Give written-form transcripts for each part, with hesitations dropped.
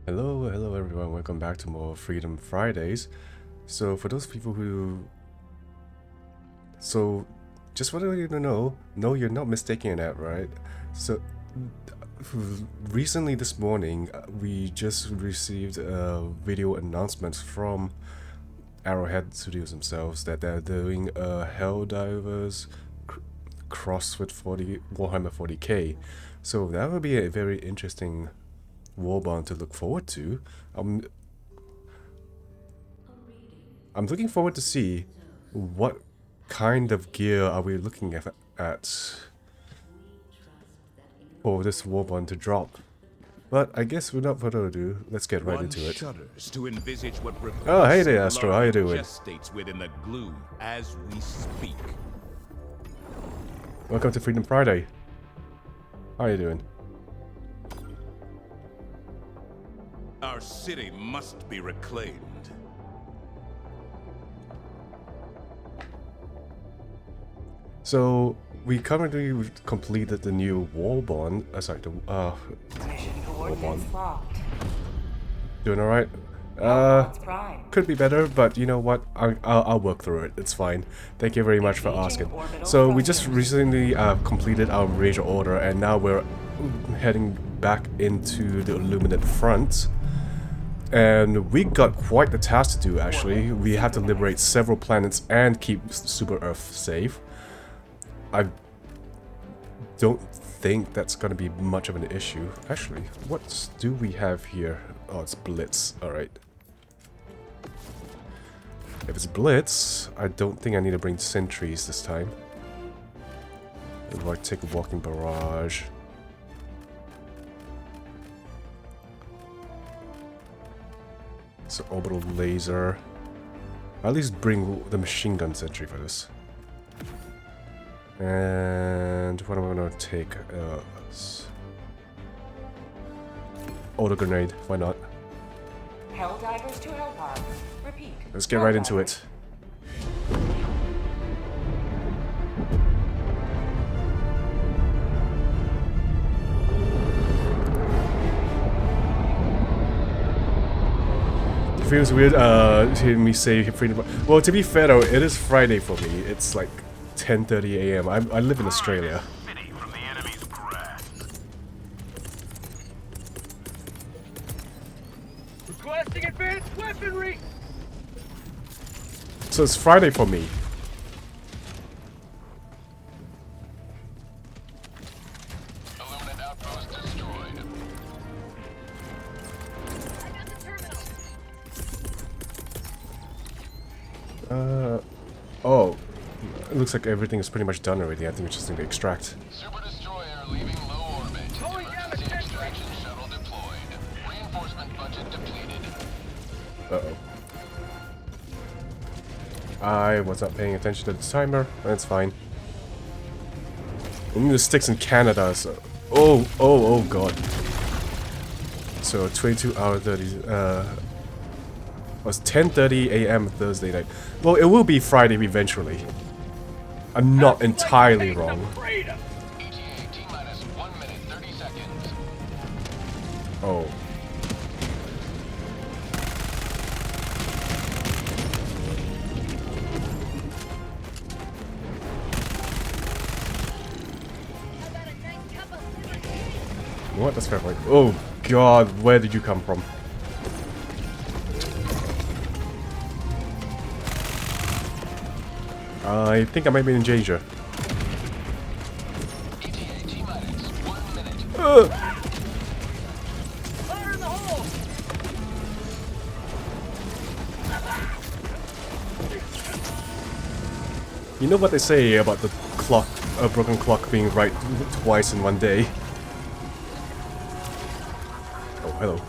Hello everyone, welcome back to more Freedom Fridays. So for those people who... just wanted you to know, no, you're not mistaking that, right? So, recently this morning, we just received a video announcement from Arrowhead Studios themselves that they're doing a Helldivers cross with Warhammer 40k. So that will be a very interesting Warbond to look forward to. I'm looking forward to see what kind of gear are we looking at for this Warbond to drop. But I guess without further ado, let's get right into it. To envisage what Oh, hey there, Astro. How you doing? Gestates within the gloom as we speak. Welcome to Freedom Friday. How are you doing? Our city must be reclaimed. So we currently completed the new Warbond. Sorry, the Warbond. Doing all right. Could be better, but you know what? I'll work through it. It's fine. Thank you very much for asking. So we just recently completed our major order, and now we're heading back into the Illuminate front. And we got quite the task to do, actually. We have to liberate several planets and keep Super Earth safe. I don't think that's going to be much of an issue. Actually, what do we have here? Oh, it's Blitz. Alright. If it's Blitz, I don't think I need to bring sentries this time. I'll take a walking barrage. So orbital laser. I'll at least bring the machine gun sentry for this. And what am I gonna take? Auto grenade. Why not? Helldivers to Hellpod. Repeat. Let's get right into it. Feels weird hearing me say freedom. Well, to be fair though, it is Friday for me. It's like 10:30 a.m. I live in Australia. Requesting advanced weaponry. So it's Friday for me. Illuminate outpost destroyed. Oh, it looks like everything is pretty much done already. I think we just need to extract. Super destroyer leaving low orbit. Going down the Emergency sentry. extraction shuttle deployed. Reinforcement budget depleted. Uh-oh. I was not paying attention to the timer. That's fine. We need the sticks in Canada, so... Oh god. So 22 hour 30... was 10:30 a.m. Thursday night. Well, it will be Friday eventually. I'm not entirely wrong. ETA T-minus 1 minute 30 seconds. Oh. What? That's fair point. Oh god, where did you come from? I think I might be in danger. ETA T-minus 1 minute. Fire in the hole. You know what they say about the clock, a broken clock being right twice in one day? Oh, hello.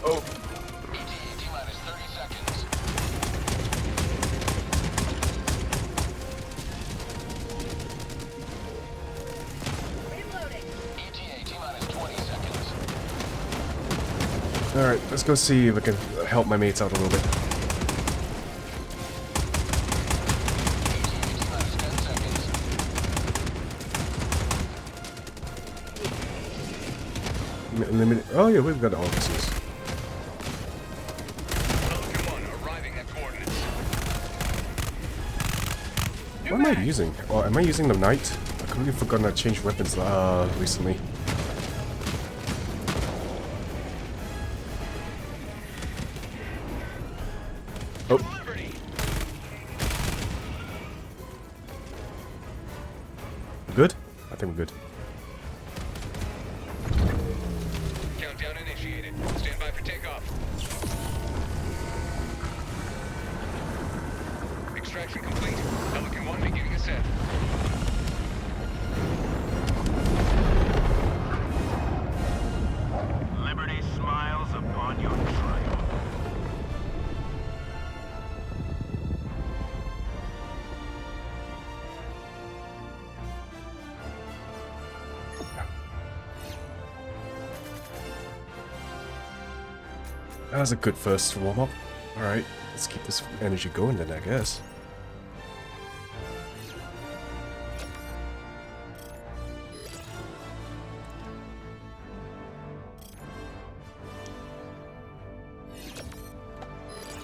Oh. ETA T-minus 30 seconds. ETA T-minus 20 seconds. Alright, let's go see if I can help my mates out a little bit. ETA Eliminate. Oh yeah, we've got officers. What am I using? Oh, am I using the knight? I completely forgotten I changed weapons recently. Oh. Good? I think we're good. Countdown initiated. Stand by for takeoff. Extraction complete. Pelican 1 beginning ascent. Liberty smiles upon your triumph. That was a good first warm-up. Alright, let's keep this energy going then, I guess.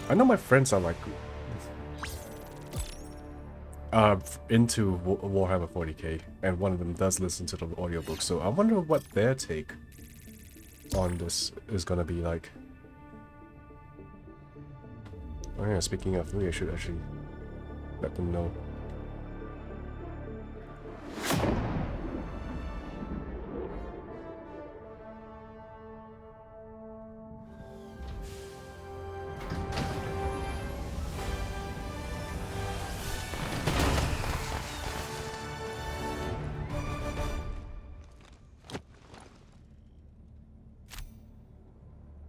I know my friends are like into Warhammer 40k, and one of them does listen to the audiobook, so I wonder what their take on this is gonna be like. Oh yeah, speaking of, maybe I should actually let them know.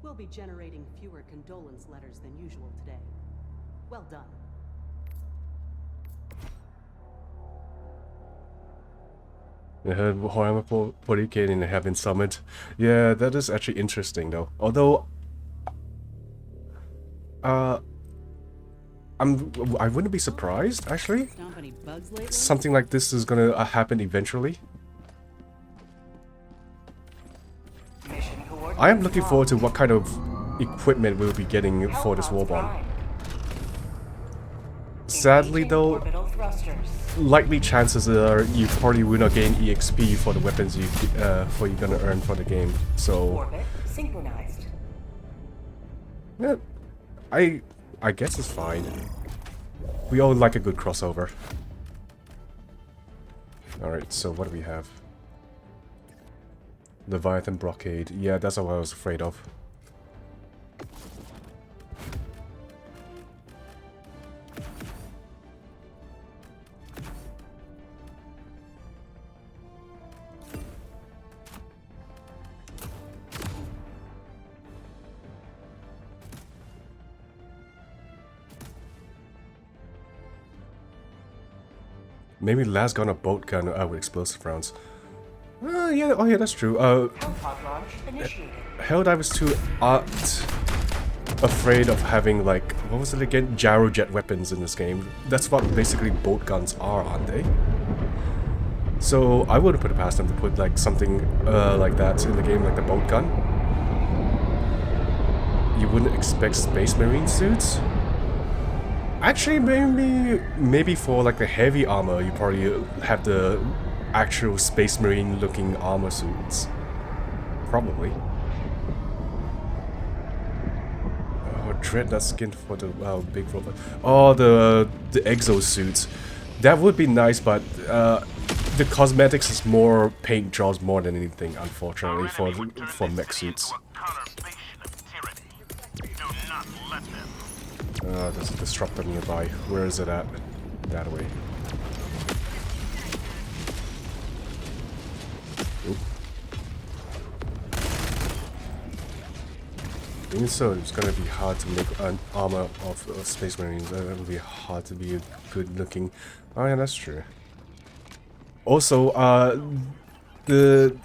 We'll be generating fewer condolence letters than usual today. Well done. I heard Warhammer 40k and have been summoned. Yeah, that is actually interesting though. Although, I wouldn't be surprised actually. Stomp any bugs lately? Something like this is gonna happen eventually. Mission coordinates I am looking forward to locked. what kind of equipment we'll be getting for this Hellpods Warbond. prime. Sadly Engaging though, orbital thrusters. likely chances are you probably will not gain EXP for the weapons you're gonna earn for the game. So Orbit synchronized. yeah, I guess it's fine. We all like a good crossover. Alright, so what do we have? Leviathan Blockade. Yeah, that's what I was afraid of. Maybe last gun a boat gun with explosive rounds. Yeah, oh yeah, that's true. Hellpod launch initiated. Helldivers 2 aren't afraid of having, like, what was it again? Gyrojet weapons in this game. That's what basically boat guns are, aren't they? So I wouldn't put it past them to put like something like that in the game, like the boat gun. You wouldn't expect Space Marine suits? Actually, maybe for like the heavy armor, you probably have the actual Space Marine looking armor suits. Probably. Oh, dread that skin for the big robot. Oh, the exosuits. That would be nice, but the cosmetics is more paint jobs more than anything, unfortunately, for mech suits. There's a disruptor nearby. Where is it at? That way. Oop. Even so, it's gonna be hard to make an armor of Space Marines. It'll be hard to be good looking. Oh yeah, that's true. Also, the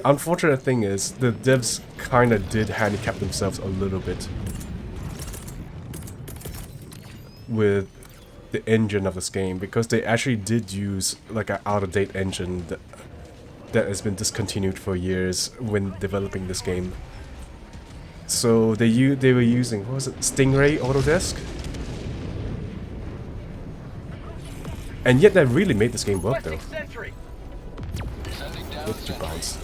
unfortunate thing is the devs kinda did handicap themselves a little bit with the engine of this game, because they actually did use like an out-of-date engine that has been discontinued for years when developing this game. So they were using, what was it, Stingray Autodesk? And yet that really made this game work though. Sentry. Sending down Look at you sentry. bounce.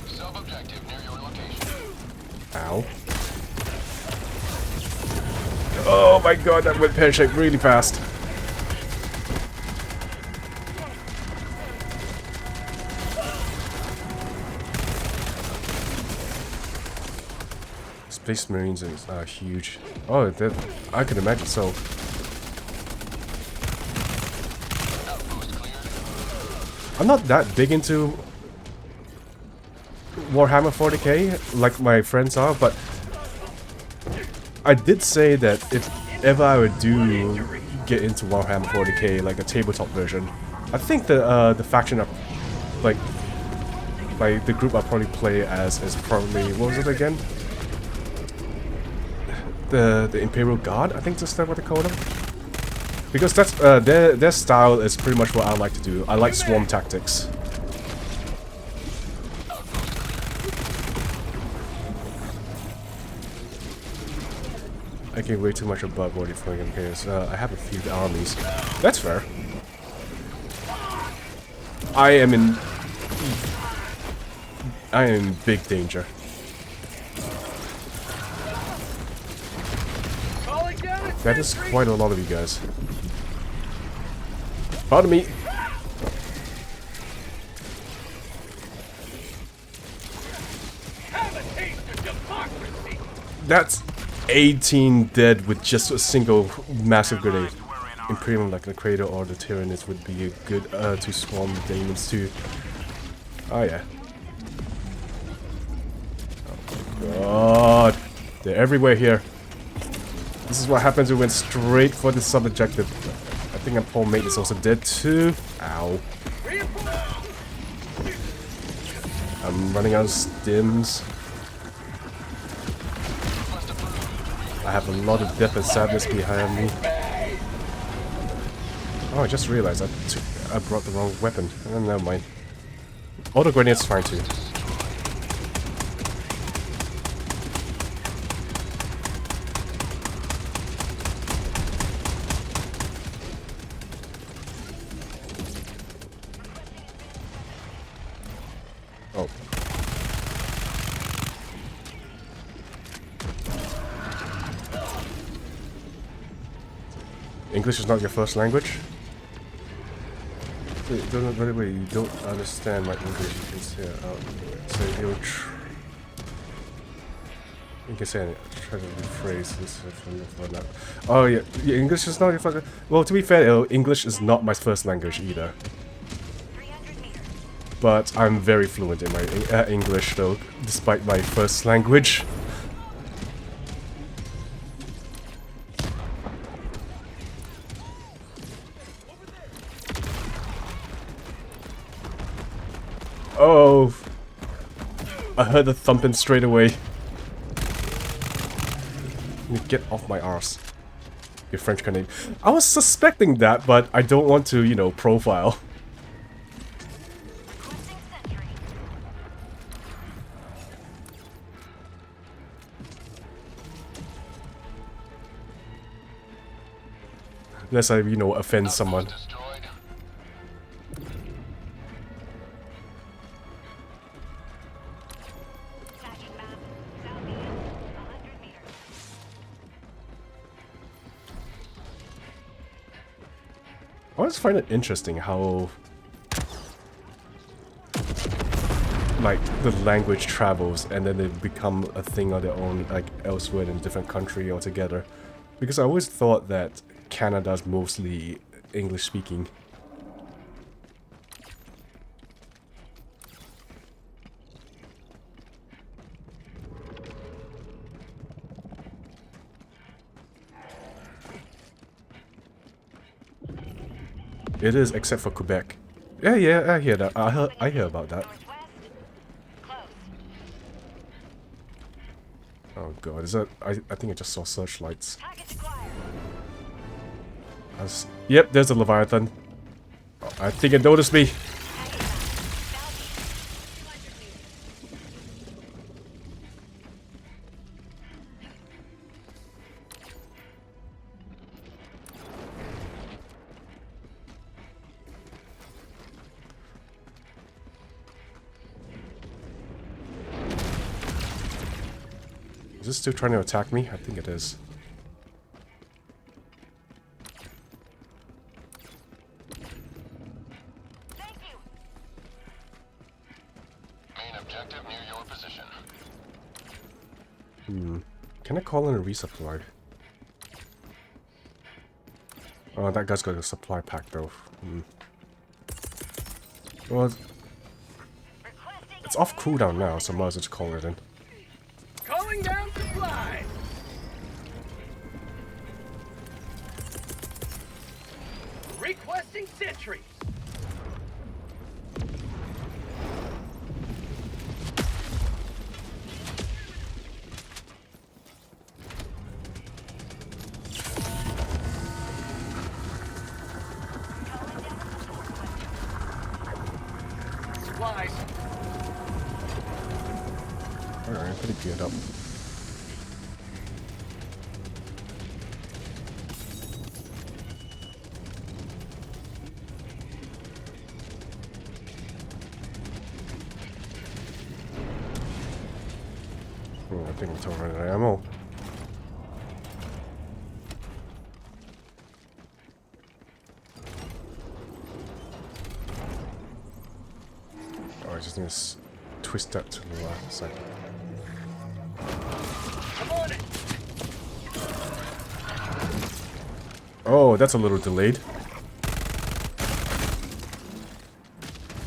Sub-objective near your location. Ow. Oh my god, that went pear-shaped really fast. Space Marines are huge. Oh, that, I can imagine so. Outpost cleared. I'm not that big into Warhammer 40k like my friends are, but I did say that if ever I would do get into Warhammer 40k, like a tabletop version, I think the faction up, like the group I probably play as is probably, what was it again? The Imperial Guard, I think that's what they call them. Because that's their style is pretty much what I like to do. I like swarm tactics. I get way too much above what you're playing because I have a few armies. That's fair. I am in big danger. Calling down a That is sentry. quite a lot of you guys. Pardon me. Have a taste of democracy. That's 18 dead with just a single massive grenade. Imperium like the Crater or the Tyrannus would be a good to swarm demons too. Oh yeah. Oh god. They're everywhere here. This is what happens when we went straight for the sub-objective. I think our poor mate is also dead too. Ow. I'm running out of stims. I have a lot of death and sadness behind me. Oh, I just realized I brought the wrong weapon. Oh, never mind. Auto grenade's fine too. Oh. English is not your first language? Wait, you don't understand my English. You can say it out. So you can say it. Try to rephrase this from that. Oh yeah, English is not your first. Well, to be fair, English is not my first language either. But I'm very fluent in my English, though, despite my first language. Oh, I heard the thumping straight away. Get off my arse. You French Canadian. I was suspecting that, but I don't want to, you know, profile. Unless I, you know, offend someone. Destroyed. I always find it interesting how, like, the language travels and then they become a thing on their own, like, elsewhere in a different country altogether. Because I always thought that Canada's mostly English-speaking. It is, except for Quebec. Yeah, I hear that. I hear about that. Oh god, is that... I think I just saw searchlights. Yep, there's a Leviathan. I think it noticed me. this still trying to attack me? I think it is. Main objective near your position. Can I call in a resupply? Oh, that guy's got a supply pack though. Well, it's off cooldown now, so I might as well just call it in. Calling down supplies. Requesting sentries. Supplies. Alright, pretty geared up. Oh, I think I'm still running out of ammo. Oh, I just need to twist that to the left side. I'm on it. Oh, that's a little delayed.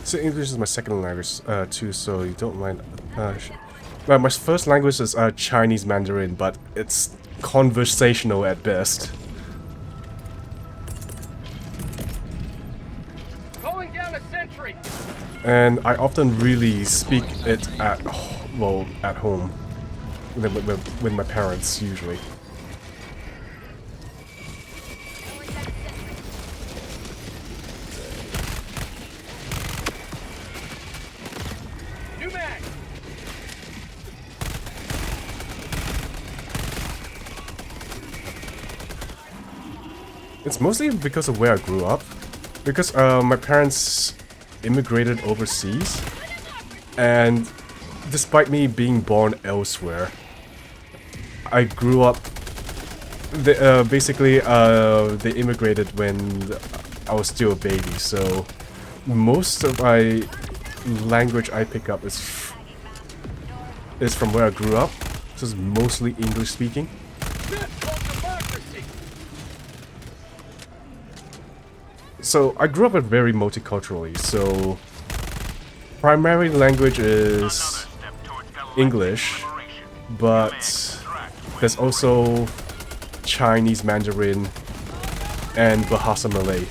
So English is my second language too, so you don't mind. Well, my first language is Chinese Mandarin, but it's conversational at best. Calling down a sentry. And I often really speak it at home with my parents usually. New mag. It's mostly because of where I grew up. Because my parents immigrated overseas. And despite me being born elsewhere, I grew up... basically, they immigrated when I was still a baby. So most of my language I pick up is from where I grew up. This is mostly English speaking. That's called democracy. So I grew up very multiculturally, so primary language is English, but there's also Chinese Mandarin and Bahasa Malay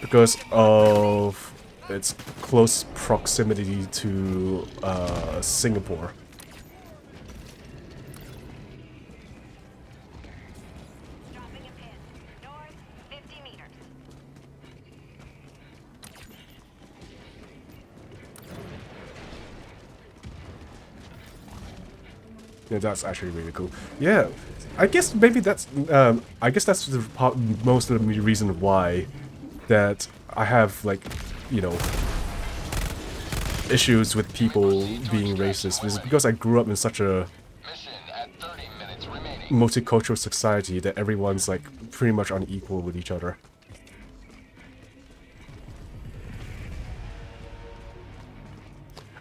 because of its close proximity to Singapore. Dropping a pin. North, 50 meters. Yeah, that's actually really cool. Yeah, I guess maybe that's the most of the reason why that I have, like, you know, issues with people being racist is because I grew up in such a Mission at 30 minutes remaining. multicultural society that everyone's like pretty much unequal with each other.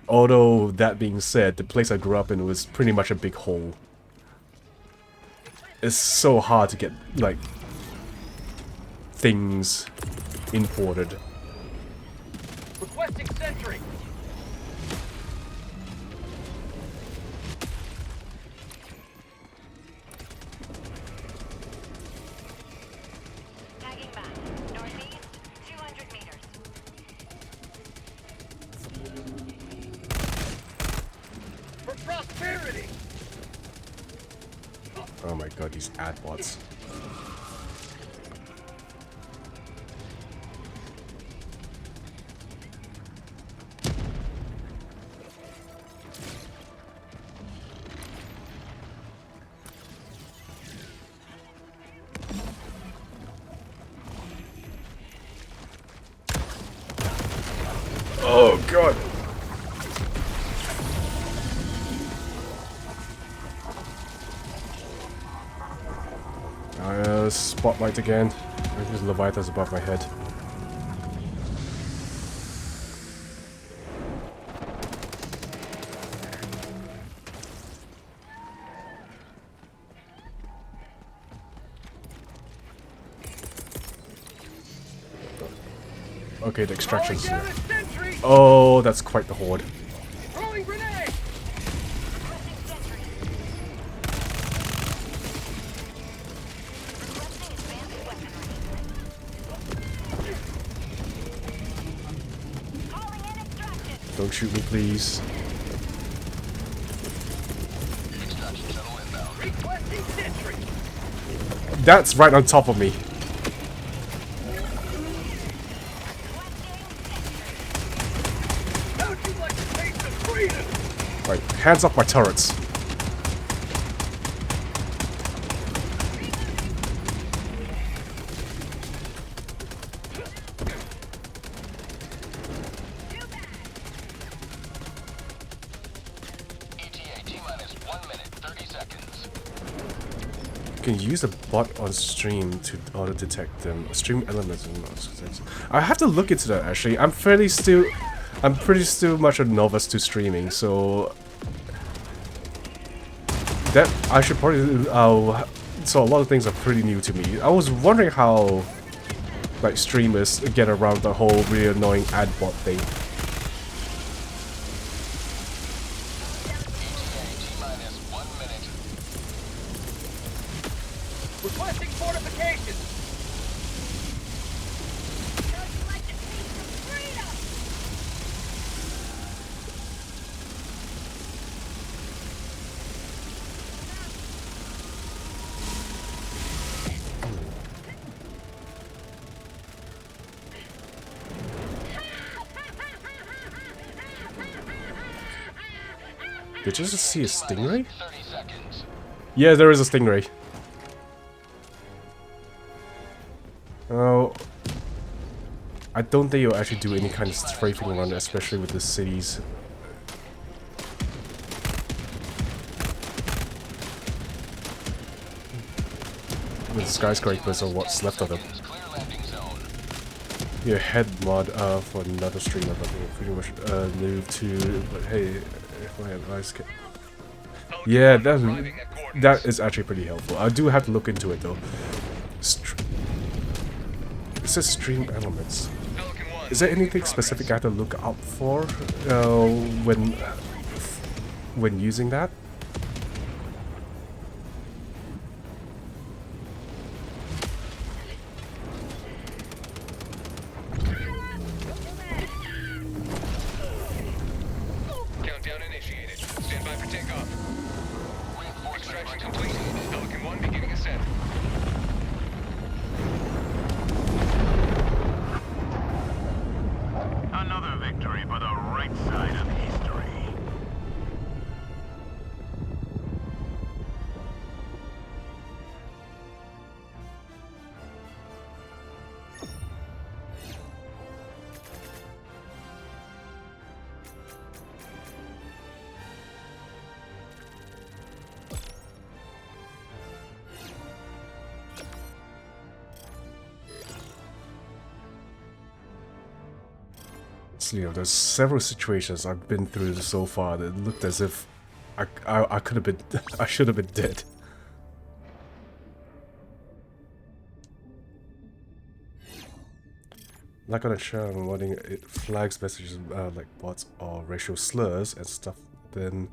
Although, that being said, the place I grew up in was pretty much a big hole. It's so hard to get, like, things imported. Requesting sentry. Tagging back. Northeast, 200 meters. For prosperity. Oh my god, these ad bots. Oh god. spotlight again. There's Leviathan's above my head. Okay, the extraction's here. Down a sentry. Oh, that's quite the horde. Throwing grenade. Requesting advanced weaponry. Calling in extraction. Don't shoot me, please. Extraction shuttle inbound. Requesting sentry. That's right on top of me. How'd you like to taste of freedom? Right, hands off my turrets. ETA T-minus 1 minute, 30 seconds. You can use a bot on stream to auto-detect them. Stream elements. I have to look into that actually. I'm pretty still much a novice to streaming, so that I should probably. So a lot of things are pretty new to me. I was wondering how, like, streamers get around the whole really annoying ad bot thing. ETA T-minus 1 minute. Requesting fortifications. How'd you like to taste of freedom? Did you just see a stingray? 30 seconds. Yeah, there is a stingray. Oh, I don't think you'll actually do any kind of strafing around, especially with the cities. With skyscrapers or what's left of them. Clear landing zone. Your head mod for another streamer, but we'll pretty much move to. But hey, if I advise, yeah, that is actually pretty helpful. I do have to look into it though. It says stream elements. Is there anything specific I have to look out for when using that? Countdown initiated. Stand by for takeoff. Extraction complete. Pelican 1 beginning ascent. Another victory for the right side of history. You know, there's several situations I've been through so far that looked as if I could have been I should have been dead. Like on a show, I'm wanting it flags messages like bots or racial slurs and stuff. Then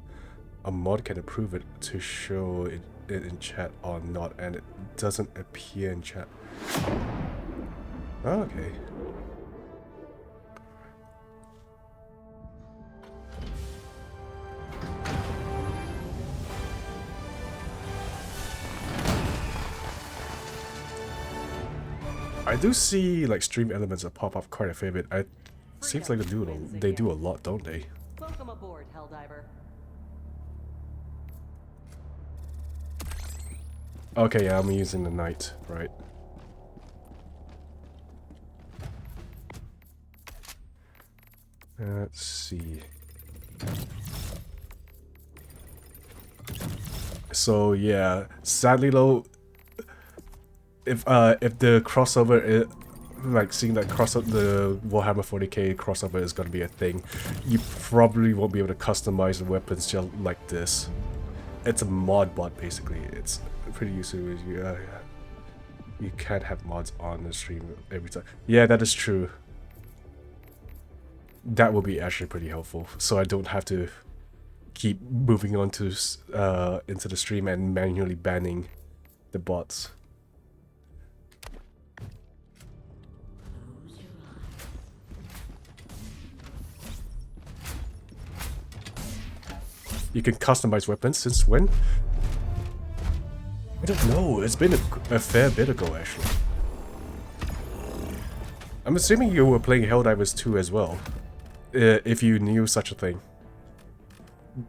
a mod can approve it to show it in chat or not, and it doesn't appear in chat. Oh, okay. I do see like stream elements that pop up quite a fair bit. Seems like they do a lot, don't they? Welcome aboard, Helldiver. Okay, yeah, I'm using the knight, right? Let's see. So yeah, sadly though, if the crossover is, like seeing that the Warhammer 40k crossover is gonna be a thing, you probably won't be able to customize the weapons just like this. It's a mod bot basically. It's pretty useful. You can't have mods on the stream every time. Yeah, that is true. That will be actually pretty helpful, so I don't have to keep moving on to into the stream and manually banning the bots. You can customize weapons since when? I don't know. It's been a fair bit ago, actually. I'm assuming you were playing Helldivers 2 as well, if you knew such a thing.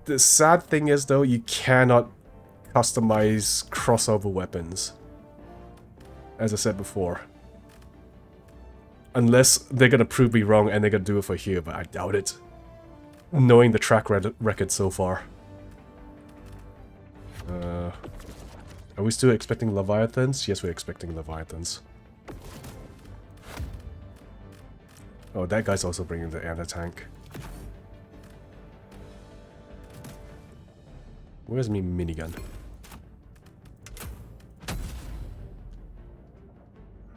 The sad thing is, though, you cannot customize crossover weapons, as I said before. Unless they're gonna prove me wrong and they're gonna do it for here, but I doubt it. Knowing the track record so far. Are we still expecting Leviathans? Yes, we're expecting Leviathans. Oh, that guy's also bringing the anti-tank. Where's my minigun?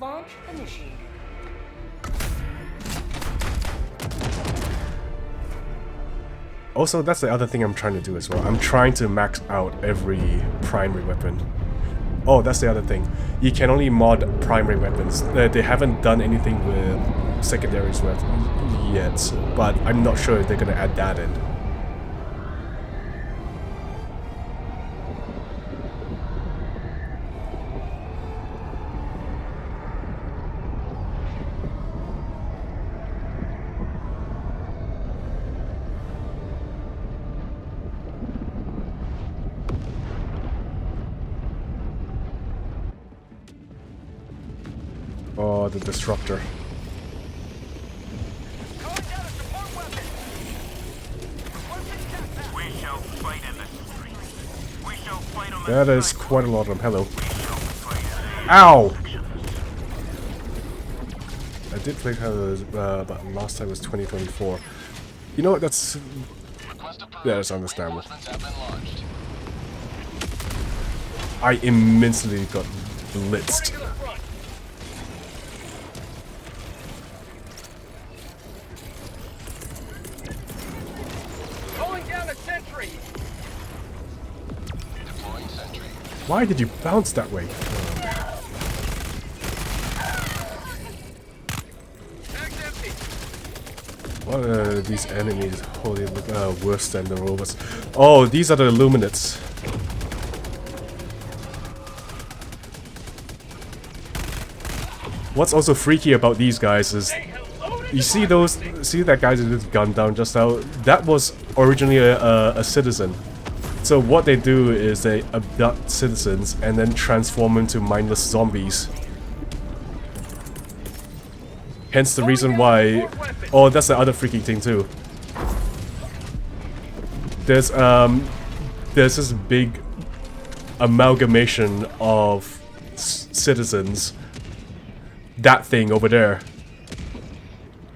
Launch initiated. Also, that's the other thing I'm trying to do as well. I'm trying to max out every primary weapon. Oh, that's the other thing. You can only mod primary weapons. They haven't done anything with secondaries yet, but I'm not sure if they're gonna add that in. Oh, the disruptor. Calling down a support weapon. Requesting tap pack. We shall fight in the streets. We shall fight on the That is sidewalk. quite a lot of them. Hello. We shall fight in Ow! I did play Hello, but last time was 2024. You know what? That's understandable. Reinforcements have been launched. I immensely got blitzed. To the front. Calling down a sentry. Deploying sentry. Why did you bounce that way? Bag's empty. What are these enemies holy worse than the robots? Oh, these are the Illuminates. What's also freaky about these guys is Say hello to you see that guy with his gun down just now? That was originally a citizen. So what they do is they abduct citizens and then transform them into mindless zombies. Hence the reason why... Oh, that's the other freaky thing too. There's this big amalgamation of citizens. That thing over there.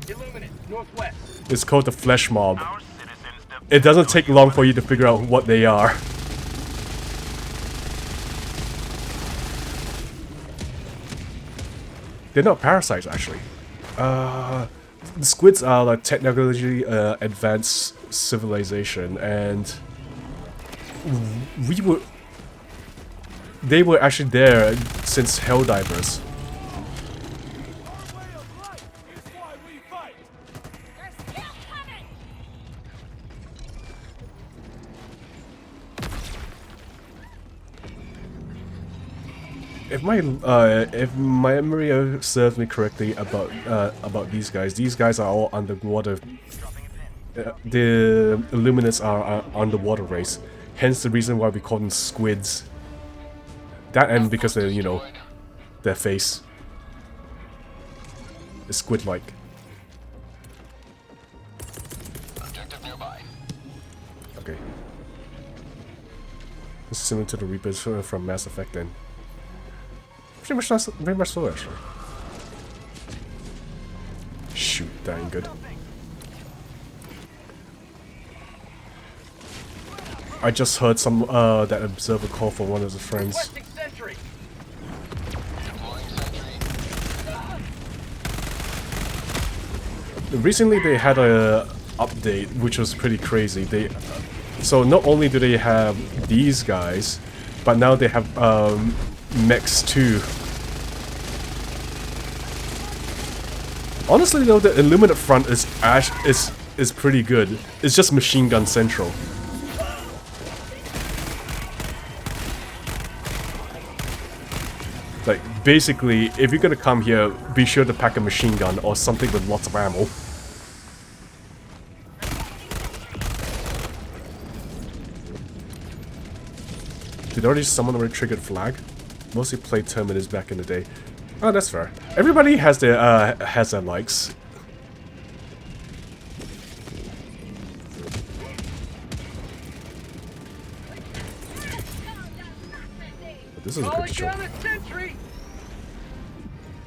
Illuminate, northwest. It's called the Flesh Mob. our citizens. It doesn't take long for you to figure out what they are. They're not parasites, actually. The squids are like technologically advanced civilization, and they were actually there since Helldivers. If my memory serves me correctly about these guys are all underwater. The Illuminates are underwater race, hence the reason why we call them squids. That and because they're, you know, their face is squid-like. Objective nearby. Okay. It's similar to the Reapers from Mass Effect then. very much so, actually. Shoot, that ain't good. I just heard some that observer call for one of the friends. Requesting sentry. Deploying sentry. Recently they had a update which was pretty crazy. So not only do they have these guys, but now they have mechs too. Honestly though, the Illuminate front is pretty good. It's just machine gun central. Like, basically, if you're gonna come here, be sure to pack a machine gun or something with lots of ammo. Did already someone already triggered flag? Mostly played Terminus back in the day. Oh, that's fair. Everybody has their likes. This is a good Calling show. down a sentry.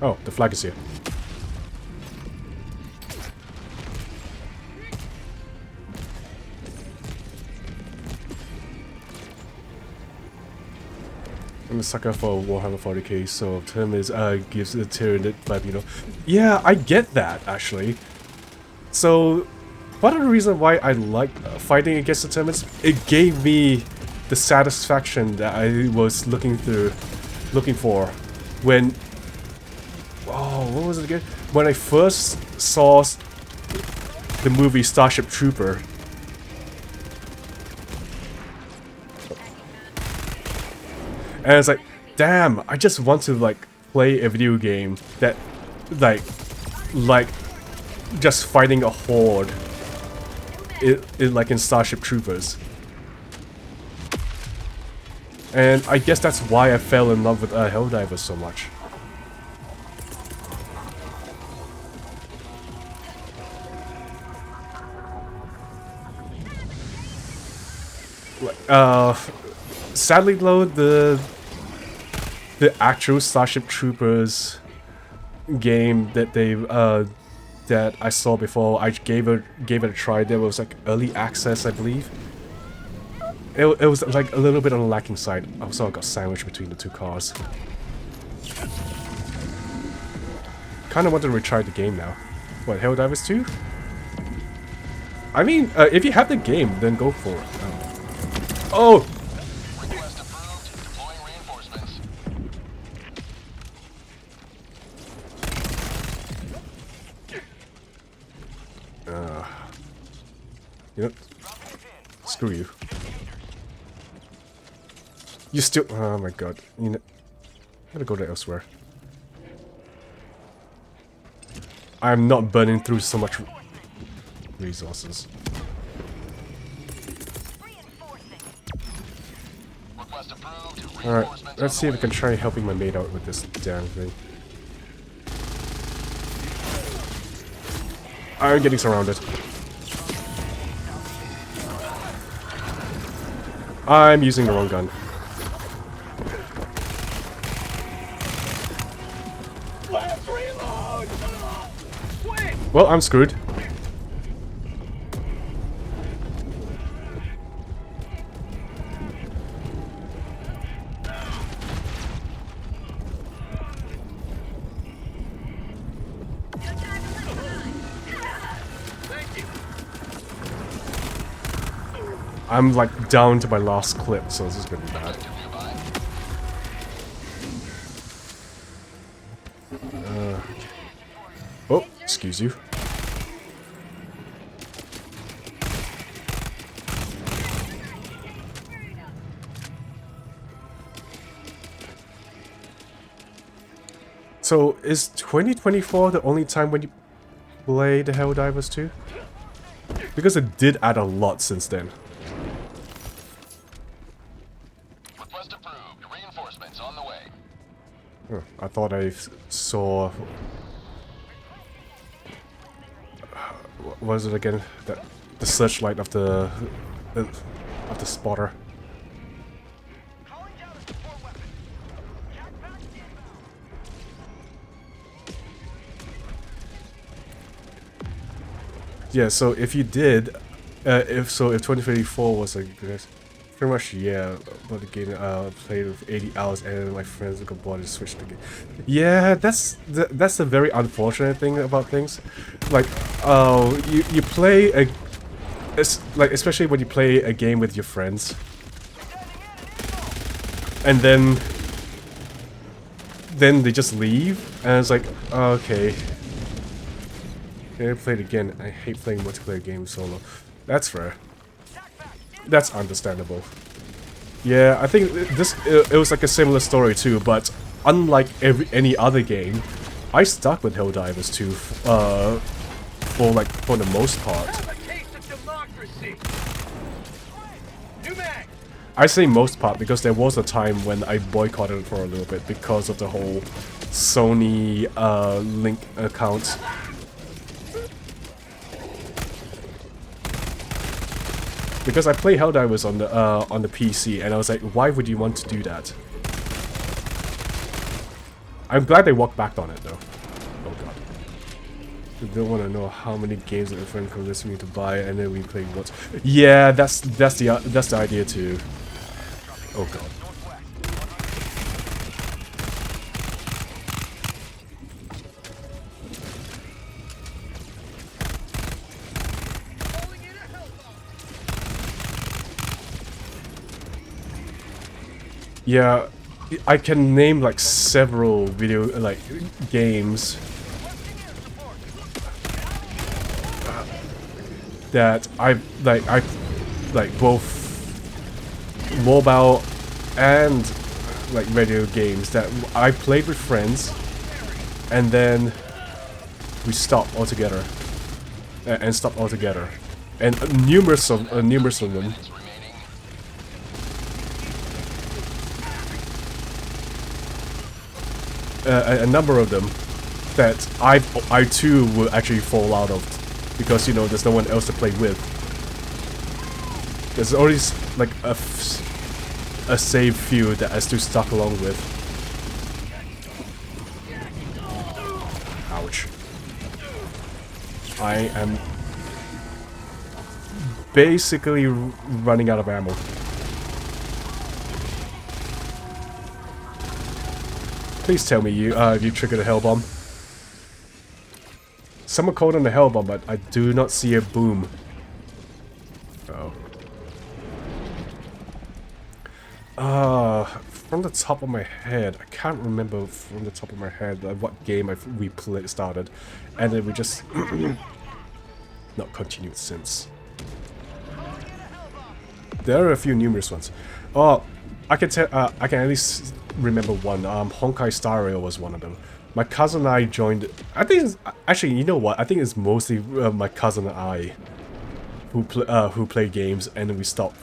Oh, the flag is here. I'm a sucker for Warhammer 40k, so Terminus gives a Tyranid vibe, you know. Yeah, I get that, actually. So, part of the reason why I like fighting against the Terminus, it gave me the satisfaction that I was looking for when... Oh, what was it again? When I first saw the movie Starship Trooper. And it's like, damn, I just want to like play a video game that like just fighting a horde like in Starship Troopers. And I guess that's why I fell in love with Helldivers so much. Sadly though, the actual Starship Troopers game that that I saw before, I gave it a try. There was like early access, I believe. It was like a little bit on the lacking side. Also, I got sandwiched between the two cars. Kind of want to retry the game now. What, Helldivers 2? I mean, if you have the game, then go for it. Oh! Request approved. Deploying reinforcements. You know, screw you. You still... Oh my god. You know, I'm gonna go to elsewhere. I'm not burning through so much resources. Request approved. Alright, Reinforcements let's see on if I the can try helping my mate out with this damn thing. I'm getting surrounded. I'm using the wrong gun. Let's reload. Quick. Well, I'm screwed. Thank you. I'm like down to my last clip, so this is gonna be bad. Oh, excuse you. So, is 2024 the only time when you play the Helldivers 2? Because it did add a lot since then. Request approved. Reinforcements on the way. Oh, I thought I saw... What was it again? The searchlight of the spotter. Yeah, so if you did, if 2024 was like this, pretty much yeah, but the game played with 80 hours and my friends got bored and switched the game. Yeah, that's a very unfortunate thing about things. Like, you play a, it's like especially when you play a game with your friends, and then they just leave, and it's like, okay. I played again. I hate playing multiplayer games solo. That's fair. That's understandable. Yeah, I think it was like a similar story too, but unlike any other game, I stuck with Helldivers 2 for the most part. I say most part because there was a time when I boycotted it for a little bit because of the whole Sony link account. Because I play Helldivers on the PC, and I was like, why would you want to do that? I'm glad they walked back on it though. Oh god. You don't want to know how many games that a friend convinced me to buy, and then we play once. Yeah, that's the idea too. Oh god. Yeah, I can name like several games that I both mobile and like radio games that I played with friends, and then we stopped altogether, and stopped altogether, and numerous of them. A number of them that I too will actually fall out of, because, you know, there's no one else to play with. There's always like a save few that I still stuck along with. Ouch. I am basically running out of ammo. Please tell me you triggered a hell bomb. Someone called on the hell bomb, but I do not see a boom. From the top of my head, I can't remember from the top of my head what game we started, and then we just not continued since. There are a few numerous ones. Oh, I can at least remember one. Honkai Star Rail was one of them. My cousin and I joined. I think it's, actually, you know what? I think it's mostly my cousin and I who play games, and then we stopped.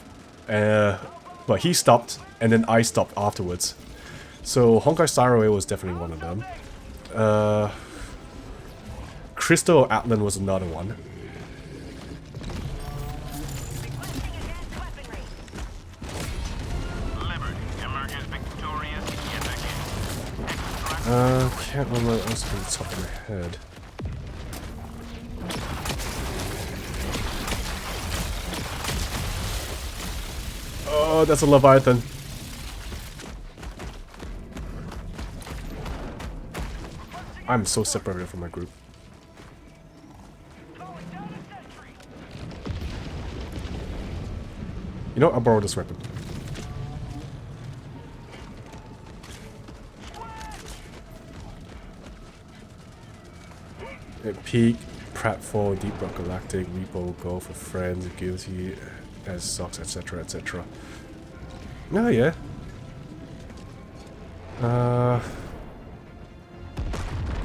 Well, he stopped, and then I stopped afterwards. So Honkai Star Rail was definitely one of them. Crystal Atlan was another one. Can't remember what else from the top of my head. Oh, that's a Leviathan. I'm so separated from my group. You know, I'll borrow this weapon. Peak, Pratfall, Deep Rock Galactic, Repo, Go for Friends, Guilty as Socks, etc., etc. Oh yeah.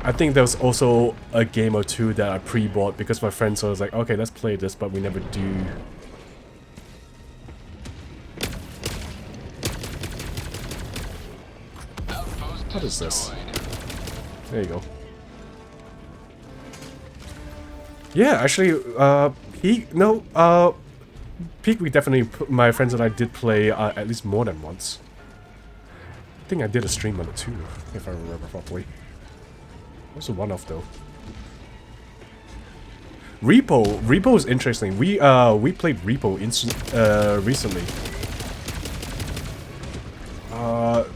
I think there was also a game or two that I pre-bought because my friends was like, okay, let's play this, but we never do. What is this? There you go. Yeah, actually, Peak, no, Peak we definitely, my friends and I did play at least more than once. I think I did a stream on it too, if I remember properly. It was a one-off though. Repo is interesting. We played Repo recently.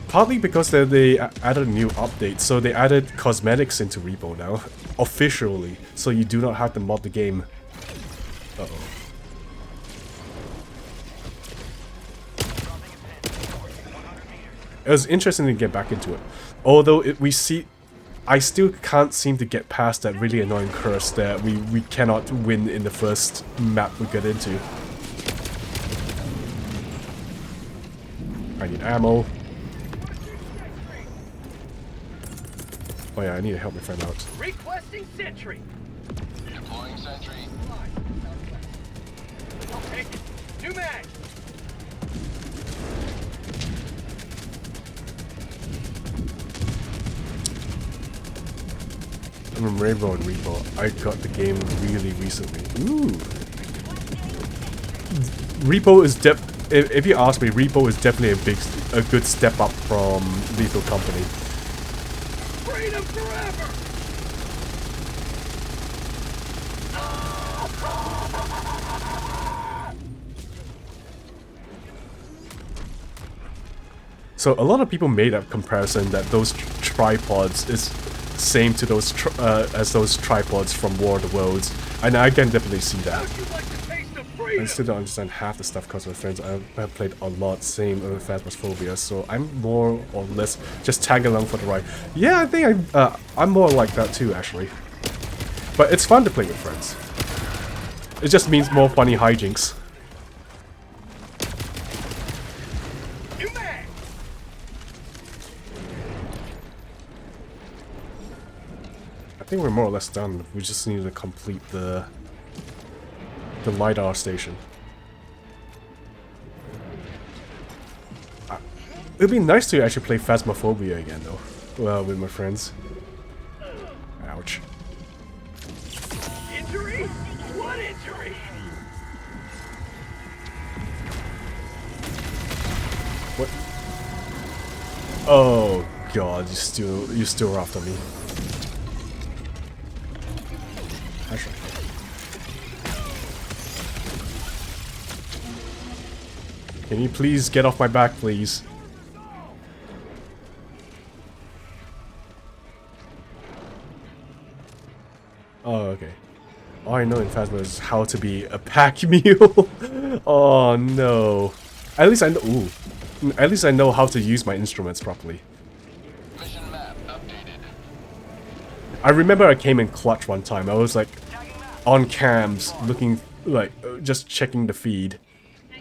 Partly because they added a new update, so they added cosmetics into Repo now, officially, so you do not have to mod the game. Uh-oh. It was interesting to get back into it. Although I still can't seem to get past that really annoying curse that we cannot win in the first map we get into. I need ammo. Oh yeah, I need to help my friend out. Requesting sentry. Deploying sentry. I'll take it. New mag. I'm Rainbow and Repo. I got the game really recently. Ooh. Repo is if you ask me, Repo is definitely a good step up from Lethal Company. Freedom forever. So a lot of people made that comparison that those tripods is same to those as those tripods from War of the Worlds, and I can definitely see that. How'd you like the taste of I freedom? still don't understand half the stuff because my friends I've played a lot, same with Phasmophobia, so I'm more or less just tagging along for the ride. Yeah, I think I'm more like that too, actually. But it's fun to play with friends. It just means more funny hijinks. New mag. I think we're more or less done. We just need to complete the LiDAR station. It'd be nice to actually play Phasmophobia again, though. Well, with my friends. Ouch. Injury? What injury? What? Oh god, you still after me. Actually. Can you please get off my back, please? Oh, okay. All I know in Phasma is how to be a pack mule. Oh no. At least I know. Ooh. At least I know how to use my instruments properly. Mission map updated. I remember I came in clutch one time. I was like on cams, looking like just checking the feed,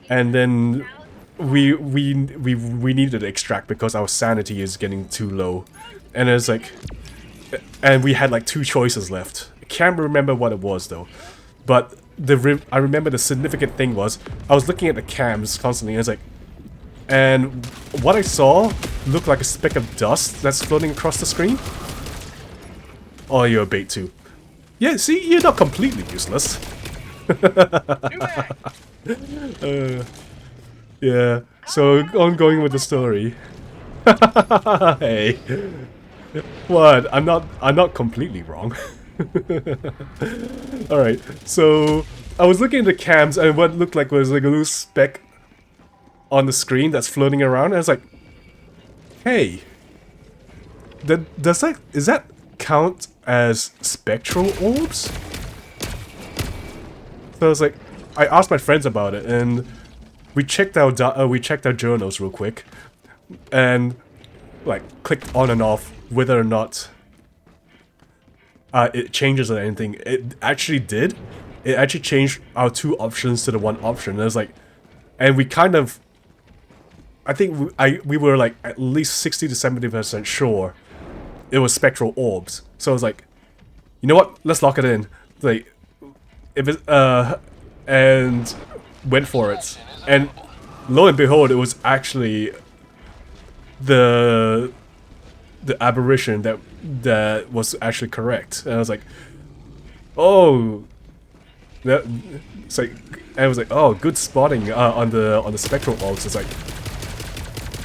and then we needed to extract because our sanity is getting too low, and it's like, and we had like 2 choices left. I can't remember what it was though, but I remember the significant thing was I was looking at the cams constantly, and it's like, and what I saw looked like a speck of dust that's floating across the screen. Oh, you're a bait too. Yeah, see, you're not completely useless. Yeah, so ongoing with the story. Hey, what? I'm not completely wrong. All right, so I was looking at the cams and what looked like was like a little speck on the screen that's floating around, and I was like, hey, is that count as spectral orbs? So I was like, I asked my friends about it, and we checked our journals real quick, and like clicked on and off whether or not it changes or anything. It actually did. It actually changed our 2 options to the 1 option. And I was like, and we kind of, I think we were like at least 60 to 70% sure it was spectral orbs. So I was like, you know what? Let's lock it in. Like, if it, and went for it. And lo and behold, it was actually the aberration that was actually correct. And I was like, oh, it's like, and I was like, oh, good spotting on the spectral orbs. It's like,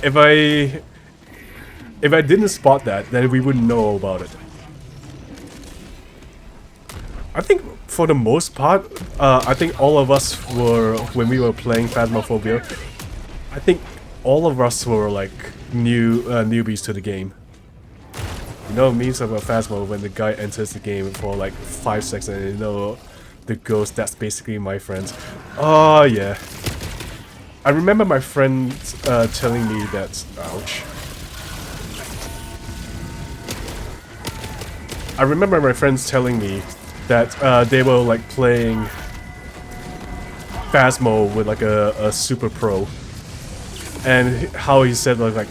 if I didn't spot that, then we wouldn't know about it. I think for the most part, I think all of us were, when we were playing Phasmophobia, I think all of us were like newbies to the game. You know memes about Phasmo when the guy enters the game for like 5 seconds and you know the ghost, that's basically my friends. Oh yeah. I remember my friend telling me that, ouch. I remember my friends telling me that they were like playing Phasmo with like a super pro, and how he said like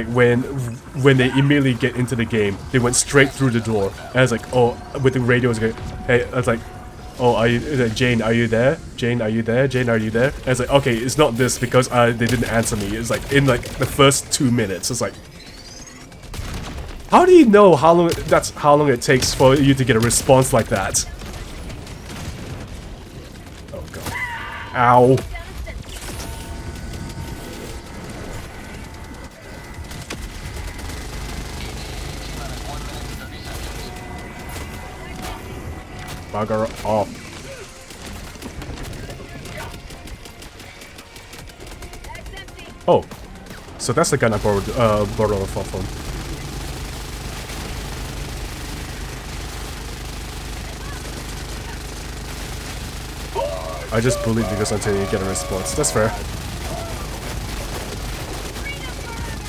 when they immediately get into the game, they went straight through the door. And I was like, oh, with the radio, I was like, hey, I was like, oh, are you, Jane, are you there? Jane, are you there? Jane, are you there? And I was like, okay, it's not this because they didn't answer me. It's like in like the first 2 minutes. It's like, how do you know how long that's how long it takes for you to get a response like that? Oh god. Ow. Bugger off. Oh. So that's the gun I borrowed from. I just bullied because until you get a response. That's fair.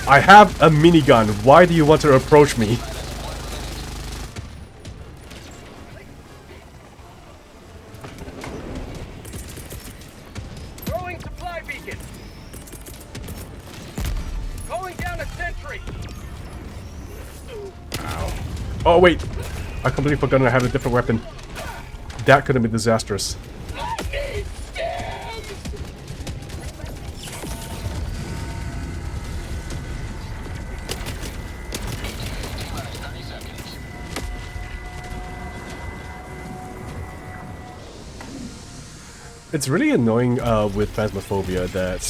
I have a minigun. Why do you want to approach me? Throwing supply beacon. Calling down a sentry. Ow. Oh wait, I completely forgot I have a different weapon. That could have been disastrous. It's really annoying with Phasmophobia that,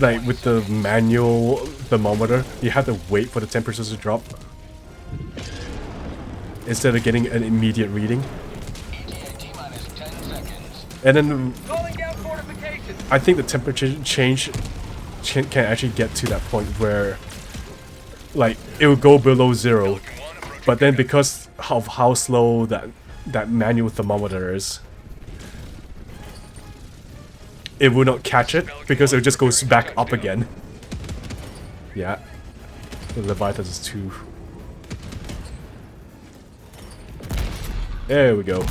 like, with the manual thermometer, you have to wait for the temperatures to drop instead of getting an immediate reading. And then I think the temperature change can actually get to that point where, like, it will go below 0, but then because of how slow that manual thermometer is, it will not catch it because it just goes back up again. Yeah, the Leviathan is too. There we go.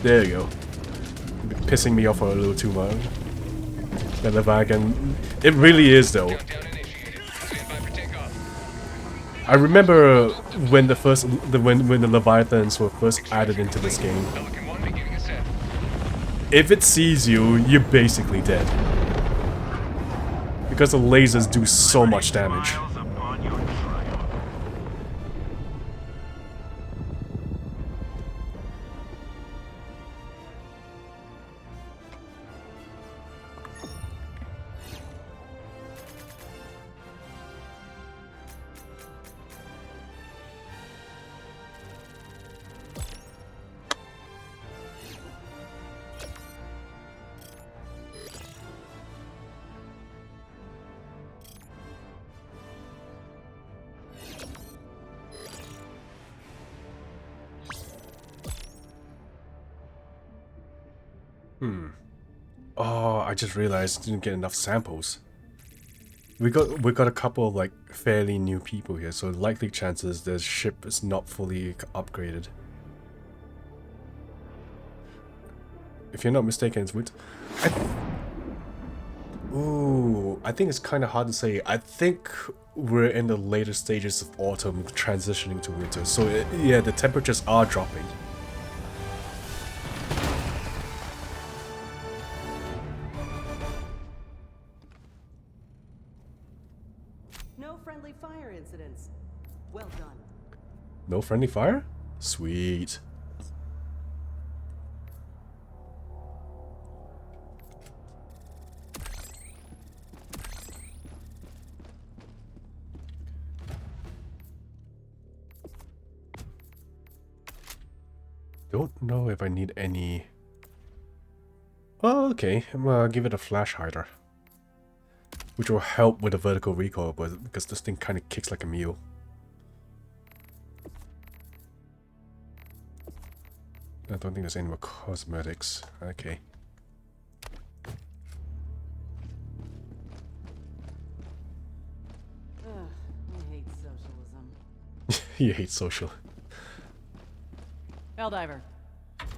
There you go. Pissing me off a little too much. The Leviathan, it really is though. I remember when the when the Leviathans were first added into this game. If it sees you, you're basically dead. Because the lasers do so much damage. Oh, I just realized I didn't get enough samples. We got a couple of like fairly new people here, so likely chances the ship is not fully upgraded. If you're not mistaken, it's winter. Ooh, I think it's kind of hard to say. I think we're in the later stages of autumn, transitioning to winter. So yeah, the temperatures are dropping. No friendly fire incidents. Well done. No friendly fire? Sweet. Don't know if I need any... Oh, okay. I'm gonna give it a flash hider. Which will help with the vertical recoil, but because this thing kind of kicks like a mule. I don't think there's any more cosmetics. Okay. I hate socialism. You hate social. Helldiver.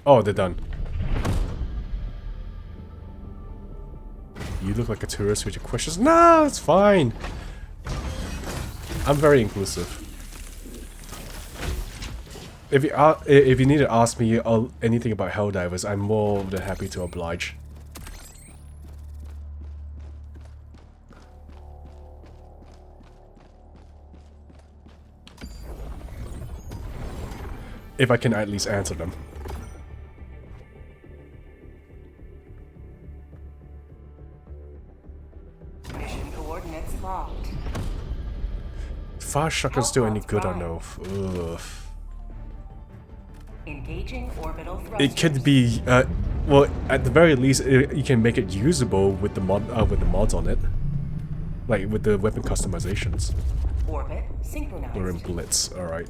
Oh, they're done. You look like a tourist with your questions. No, it's fine. I'm very inclusive. If you need to ask me anything about Helldivers, I'm more than happy to oblige. If I can at least answer them. Mission coordinates locked. Fast shotgun's still any good or no? Ugh. Engaging orbital thrusters. It could be, well, at the very least, you can make it usable with the mods on it, like with the weapon customizations. Orbit synchronized. We're in Blitz, all right.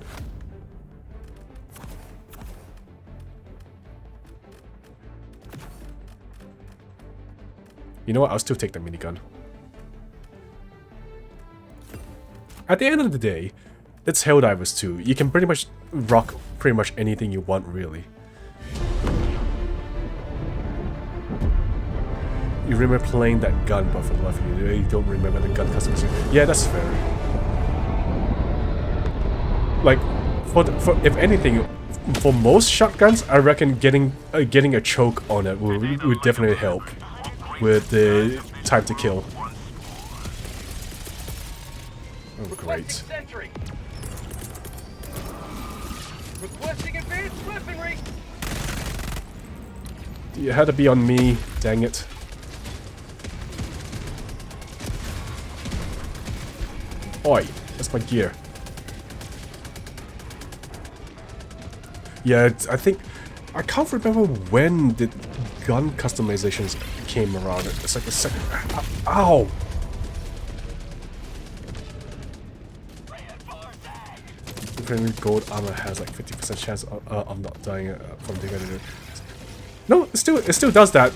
You know what? I'll still take the minigun. At the end of the day, it's Helldivers 2. You can pretty much rock pretty much anything you want, really. You remember playing that gun, but for the life of you don't remember the gun customization. Yeah, that's fair. Like, for if anything, for most shotguns, I reckon getting a choke on it would definitely help with the time to kill. Oh, great. Sentry. Requesting advanced weaponry. You had to be on me, dang it. Oi, that's my gear. Yeah, I think... I can't remember when the gun customizations came around. It's like a second... Ow! Apparently gold armor has like 50% chance of not dying from the... No, it still does that.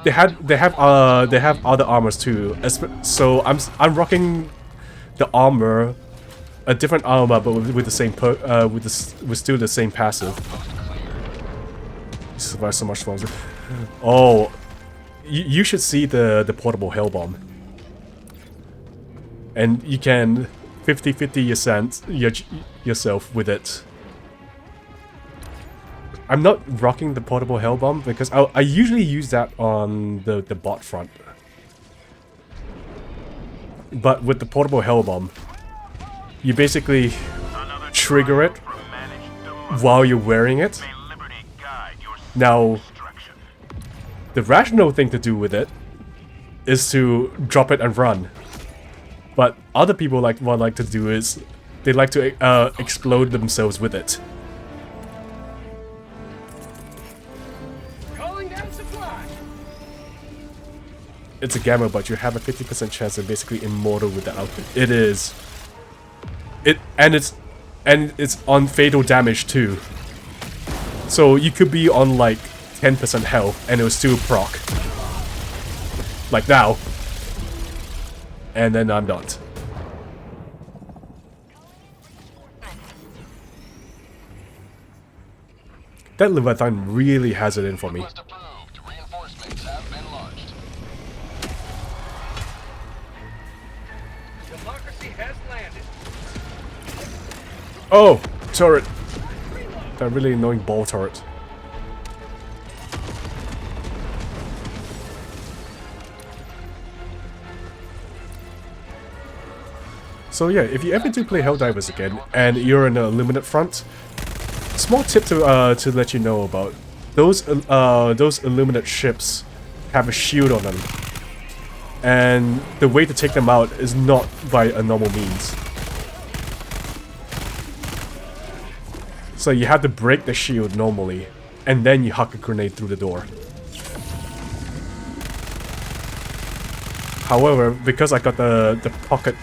They have other armors too. So I'm rocking the armor, a different armor, but with the same with still the same passive. You survive so much longer. Oh, you should see the portable hell bomb, and you can 50-50 yourself with it. I'm not rocking the portable hell bomb because I usually use that on the bot front. But with the portable hell bomb, you basically trigger it while you're wearing it. Now, the rational thing to do with it is to drop it and run. But other people like to do is they like to explode themselves with it. It's a gamma, but you have a 50% chance of basically immortal with the outfit. It is. And it's on fatal damage too. So you could be on like 10% health and it will still proc. Like now. And then I'm done. That Leviathan really has it in for me. Reinforcements have been launched. Democracy has landed. Oh, turret. That really annoying ball turret. So yeah, if you ever do play Helldivers again and you're in a Illuminate front, small tip to let you know about those Illuminate ships have a shield on them, and the way to take them out is not by a normal means. So you have to break the shield normally, and then you huck a grenade through the door. However, because I got the pocket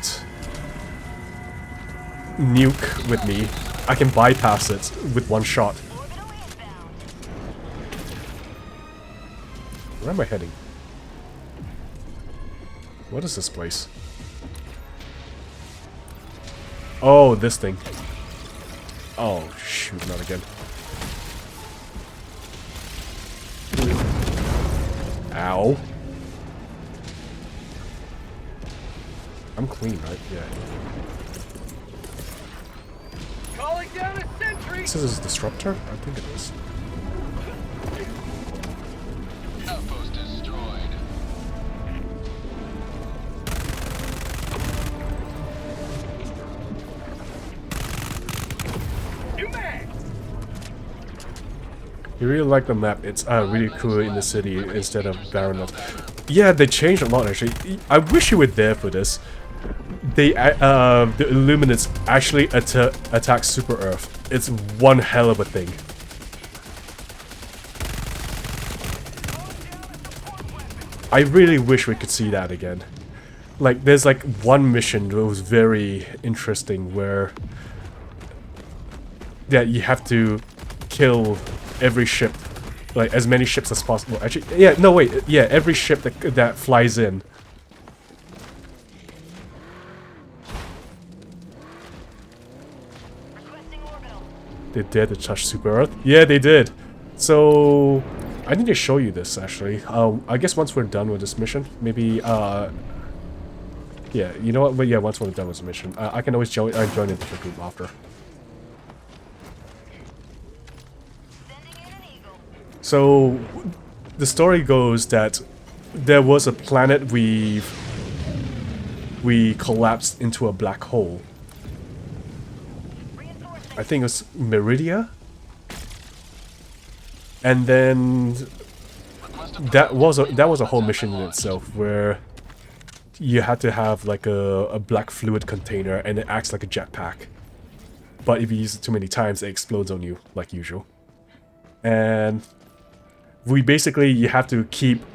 nuke with me, I can bypass it with one shot. Where am I heading? What is this place? Oh, this thing. Oh, shoot, not again. Ow. I'm clean, right? Yeah. Calling down a sentry. This is a disruptor? I think it is. Outpost destroyed. New mag. You really like the map. It's really cool in the city instead of Baronet. Yeah, they changed a lot actually. I wish you were there for this. The Illuminates actually attack Super Earth. It's one hell of a thing. I really wish we could see that again. Like, there's like one mission that was very interesting where you have to kill every ship, like as many ships as possible. Actually, yeah, no wait, yeah, every ship that flies in. They dared to touch Super Earth? Yeah, they did. So I need to show you this actually. I guess once we're done with this mission, maybe yeah, you know what? But yeah, once we're done with the mission, I can always join a different group after. So the story goes that there was a planet we collapsed into a black hole. I think it was Meridia. And then that was a whole mission in itself where you had to have like a black fluid container and it acts like a jetpack. But if you use it too many times, it explodes on you like usual. And you have to keep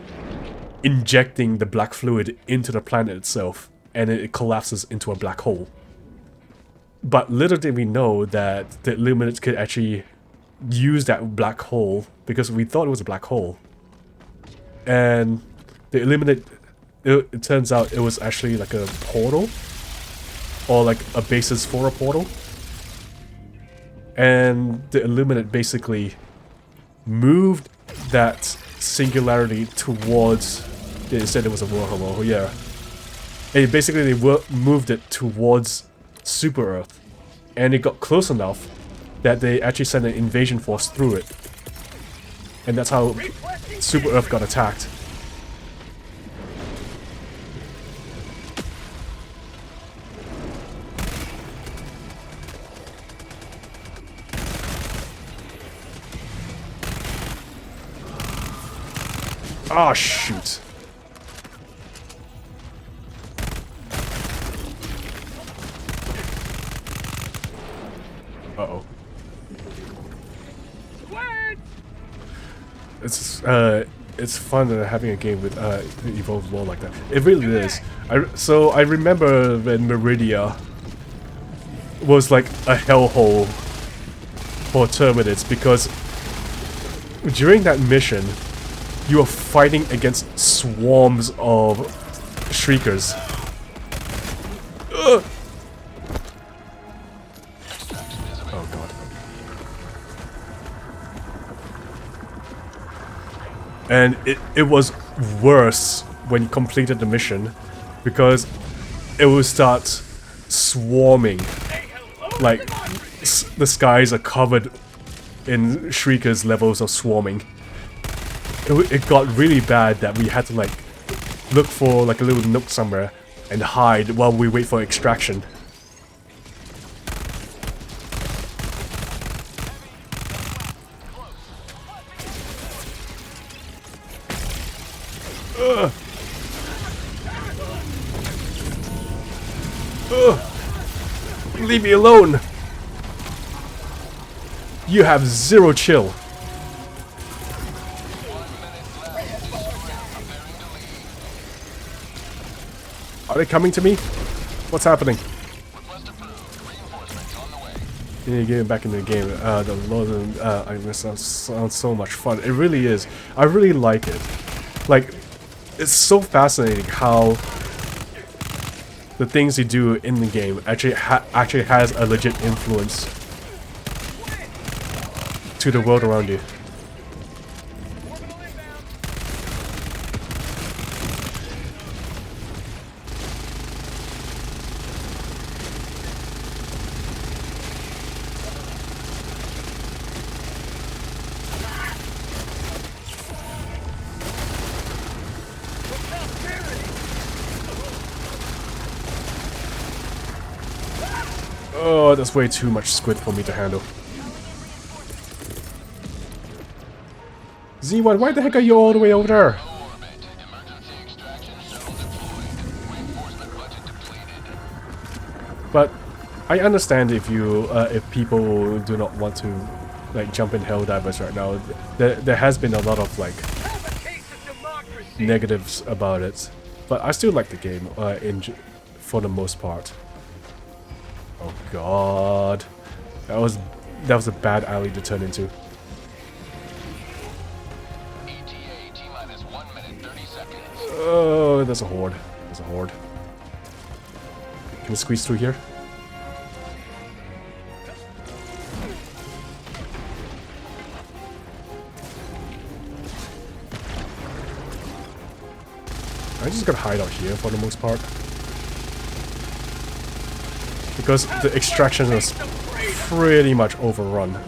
injecting the black fluid into the planet itself, and it collapses into a black hole. But little did we know that the Illuminates could actually use that black hole, because we thought it was a black hole. And the Illuminate, it turns out it was actually like a portal, or like a basis for a portal. And the Illuminate basically moved that singularity towards, they said it was a Warhammer, yeah. And basically they moved it towards Super Earth, and it got close enough that they actually sent an invasion force through it, and that's how Super Earth got attacked. Oh shoot. Uh-oh. It's fun having a game with evolved lore like that. It really is. So I remember when Meridia was like a hellhole for Terminids, because during that mission you were fighting against swarms of Shriekers. Ugh. Oh god. And it was worse when you completed the mission, because it would start swarming. Like, the skies are covered in Shriekers levels of swarming. It got really bad that we had to like look for like a little nook somewhere and hide while we wait for extraction. Ugh. Ugh. Leave me alone. You have zero chill. Are they coming to me? What's happening? Yeah, getting back in the game. The Lord, I miss that sounds so much fun. It really is. I really like it. Like, it's so fascinating how the things you do in the game actually has a legit influence to the world around you. Oh, that's way too much squid for me to handle. Z1, why the heck are you all the way over there? But I understand if you, if people do not want to, like, jump in Helldivers right now. There has been a lot of like negatives about it, but I still like the game for the most part. Oh god, that was a bad alley to turn into. Oh, there's a horde. There's a horde. Can we squeeze through here? I just gotta hide out here for the most part. Because the extraction is pretty much overrun.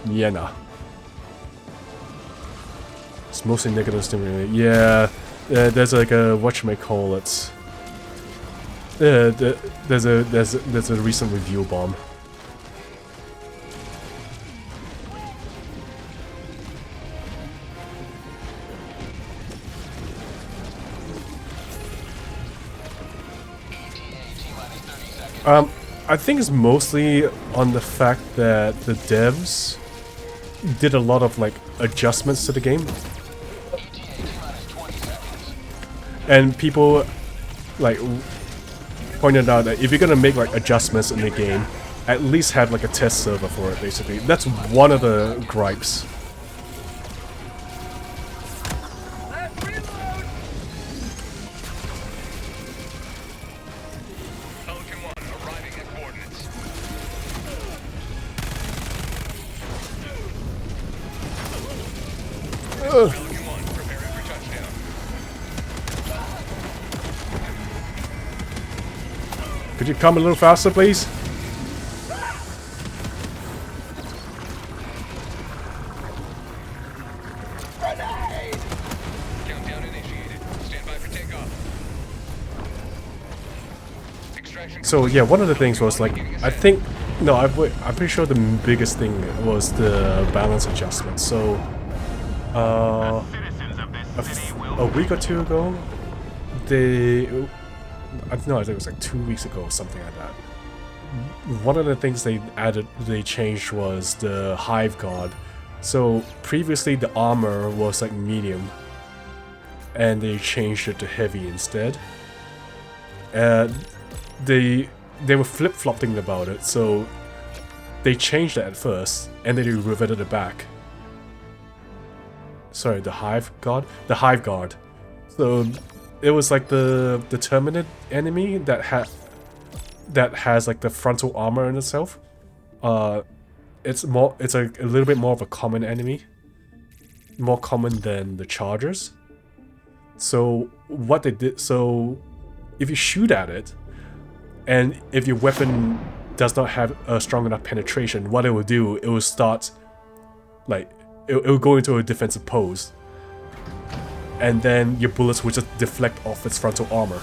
Yeah, nah. It's mostly negative stimuli. Yeah, there's like a whatchamacallit. There's a recent review bomb. I think it's mostly on the fact that the devs did a lot of like adjustments to the game, and people like pointed out that if you're gonna make like adjustments in the game, at least have like a test server for it. Basically, that's one of the gripes. Could you come a little faster, please? Countdown initiated. Stand by for takeoff. So yeah, one of the things was like, I think, no, I'm pretty sure the biggest thing was the balance adjustment. So, a week or two ago, I think it was like 2 weeks ago or something like that. One of the things they changed was the Hive Guard. So previously the armor was like medium, and they changed it to heavy instead. They were flip-flopping about it, so they changed it at first, and then they reverted it back. Sorry, the Hive Guard? The Hive Guard. So it was like the determinate enemy that has like the frontal armor in itself. It's a little bit more of a common enemy. More common than the chargers. So what they did, so if you shoot at it, and if your weapon does not have a strong enough penetration, what it will do, it will start like it will go into a defensive pose. And then your bullets will just deflect off its frontal armor.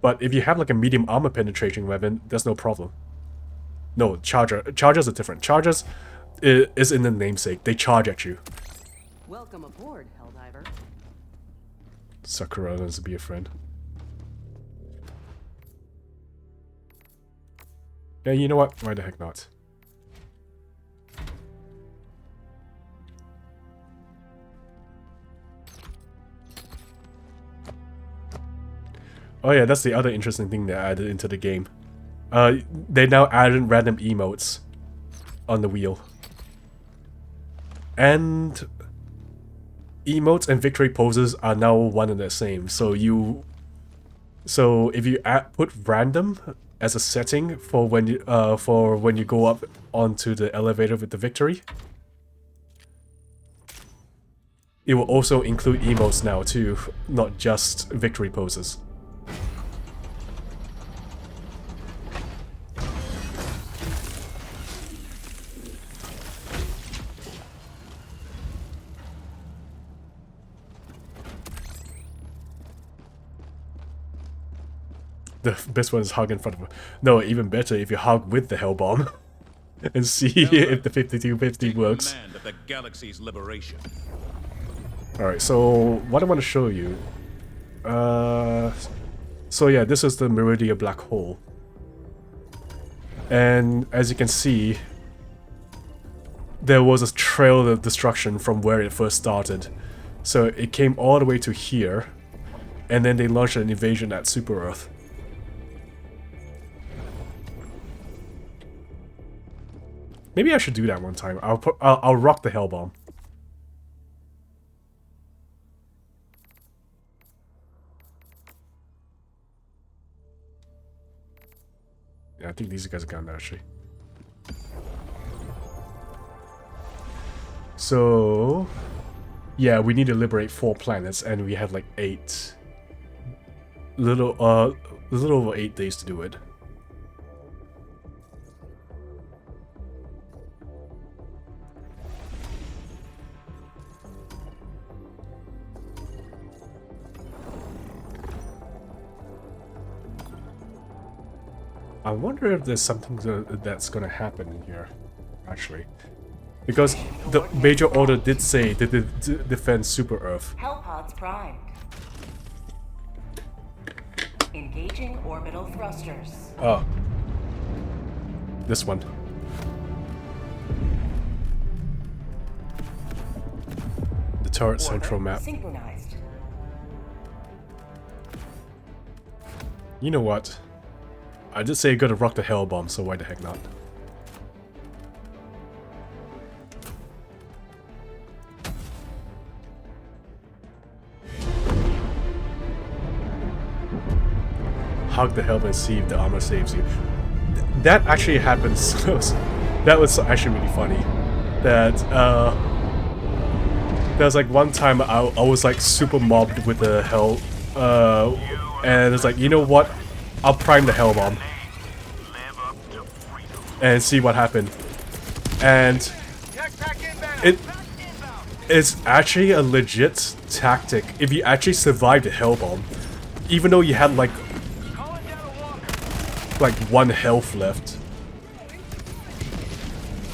But if you have like a medium armor penetration weapon, there's no problem. No, Chargers are different. Chargers is in the namesake. They charge at you. Welcome aboard, Helldiver. Sakura wants to be a friend. Yeah, you know what? Why the heck not? Oh yeah, that's the other interesting thing they added into the game. They now added random emotes on the wheel. And emotes and victory poses are now one and the same. So if you put random as a setting for when you go up onto the elevator with the victory, it will also include emotes now too, not just victory poses. The best one is hug in front of him. No, even better if you hug with the hell bomb and see if the 5250 works. Of the galaxy's liberation. Alright, so what I want to show you. So yeah, this is the Meridia black hole. And as you can see, there was a trail of destruction from where it first started. So it came all the way to here, and then they launched an invasion at Super Earth. Maybe I should do that one time. I'll rock the hell bomb. Yeah, I think these guys are gone actually. So yeah, we need to liberate 4 planets, and we have like 8. A little over 8 days to do it. I wonder if there's something that's gonna happen in here, actually. Because the major order did say that they defend Super Earth. Hellpods primed. Engaging orbital thrusters. Oh. This one. The turret central map. Synchronized. You know what? I did say you gotta rock the hell bomb, so why the heck not? Hug the helmet and see if the armor saves you. That actually happens. That was actually really funny. That there was like one time I was like super mobbed with the hell, and it's like, you know what? I'll prime the hell bomb and see what happened. And it's actually a legit tactic if you actually survive the hell bomb, even though you had like 1 health left.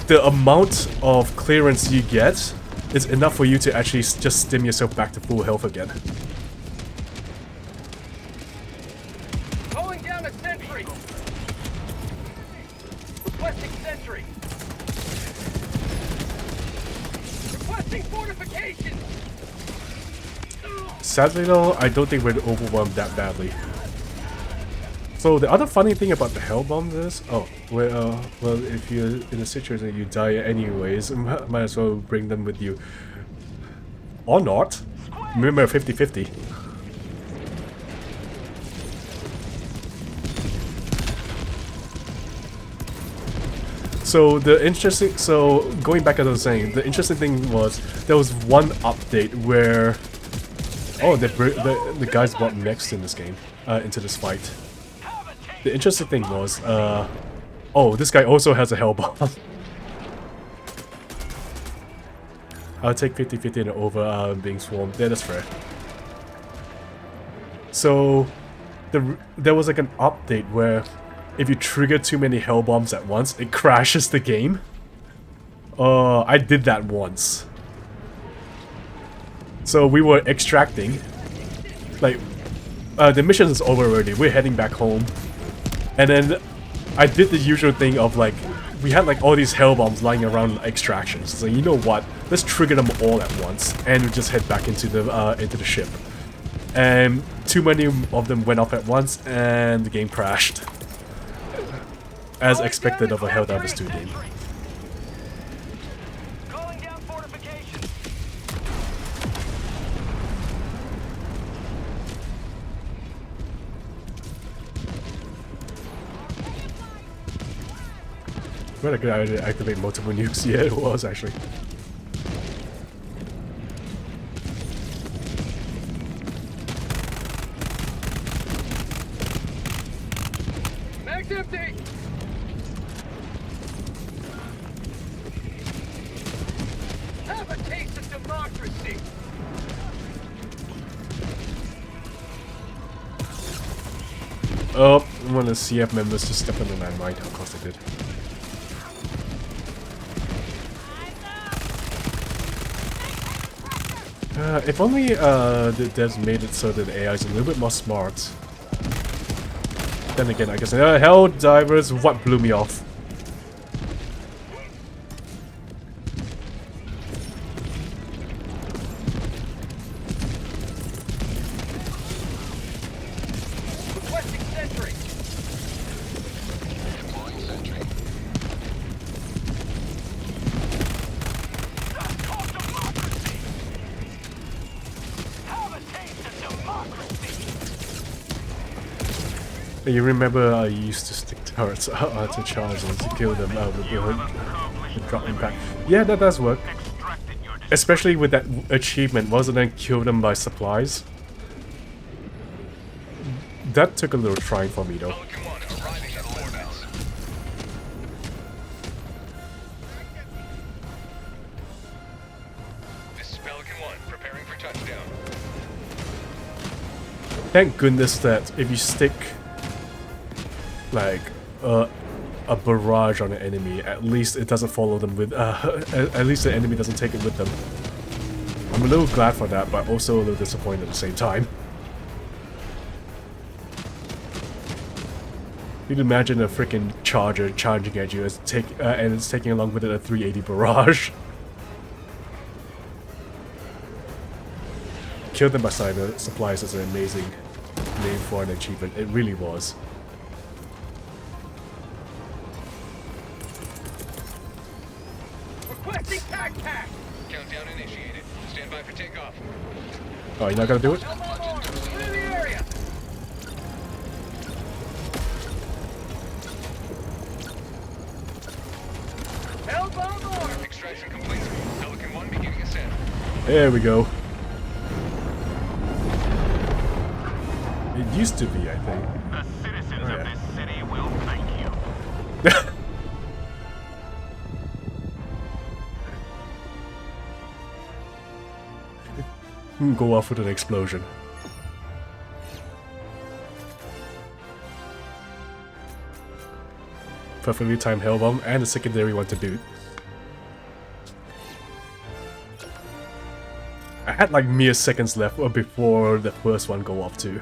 The amount of clearance you get is enough for you to actually just stim yourself back to full health again. Calling down a sentry. Requesting sentry. Requesting fortification. Sadly though, I don't think we're overwhelmed that badly. So the other funny thing about the hell bomb is, well, if you're in a situation that you die anyways, might as well bring them with you. Or not. Remember 50-50. So going back as I was saying, the interesting thing was there was one update where the guys brought mechs in this game, into this fight. The interesting thing was, this guy also has a hell bomb. I'll take 50-50 and over being swarmed. Yeah, that's fair. So there was like an update where if you trigger too many hell bombs at once, it crashes the game. I did that once. So we were extracting. Like, the mission is over already. We're heading back home. And then I did the usual thing of like, we had like all these hell bombs lying around extractions. So you know what? Let's trigger them all at once, and we just head back into the ship. And too many of them went off at once, and the game crashed. As expected of a Helldivers 2 game. Calling down fortifications. Well, I could activate multiple nukes. Yeah, it was actually. Mag's empty. Have a taste of democracy. Oh, one of the CF members just stepped on the landmine. Of course they did. If only the devs made it so that the AI is a little bit more smart. Then again, I guess Helldivers, what blew me off? Requesting sentry. Deploying sentry. That's called democracy. Have a taste of democracy. You remember I used to stick turrets to charges to kill them with drop impact. Yeah, that does work. Especially with that achievement, wasn't it? Kill them by supplies. That took a little trying for me though. Pelican 1 arriving at Warbond. This is Pelican 1, preparing for touchdown. Thank goodness that if you stick like a barrage on an enemy, at least it doesn't follow them with at least the enemy doesn't take it with them. I'm a little glad for that, but also a little disappointed at the same time. You can imagine a freaking charger charging at you and it's taking along with it a 380 barrage. Kill them by cyber supplies is an amazing name for an achievement. It really was. Requesting tac. Countdown initiated. Stand by for takeoff. Oh, you're not gonna do it? Clear the area. Hellbound arm. Extraction complete. Pelican 1 beginning ascent. There we go. It used to be, I think. The citizens Oh, yeah. of this city will thank you. Go off with an explosion. Perfectly timed hellbomb and a secondary one to boot. I had like mere seconds left before the first one go off too.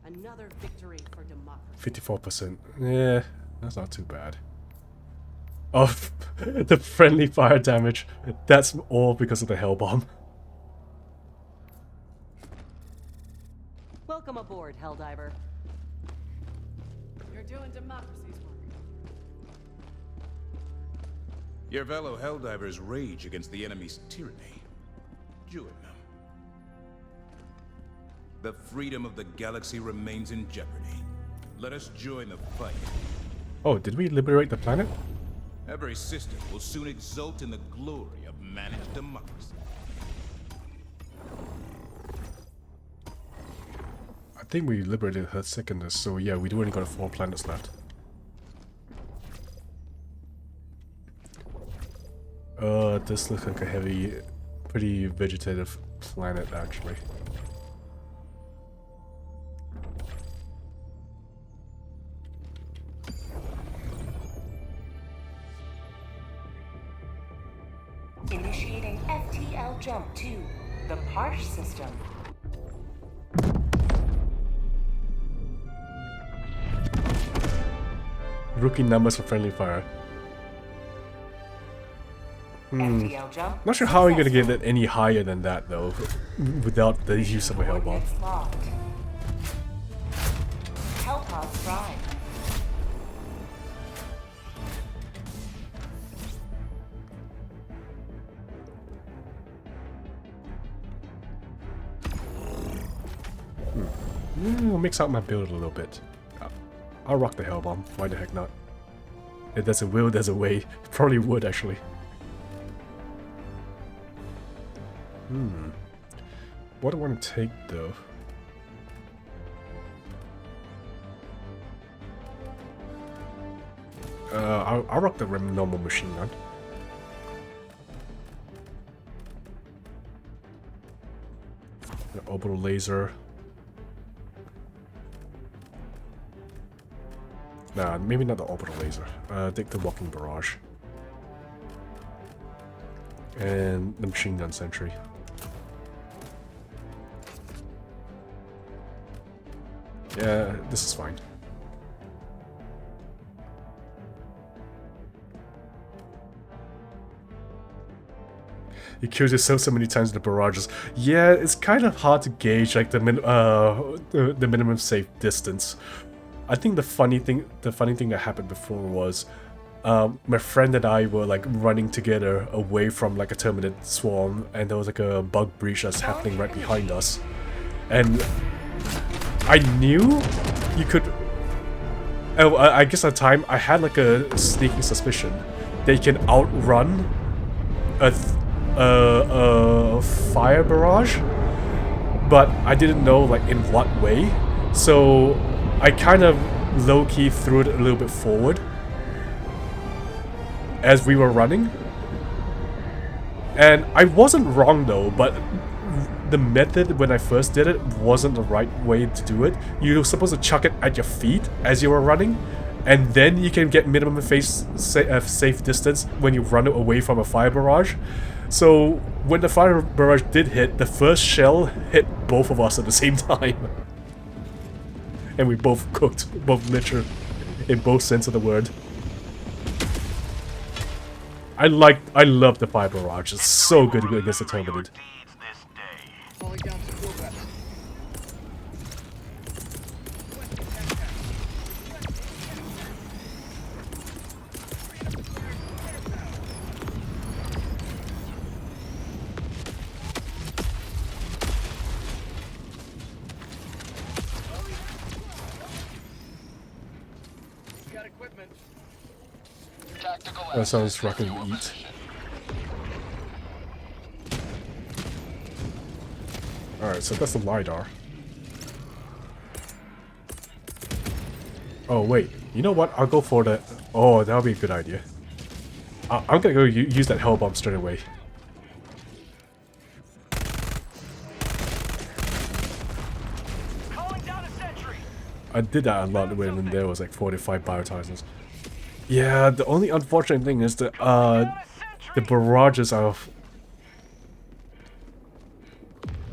Another victory for democracy. 54%. Yeah, that's not too bad. Oh, the friendly fire damage. That's all because of the hell bomb. Welcome aboard, Helldiver. You're doing democracy's work. Your fellow Helldivers rage against the enemy's tyranny. Join them. The freedom of the galaxy remains in jeopardy. Let us join the fight. Oh, did we liberate the planet? Every system will soon exult in the glory of managed democracy. I think we liberated her second, so yeah, we do only got 4 planets left. This looks like a heavy, pretty vegetative planet actually. Initiating FTL jump to the Parsh system. Rookie numbers for friendly fire. FTL jump. Not sure how you're gonna get it any higher than that though, without the use of a hell bomb. Coordinates locked. Hellpods prime. We'll mix out my build a little bit. I'll rock the hell bomb. Why the heck not? If there's a will, there's a way. Probably would actually. What do I want to take though? I'll rock the normal machine gun. The orbital laser. Nah, maybe not the orbital laser. Take the walking barrage. And the machine gun sentry. Yeah, this is fine. You killed yourself so many times in the barrages. Yeah, it's kind of hard to gauge like the minimum safe distance. I think the funny thing that happened before was my friend and I were like running together away from like a terminate swarm, and there was like a bug breach that's happening right behind us, and I knew you could. Oh, I guess at the time I had like a sneaking suspicion that you can outrun a fire barrage, but I didn't know like in what way. So I kind of low-key threw it a little bit forward as we were running. And I wasn't wrong though, but the method when I first did it wasn't the right way to do it. You're supposed to chuck it at your feet as you were running, and then you can get minimum safe distance when you run away from a fire barrage. So when the fire barrage did hit, the first shell hit both of us at the same time. And we both cooked, both literally, in both sense of the word. I love the fire barrage. It's so good against the Terminated. Falling down some bullets. Got equipment. Tactical That sounds rockin' eat. Alright, so that's the LiDAR. Oh wait, you know what? I'll go for the... Oh, that'll be a good idea. I'm gonna go use that hell bomb straight away. Calling down a sentry. I did that a lot when there was like 45 biotisers. Yeah, the only unfortunate thing is that the barrages are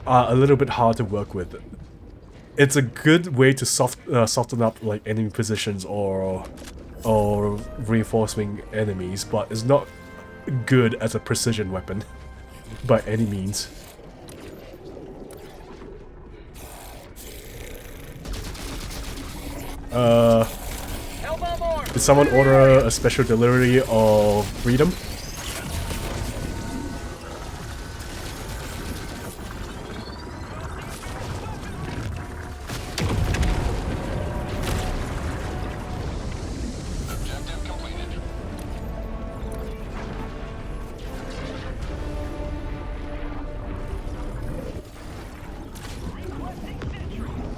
a little bit hard to work with. It's a good way to soften up like enemy positions or reinforcing enemies, but it's not good as a precision weapon by any means. Did someone order a special delivery of freedom?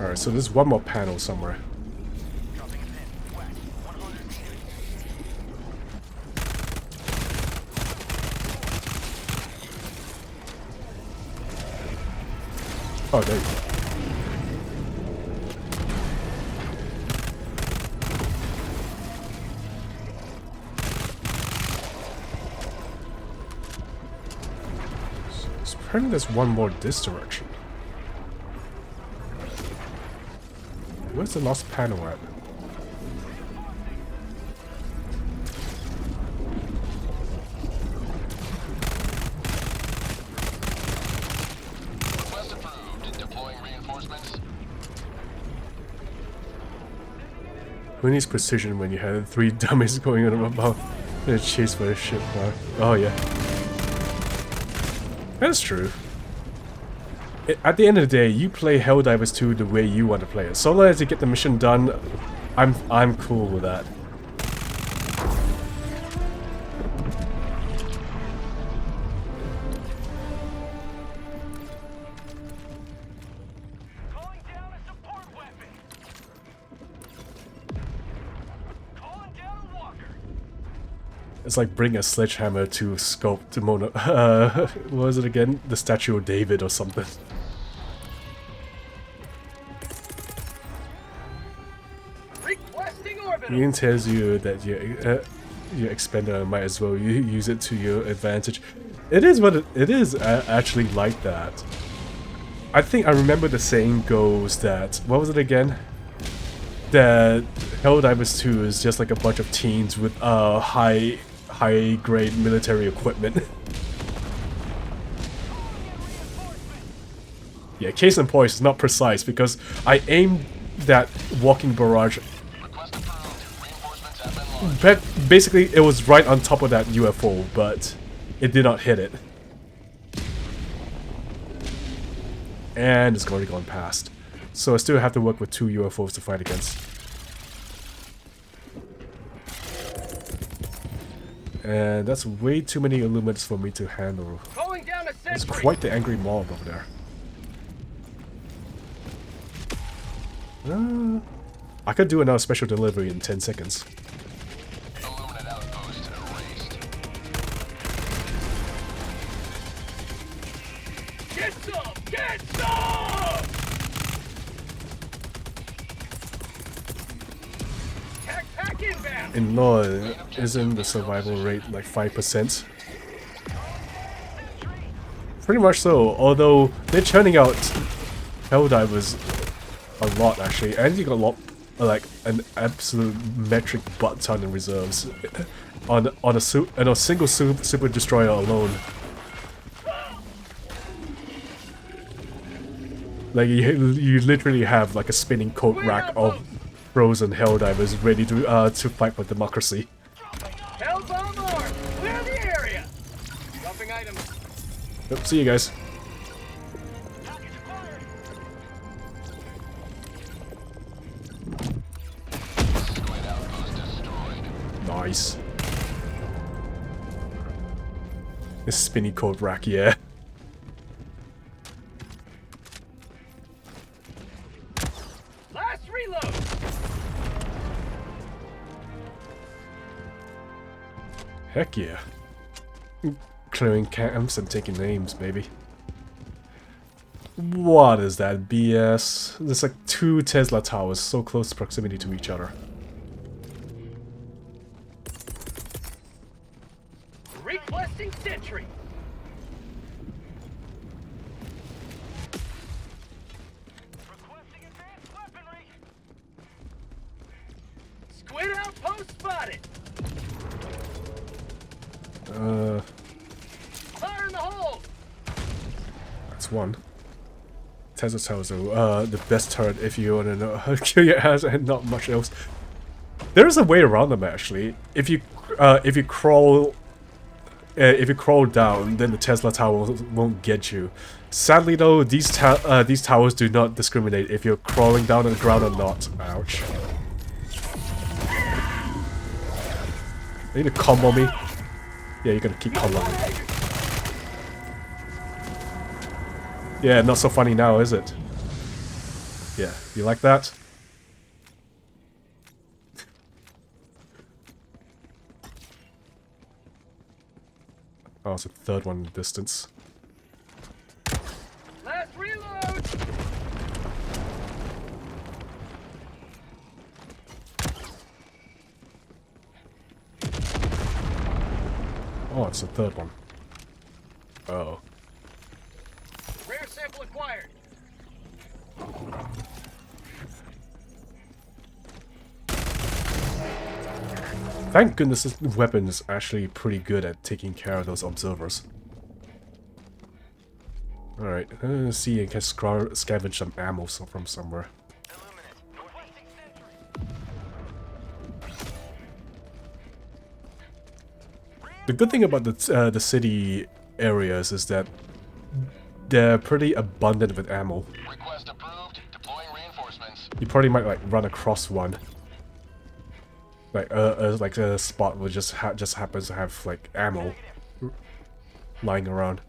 Alright, so there's one more panel somewhere. Oh, there you go. So apparently there's one more this direction. Where's the last panel at? Request approved. Deploying reinforcements. Who needs precision when you have 3 dummies going on about in a chase for a ship? Oh yeah. That's true. At the end of the day, you play Helldivers 2 the way you want to play it. So long as you get the mission done, I'm cool with that. Calling down a support weapon. Calling down a walker. It's like bring a sledgehammer to sculpt the what was it again? The Statue of David or something. Requesting orbital. Ian tells you that your expander might as well use it to your advantage. It is what it is actually like that. I think I remember the saying goes that, what was it again? That Helldivers 2 is just like a bunch of teens with high grade military equipment. Yeah, case in point is not precise because I aimed that walking barrage. Request approved. Reinforcements have been launched. But basically, it was right on top of that UFO, but it did not hit it. And it's already gone past. So I still have to work with 2 UFOs to fight against. And that's way too many Illumines for me to handle. Calling down a It's sentry. quite the angry mob over there. I could do another special delivery in 10 seconds. Illuminate outpost erased. Get some! Get some! Pack inbound. In law, isn't the survival rate like 5%? Pretty much so, although they're churning out Helldivers a lot actually, and you got a lot, like an absolute metric butt ton in reserves on a single super destroyer alone. Like you literally have like a spinning coat rack of frozen Helldivers ready to fight for democracy. Hellbomb armed. Clear the area. Dropping items. Yep, see you guys. Squid outpost destroyed. Nice. This spinny coat rack, yeah. Last reload. Heck yeah. Clearing camps and taking names, baby. What is that BS? There's like 2 Tesla towers so close proximity to each other. Requesting sentry. Requesting advanced weaponry. Squid outpost spotted. Fire in the hole. That's one. Tesla towers are the best turret if you want to know how to kill your ass and not much else. There's a way around them actually. If you crawl down, then the Tesla tower won't get you. Sadly though, these towers do not discriminate if you're crawling down on the ground or not. Ouch. Are you gonna combo me? Yeah, you're gonna keep comboing me. Yeah, not so funny now, is it? Yeah, you like that? Oh, it's a third one in the distance. Last reload! Oh, it's a third one. Oh. Rare sample acquired. Thank goodness this weapon is actually pretty good at taking care of those observers. Alright, let's see if I can scavenge some ammo from somewhere. The good thing about the city areas is that they're pretty abundant with ammo. Request approved. Deploying reinforcements. You probably might like run across one. Like a spot where just happens to have like ammo lying around.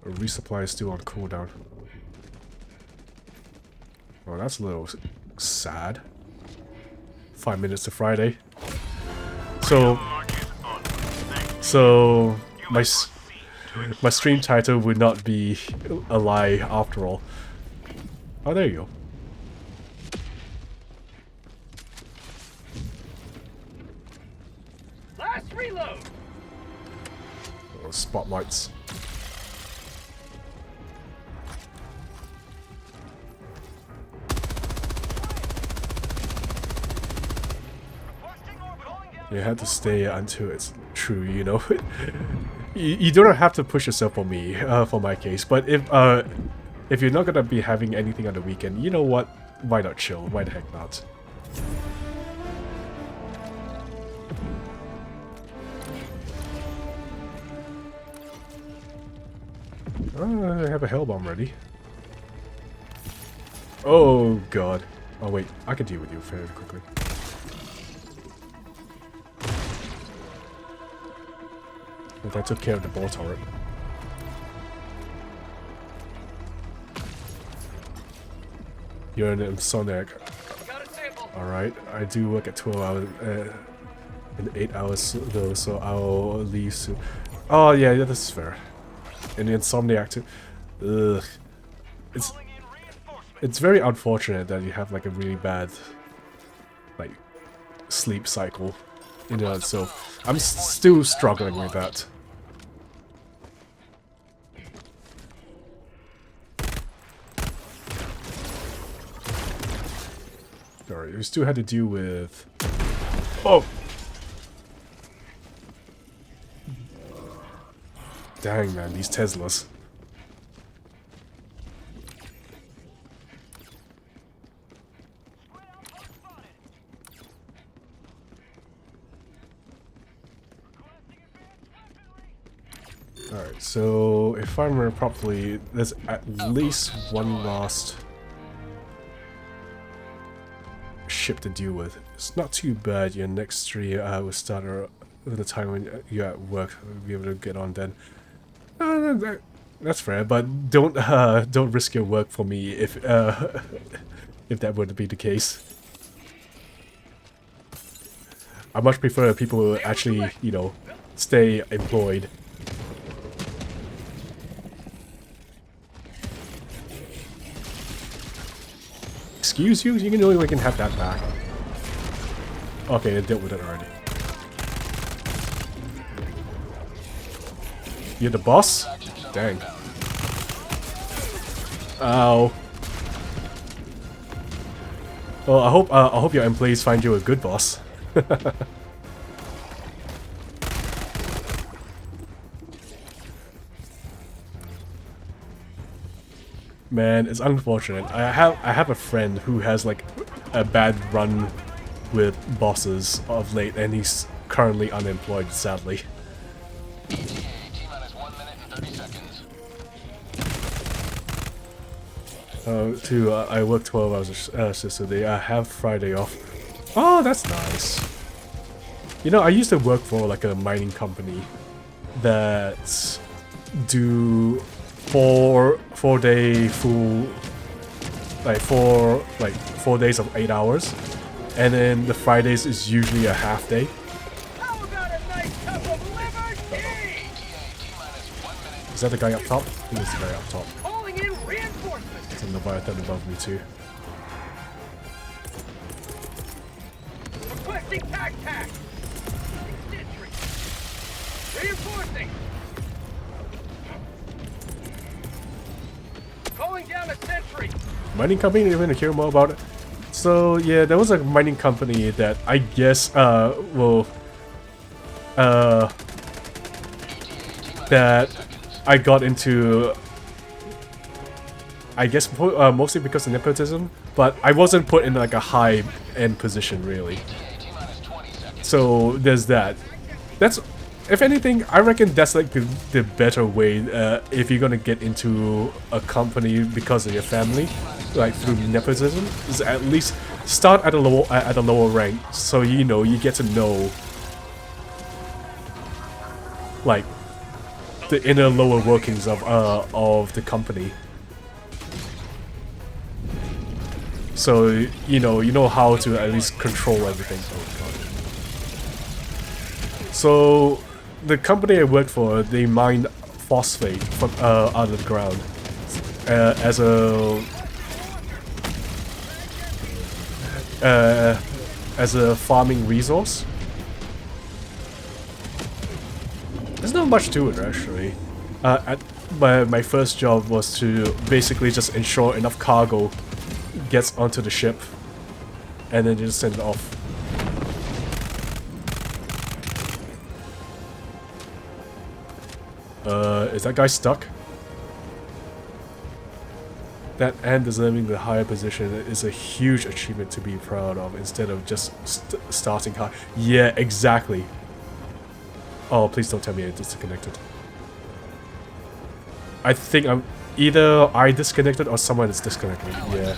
A resupply is still on cooldown. Oh, that's a little sad. 5 minutes to Friday. So my stream title would not be a lie after all. Oh, there you go. Last reload! Oh, spotlights. You have to stay until it's true, you know. You don't have to push yourself for me, for my case. But if you're not gonna be having anything on the weekend, you know what? Why not chill? Why the heck not? I have a hell bomb ready. Oh god. Oh wait, I can deal with you fairly quickly. I took care of the ball turret. You're an insomniac. Alright, I do work at 12 hours, in 8 hours though, so I'll leave soon. Oh yeah, this is fair. And the insomniac too. Ugh. It's very unfortunate that you have like a really bad, like, sleep cycle. You know, so I'm still struggling with that. Alright, we still had to deal with... Oh! Dang, man, these Teslas. Alright, so if I remember properly, there's at least one last ship to deal with. It's not too bad. Your next 3 hours start at the time when you're at work. You'll be able to get on then. That's fair, but don't risk your work for me if that were to be the case. I much prefer people who actually, you know, stay employed. Excuse you? You know we can have that back. Okay, I dealt with it already. You're the boss? Dang. Ow. Well, I hope your employees find you a good boss. Man, it's unfortunate. I have a friend who has like a bad run with bosses of late, and he's currently unemployed, sadly. T-minus 1 minute and 30 seconds. I work 12 hours so they have Friday off. Oh, that's nice. You know, I used to work for like a mining company that do 4-day full, like 4 days of 8 hours, and then the Fridays is usually a half day. How about a nice cup of liver tea? Is that the guy up top? I think it's the guy up top. Calling in reinforcements. There's a Leviathan above me too. Requesting tac. Sentry. Reinforcing. Calling down a sentry. Mining company, you're going to hear more about it. So yeah, there was a mining company that I guess that I got into, I guess mostly because of nepotism, but I wasn't put in like a high end position really. So there's that. That's, if anything, I reckon that's like the better way if you're gonna get into a company because of your family, like through nepotism, is at least start at a lower rank, so you know you get to know like the inner lower workings of the company. So you know how to at least control everything. So the company I worked for, they mined phosphate from out of the ground as a farming resource. There's not much to it actually. My first job was to basically just ensure enough cargo gets onto the ship, and then just send it off. Is that guy stuck? That and deserving the higher position is a huge achievement to be proud of, instead of just starting high. Yeah, exactly. Oh, please don't tell me I disconnected. I think I'm either I disconnected or someone is disconnected. Yeah.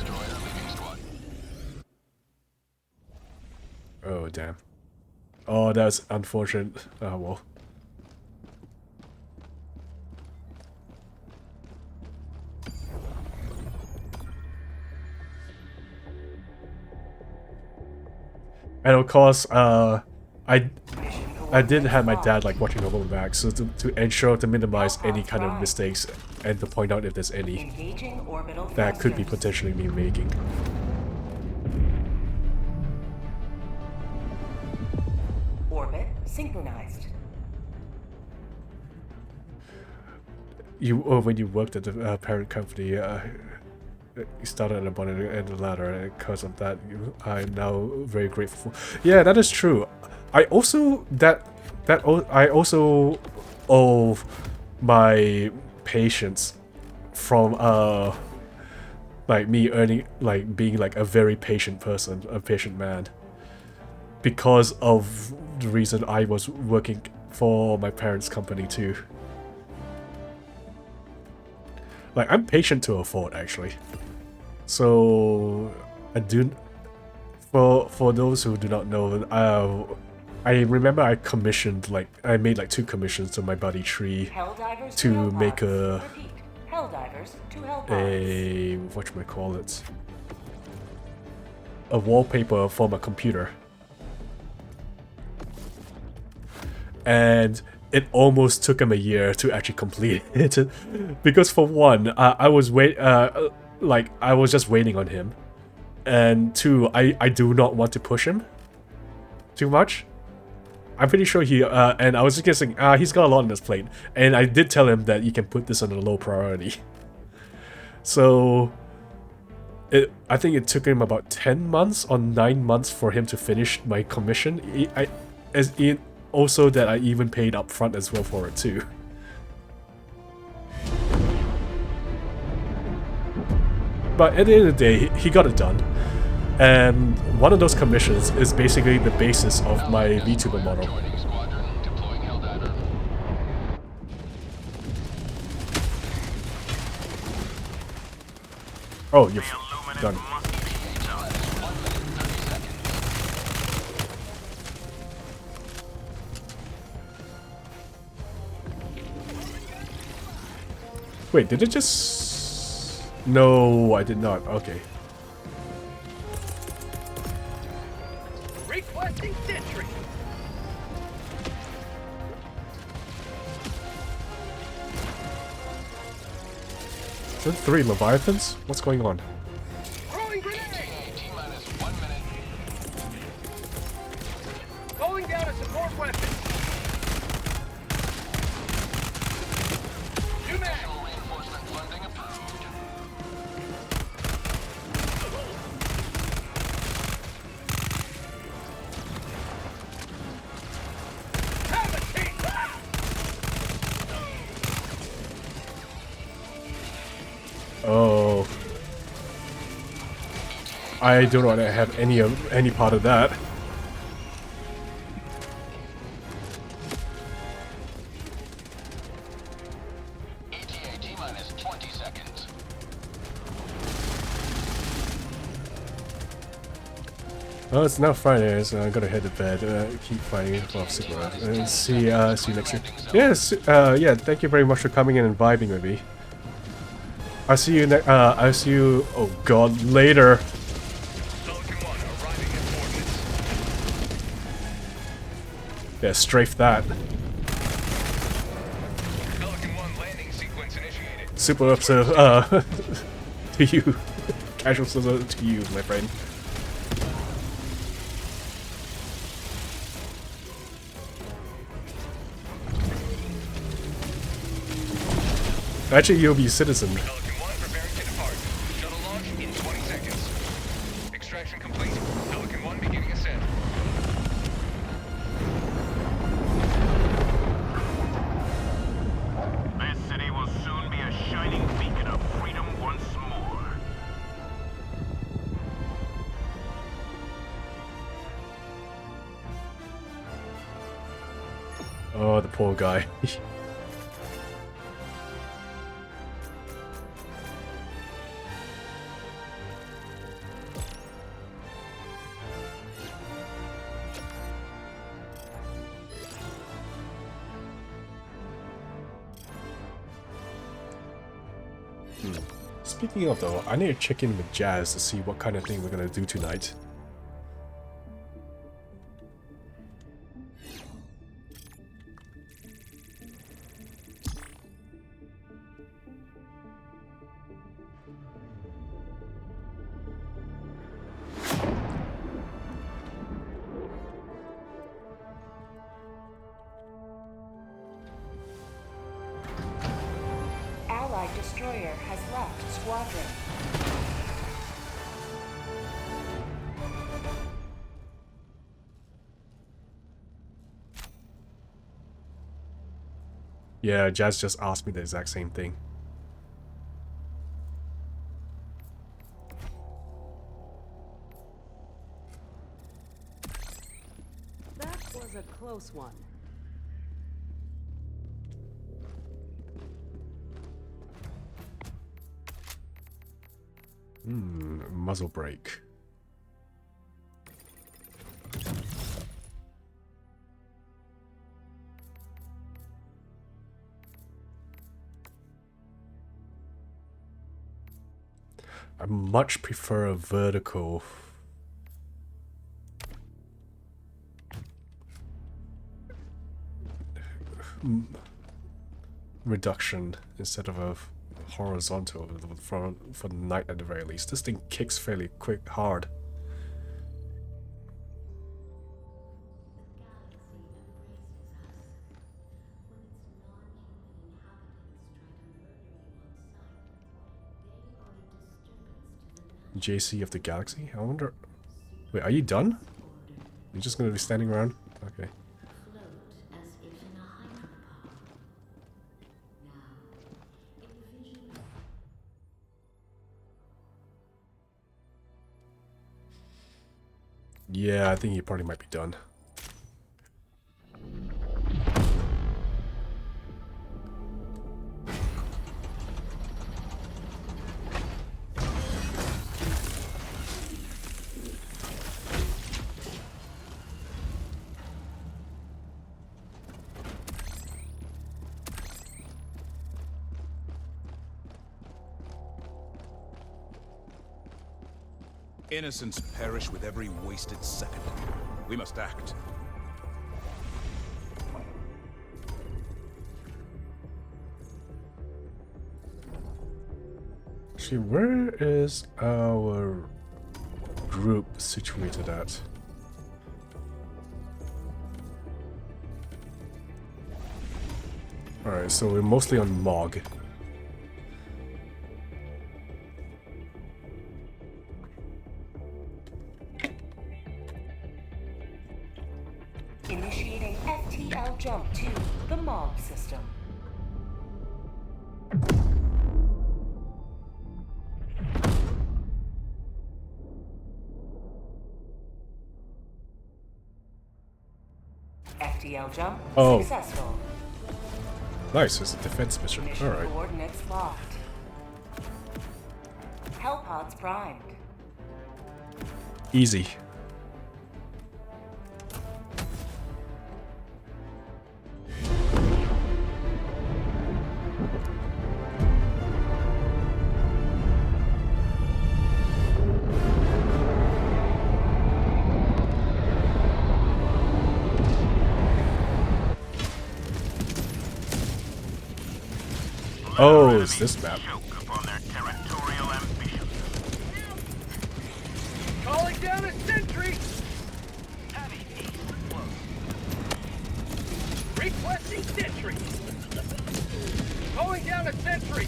Oh damn. Oh, that's unfortunate. Oh well. And of course, I did have my dad like watching over my back, so to ensure to minimize any kind of mistakes and to point out if there's any that could be potentially me making. Orbit synchronized. When you worked at the parent company, you started at the bottom and the ladder, and because of that, I'm now very grateful for. Yeah, that is true. I also I also owe my patience from like me being like a very patient person, a patient man, because of the reason I was working for my parents' company too. Like, I'm patient to a fault actually. So I do. For those who do not know, I remember I commissioned I made like 2 commissions to my buddy Tree to make a whatchamacallit, a wallpaper for my computer, and it almost took him a year to actually complete it because for one, I was just waiting on him, and 2, I do not want to push him too much. I'm pretty sure he and I was just guessing he's got a lot on his plate, and I did tell him that you can put this on a low priority. So I think it took him about 10 months or 9 months for him to finish my commission. Also that I even paid up front as well for it too. But at the end of the day, he got it done. And one of those commissions is basically the basis of my VTuber model. Oh, you're done. Wait, did it just... No, I did not. Okay. Requesting sentry. Is there 3 Leviathans? What's going on? Throwing grenade. T-minus 1 minute. Calling down a support weapon. New mag. Additional reinforcement funding approved. Have a seat. Oh. I do not have any part of that. ETA T-minus 20 seconds. Well, it's now Friday, so I'm gonna head to bed. Keep fighting for super and see you next week. Yes, yeah. Thank you very much for coming in and vibing with me. I'll see you. I'll see you. Oh God, later. Pelican 1 arriving at coordinates. Yeah, strafe that. Pelican 1 landing sequence initiated. Super up to to you. Casual salute to you, my friend. Actually, you'll be citizen. Pelican 1 preparing to depart. Shuttle launch in 20 seconds. Extraction complete. Pelican 1 beginning ascent. This city will soon be a shining beacon of freedom once more. Oh, the poor guy. Speaking of though, I need to check in with Jazz to see what kind of thing we're gonna do tonight. Allied destroyer has left squadron. Yeah, Jazz just asked me the exact same thing. That was a close one. Muzzle brake. I much prefer a vertical. Reduction instead of a horizontal for the knight at the very least. This thing kicks fairly hard. JC of the galaxy? I wonder... Wait, are you done? You're just gonna be standing around? Okay. Yeah, I think you probably might be done. Innocents perish with every wasted second. We must act. Actually, where is our group situated at? Alright, so we're mostly on Mog. Initiating FTL jump to the Mog system. FTL jump successful. Nice, it's a defense mission. Mission Alright. coordinates locked. Hellpods primed. Easy. Oh, it's this map. Choke upon their territorial ambitions. Calling down a sentry! Heavy east close. Requesting sentry! Calling down a sentry!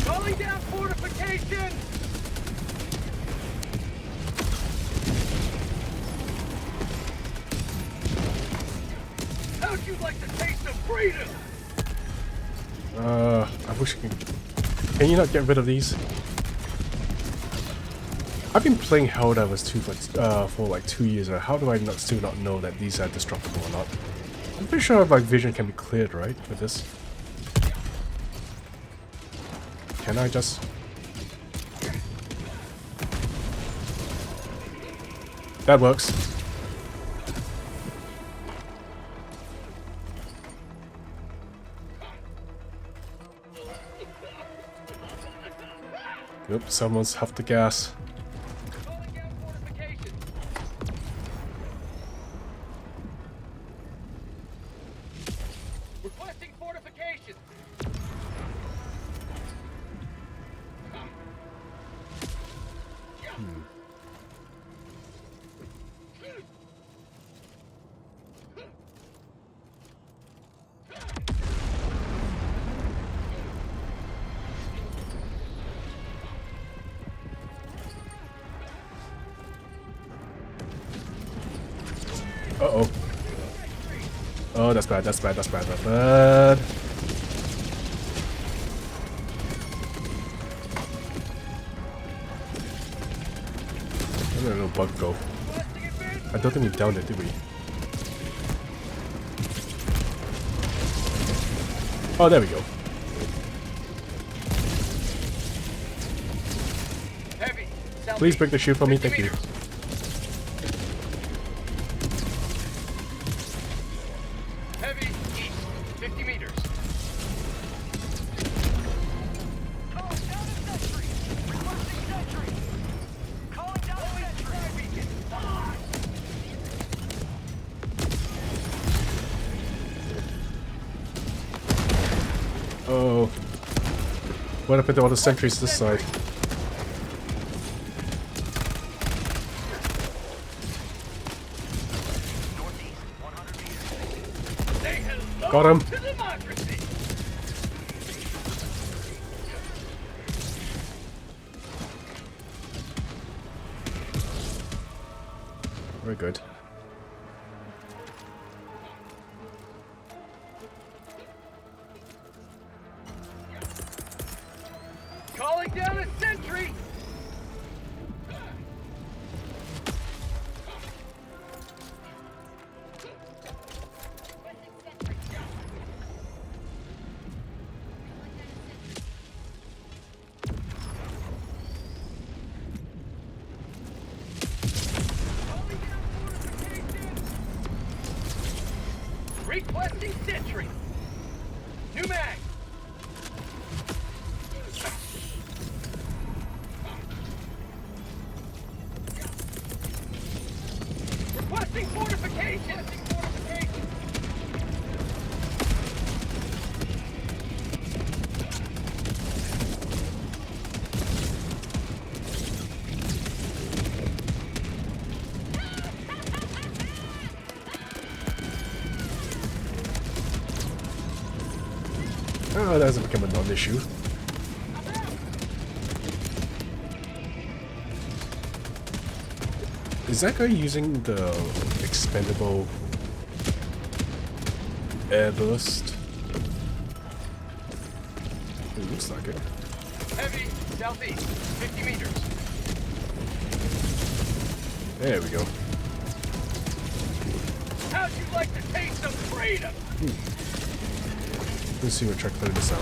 Calling down fortification! How'd you like the taste of freedom? I wish I can you not get rid of these? I've been playing Helldivers 2 for like 2 years now. How do I still not know that these are destructible or not? I'm pretty sure my vision can be cleared, right, with this? Can I just... That works. Yep, someone's huffed the gas. Calling down fortification! Requesting fortification! Uh-oh. Oh, that's bad, that's bad, that's bad, that's bad. Where did a little bug go? I don't think we downed it, did we? Oh, there we go. Heavy! Please break the shield for me, thank you. Heavy east, 50 meters. Calling down a sentry! Requesting sentry! Calling down a sentry! Beacon! Oh. What happened to all the sentries this side? Northeast, 100 meters. Say hello Got him. to democracy! Very good. Calling down a sentry! Calling down fortification! Requesting sentry! New mag! Oh, that hasn't become a non-issue. Is that guy using the expendable air burst? It looks like it. Heavy, southeast, 50 meters. There we go. How'd you like the taste of freedom? Let's see what try to clear this out.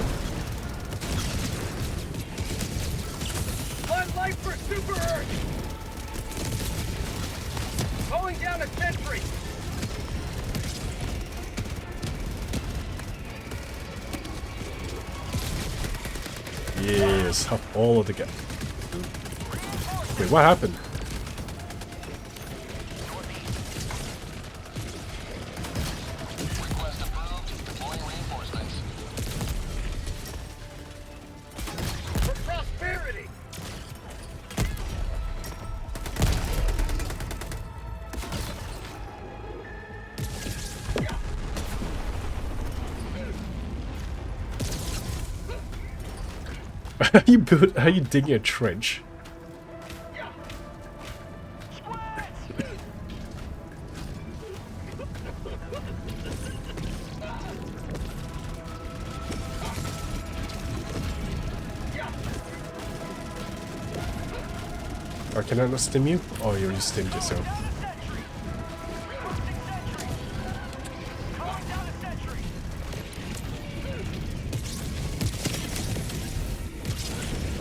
One life for Super Earth. Calling down a sentry. Yes, have all of the gap. Wait, what happened? Request approved. Deploying reinforcements. For prosperity. How you digging a trench? Or can I not stim you? Oh, you already stimmed yourself.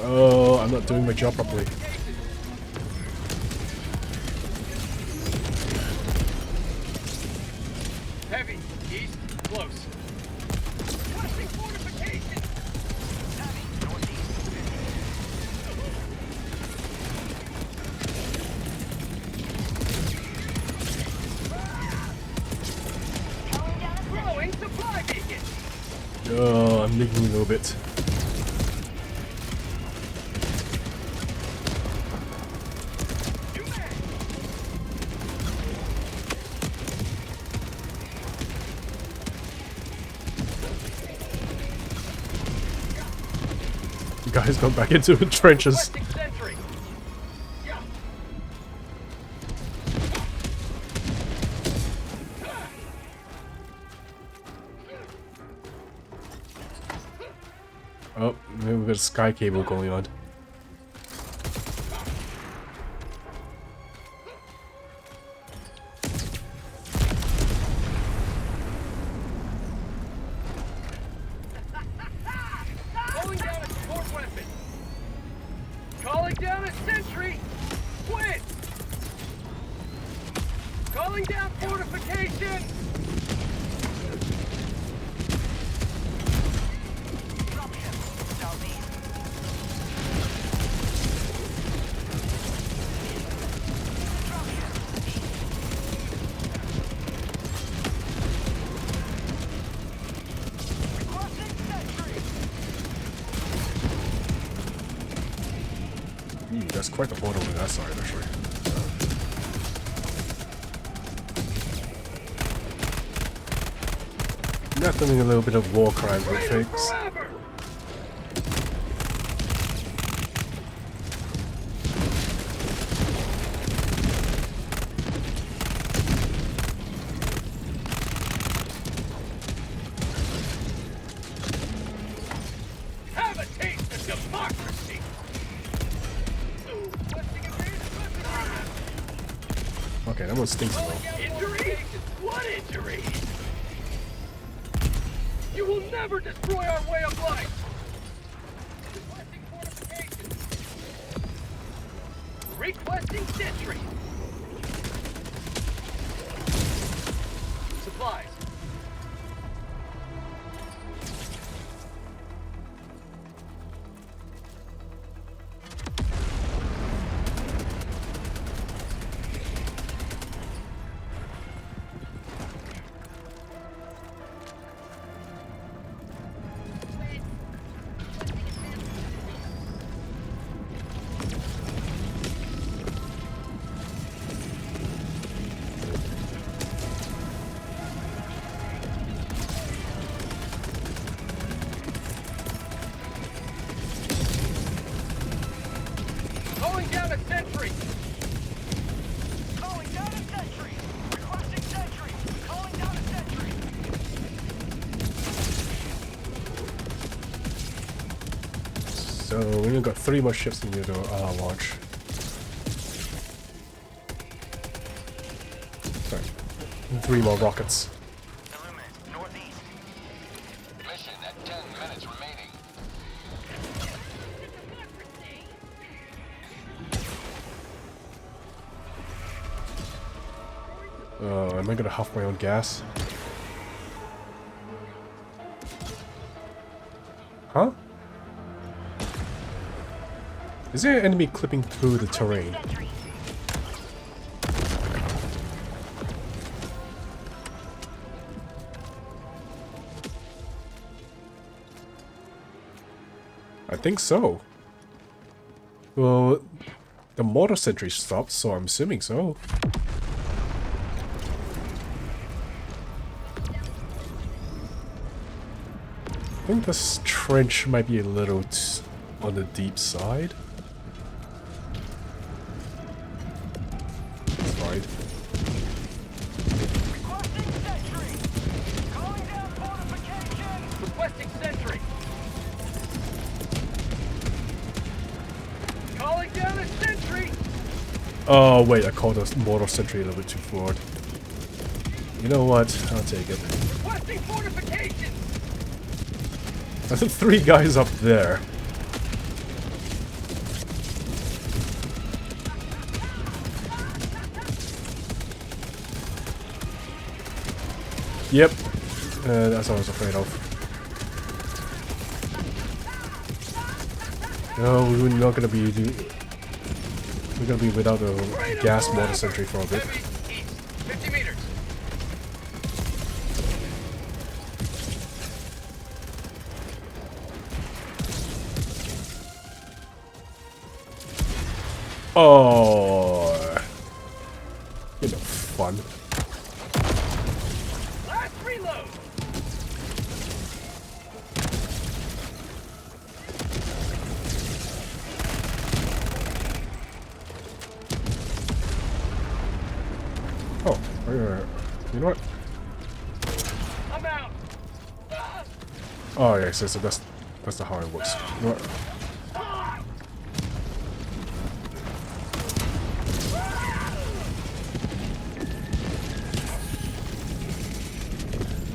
Oh, I'm not doing my job properly. Heavy, east, close. Requesting fortification. Heavy, northeast. Throwing supply beacon. Oh, I'm leaking a little bit. The guy's gone back into the trenches. Requesting sentry. Oh, maybe we've got a sky cable going on. Calling down a support weapon. Calling down a sentry. Quit. Calling down fortification. That's quite the photo on that side, actually. Not doing a little bit of war crime fix. Have a taste of democracy. Okay, that one stinks though. Injury? What injury? You will never destroy our way of life. Requesting fortification. Requesting sentry. Supplies. So we only got 3 more ships we need to launch. Sorry, 3 more rockets. Illuminate, northeast. Mission at 10 minutes remaining. Am I gonna huff my own gas? Huh? Is there an enemy clipping through the terrain? I think so. Well, the mortar sentry stopped, so I'm assuming so. I think this trench might be a little on the deep side. That's fine. Requesting sentry. Calling down fortification. Requesting sentry. Calling down a sentry. Oh wait, I called a mortar sentry a little bit too forward. You know what? I'll take it. Requesting fortification. There's 3 guys up there. Yep. That's what I was afraid of. No, we're not gonna be... We're gonna be without a gas mortar sentry for a bit. Heavy east. 50 meters. Oh, you know, fun. Last reload. Oh, you know what? I'm out. Oh yeah, so that's the how it works. You know what?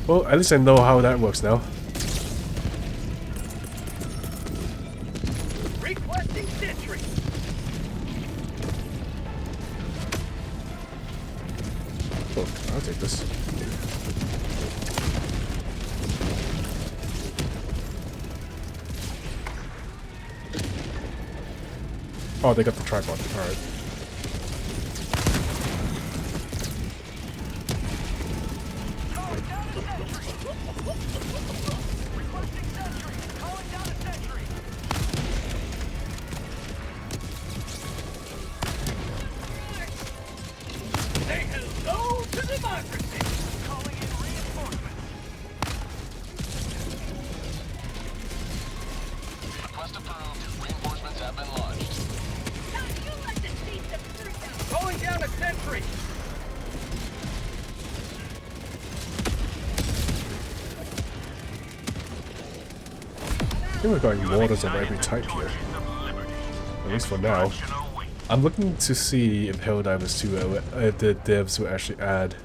Well, at least I know how that works now. Requesting sentry. Oh, I'll take this. Oh, they got the tripod. Alright. Calling down a sentry. Requesting sentry. Calling down a sentry. Say hello to democracy. Calling in reinforcements. Request approved. Reinforcements have been launched. Calling down a sentry. I think we're going mortars of every type here. At least for now. I'm looking to see if Helldivers 2, the devs will actually add...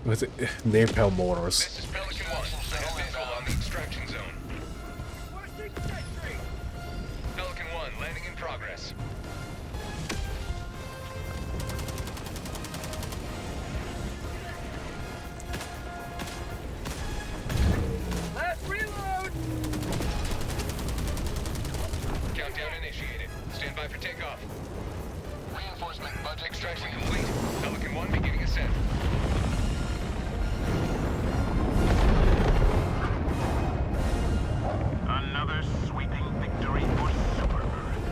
What's it? Napalm mortars. This is Pelican 1. Have visual on the extraction zone. Requesting sentry. Pelican 1, landing in progress. Last reload. Countdown initiated. Stand by for takeoff. Reinforcement budget Extraction complete. Pelican 1 beginning ascent. Another sweeping victory for Super Earth.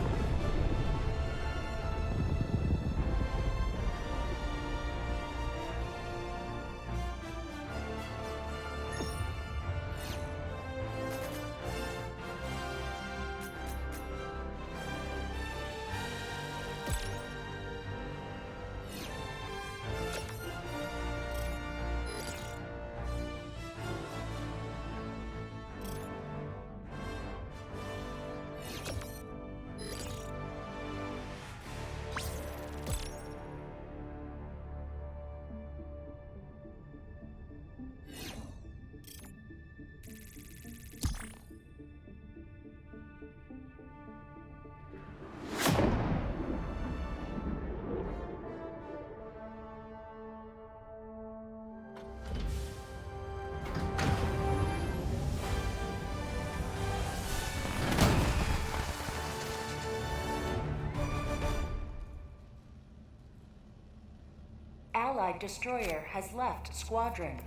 Allied destroyer has left squadron.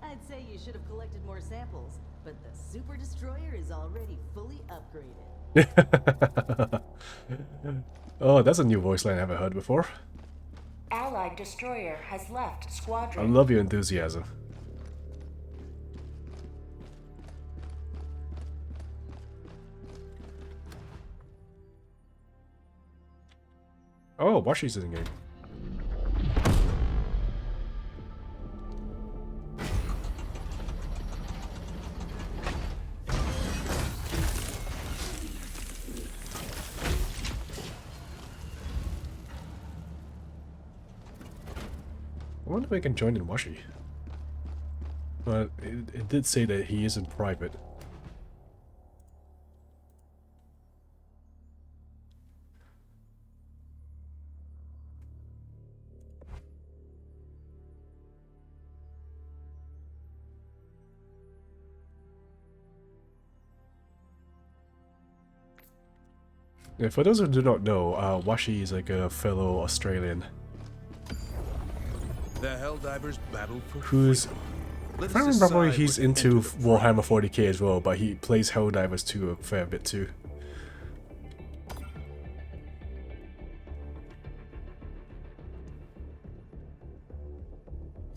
I'd say you should have collected more samples, but the Super Destroyer is already fully upgraded. Oh, that's a new voice line I haven't heard before. Allied destroyer has left I squadron. love your enthusiasm. Oh, Washi's in the game. I wonder if I can join in Washi. But it did say that he is in private. Yeah, for those who do not know, Washi is like a fellow Australian The Helldivers battle for who's, freedom. if I remember properly, he's into Warhammer 40k as well, but he plays Helldivers too a fair bit too.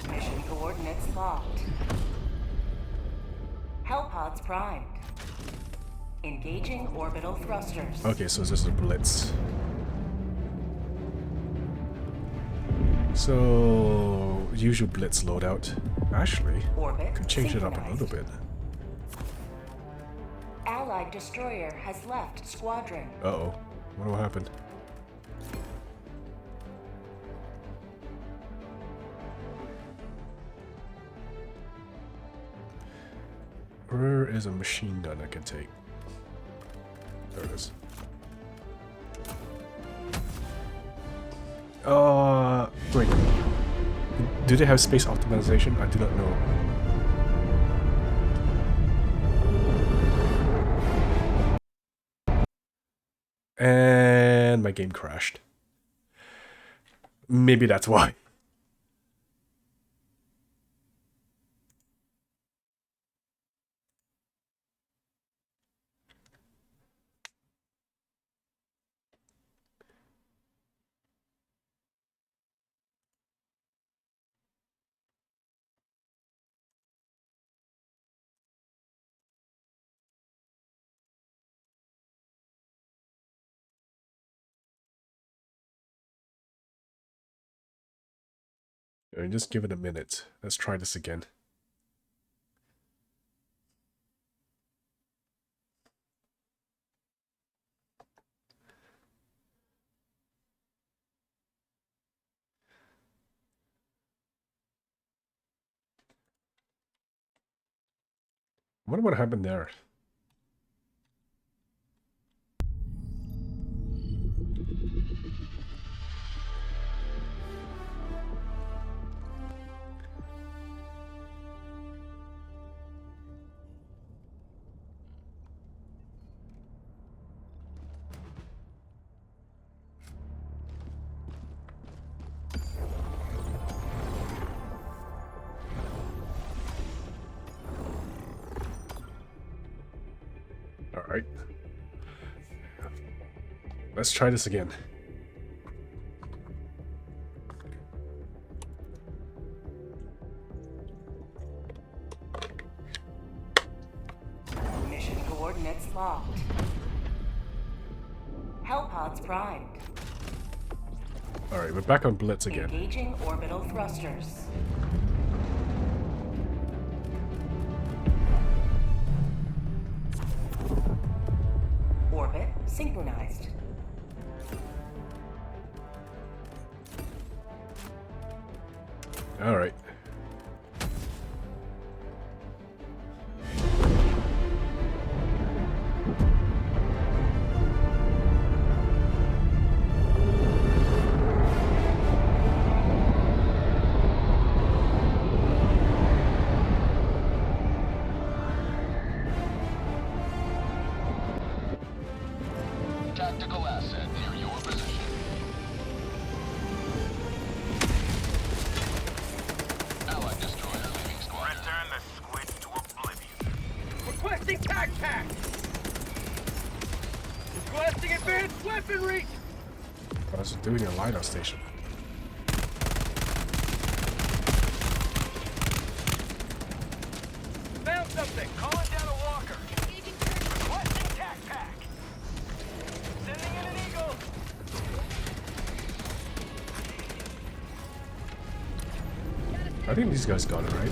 Mission coordinates locked. Hellpods primed. Engaging orbital thrusters. Okay, so this is a blitz. So, usual blitz loadout. Actually, Orbit could change it up a little bit. Allied destroyer has left squadron. Uh-oh. What happened? Where is a machine gun I can take? There it is. Wait. Do they have space optimization? I do not know. And my game crashed. Maybe that's why. Just give it a minute. Let's try this again. I wonder what happened there. Alright. Let's try this again. Mission coordinates locked. Hellpods primed. Alright, we're back on Blitz again. Engaging orbital thrusters. Orbit synchronized. Alright. Tactical asset near your position. Within reach! What's it doing in a lidar station? Found something! Calling down a walker! Requesting tac pack! Sending in an eagle! I think these guys got it right.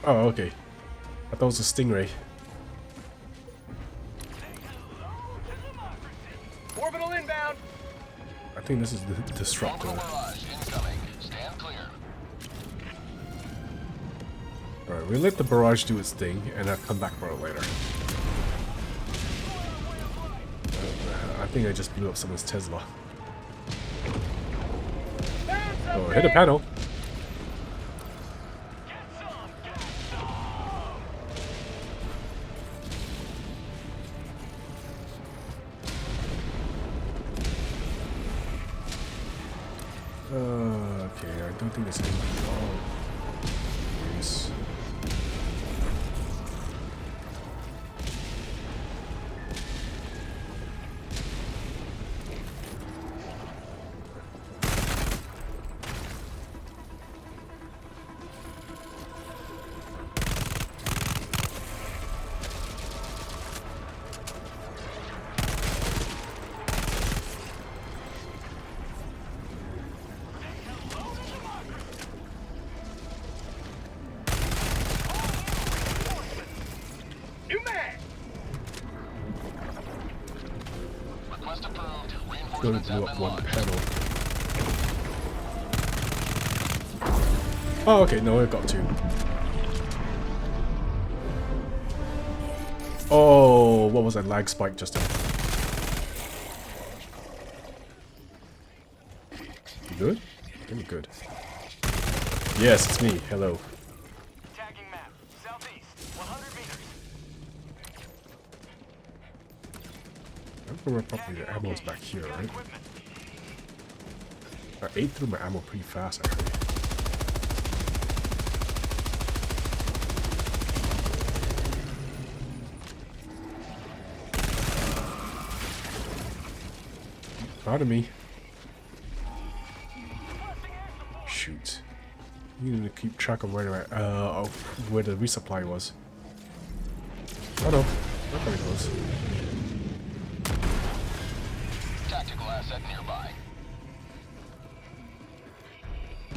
Oh, okay. I thought it was a stingray. Orbital inbound! I think this is the disruptor. Orbital barrage incoming. Stand clear. Alright, we let the barrage do its thing, and I'll come back for it later. I think I just blew up someone's Tesla. Oh, hit a panel. Okay, I don't think there's any. Oh, yes. New mag! Request approved. Gonna Reinforcements blew have up been one launched. panel. Oh, okay, no, it got two. Oh, what was that lag spike just then? You good? I'm good. Yes, it's me. Hello. Tagging map. Southeast. 100 meters. I remember probably the ammo's back here, Got right? equipment. I ate through my ammo pretty fast, actually. Pardon me. Shoot. You need to keep track of where the resupply was. Oh no, not very close. Tactical asset nearby.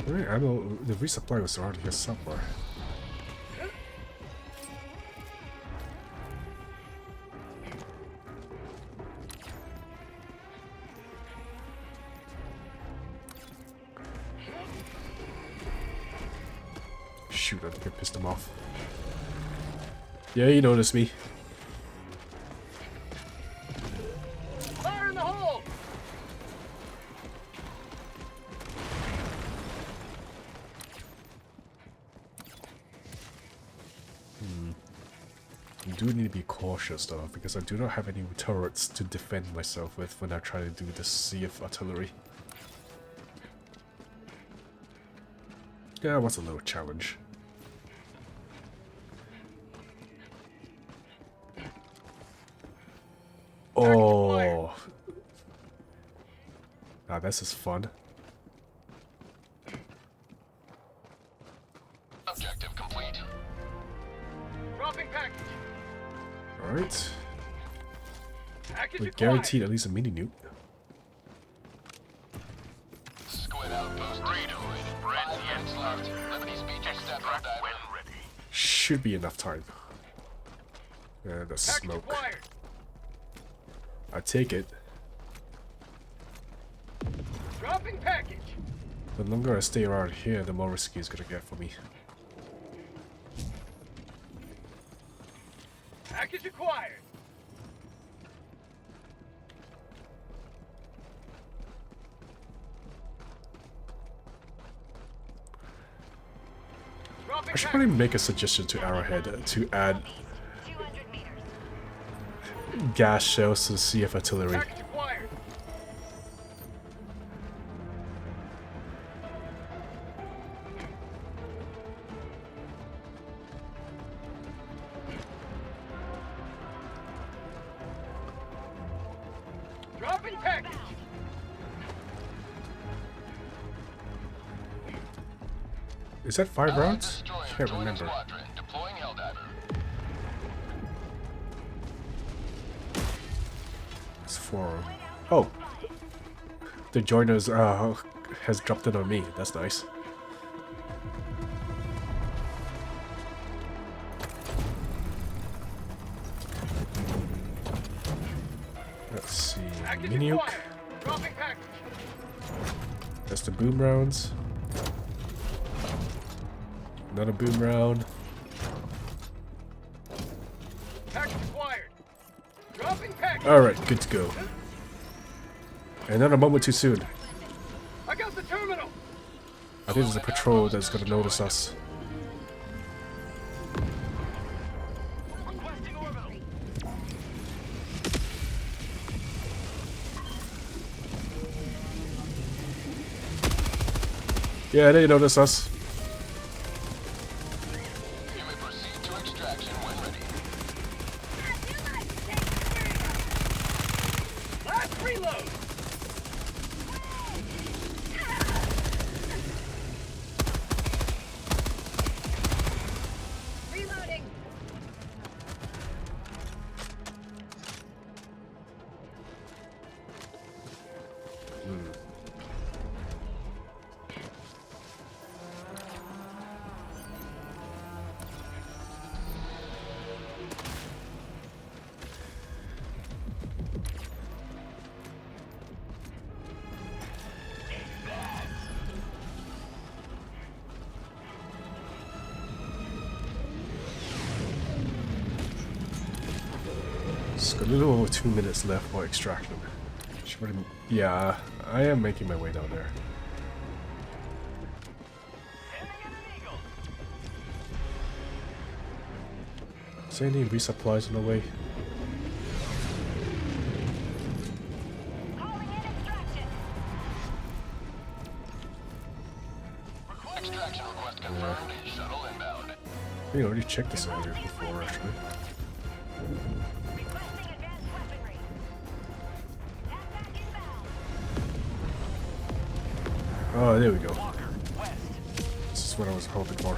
Alright, ammo. The resupply was around here somewhere. Shoot, I think I pissed him off. Yeah, you noticed me. Fire in the hole! I do need to be cautious though, because I do not have any turrets to defend myself with when I try to do this sea of artillery. Yeah, what's a little challenge? Oh, now this is fun. Objective complete. Dropping package. All right, Package we're acquired. guaranteed at least a mini nuke. Squid outpost destroyed. 5 minutes left. Liberty's Beach step up diver. When ready. Should be enough time. Yeah, the Package smoke. acquired. I take it. Dropping package. The longer I stay around here, the more risky it's gonna get for me. Package acquired. Dropping I should package. probably make a suggestion to Arrowhead to add 200 meters. gas shells to the CF artillery. Package acquired. Dropping package. Is that 5 Allied rounds? destroyer Can't joining remember. squadron. Deploying Helldiver. It's 4. Oh! The joiners has dropped it on me. That's nice. Let's see. Package Mini nuke. acquired. Dropping package. That's the boom rounds. Another boom round. Package acquired. Dropping package. Alright, good to go. Another moment too soon. I got the terminal. I think there's a patrol that's gonna notice us. Requesting orbital. Yeah, they notice us. You may proceed to extraction when ready. Last reload. Reloading. It's got a little over 2 minutes left for extraction. Yeah, I am making my way down there. Sending in an eagle. Is there any resupplies on the way? Calling in extraction. Extraction request confirmed. Shuttle inbound. We already checked this earlier before, actually. Requesting advanced weaponry. Attack inbound. Oh, there we go. Walker, west. This is what I was hoping for.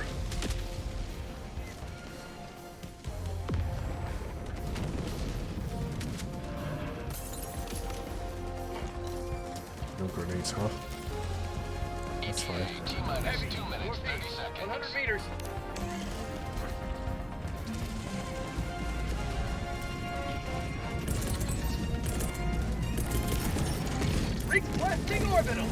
No grenades, huh? That's fine. T-minus 2 minutes, 30 seconds. 100 meters. Requesting orbital.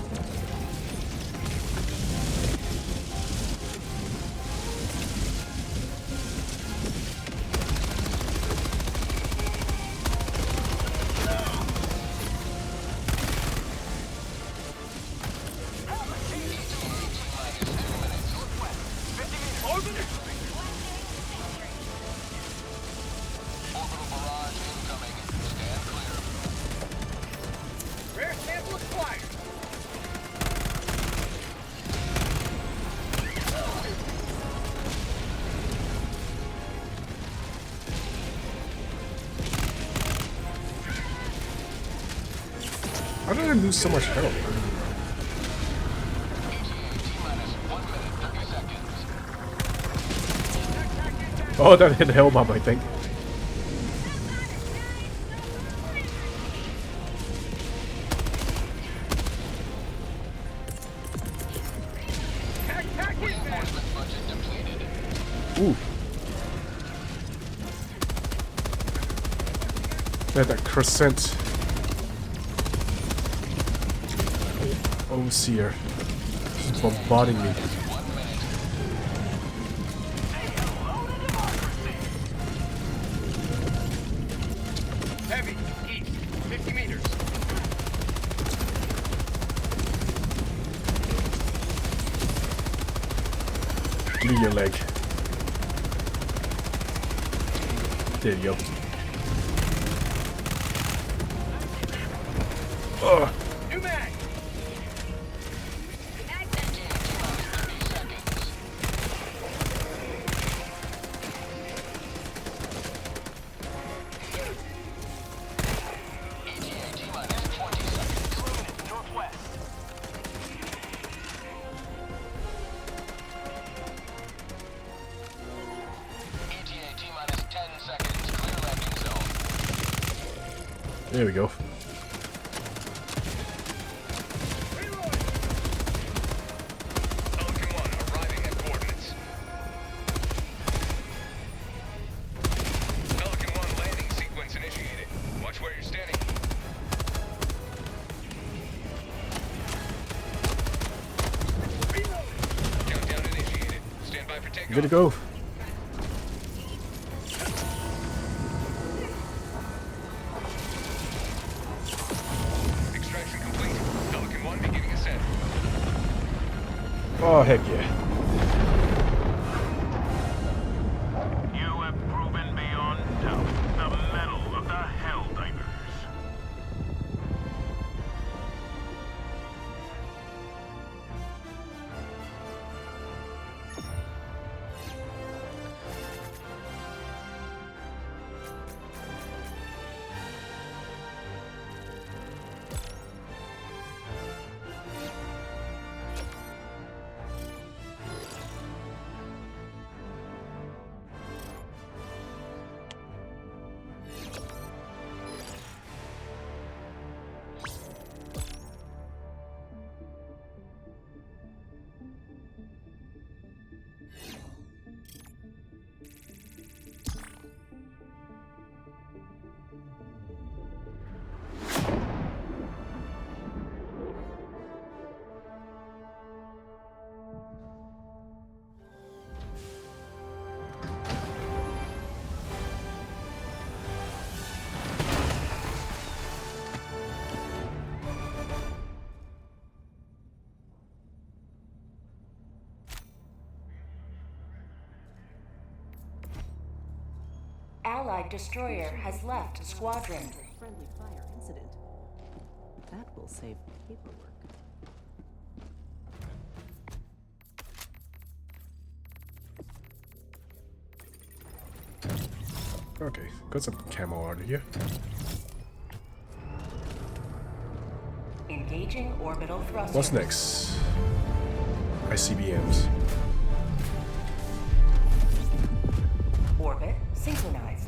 Orbiter. Orbital barrage incoming. Stand clear. Rare sample acquired. How did I lose so much health? T-minus 1 minute, 30 seconds. Oh, that hit the hell bomb, I think. Pack inbound. Reinforcement budget depleted. Ooh. Yeah, that crescent. Overseer. He's bombarding me. 1 minute. Heavy, east, 50 meters. Give me your leg. There you go. Ugh. New mag. ETA T-minus 20 There we go. Pelican 1 arriving at coordinates. Pelican 1 landing sequence initiated. Watch where you're standing. Countdown initiated. Stand by for takeoff. Good to go. Extraction complete. Pelican 1 beginning ascent. Oh, heck yeah. You have proven beyond doubt the mettle of the Helldivers. Allied destroyer has left squadron. Friendly fire incident. That will save paperwork. Okay, got some camo out of here. Engaging orbital thrusters. What's next? ICBMs. Orbit synchronized.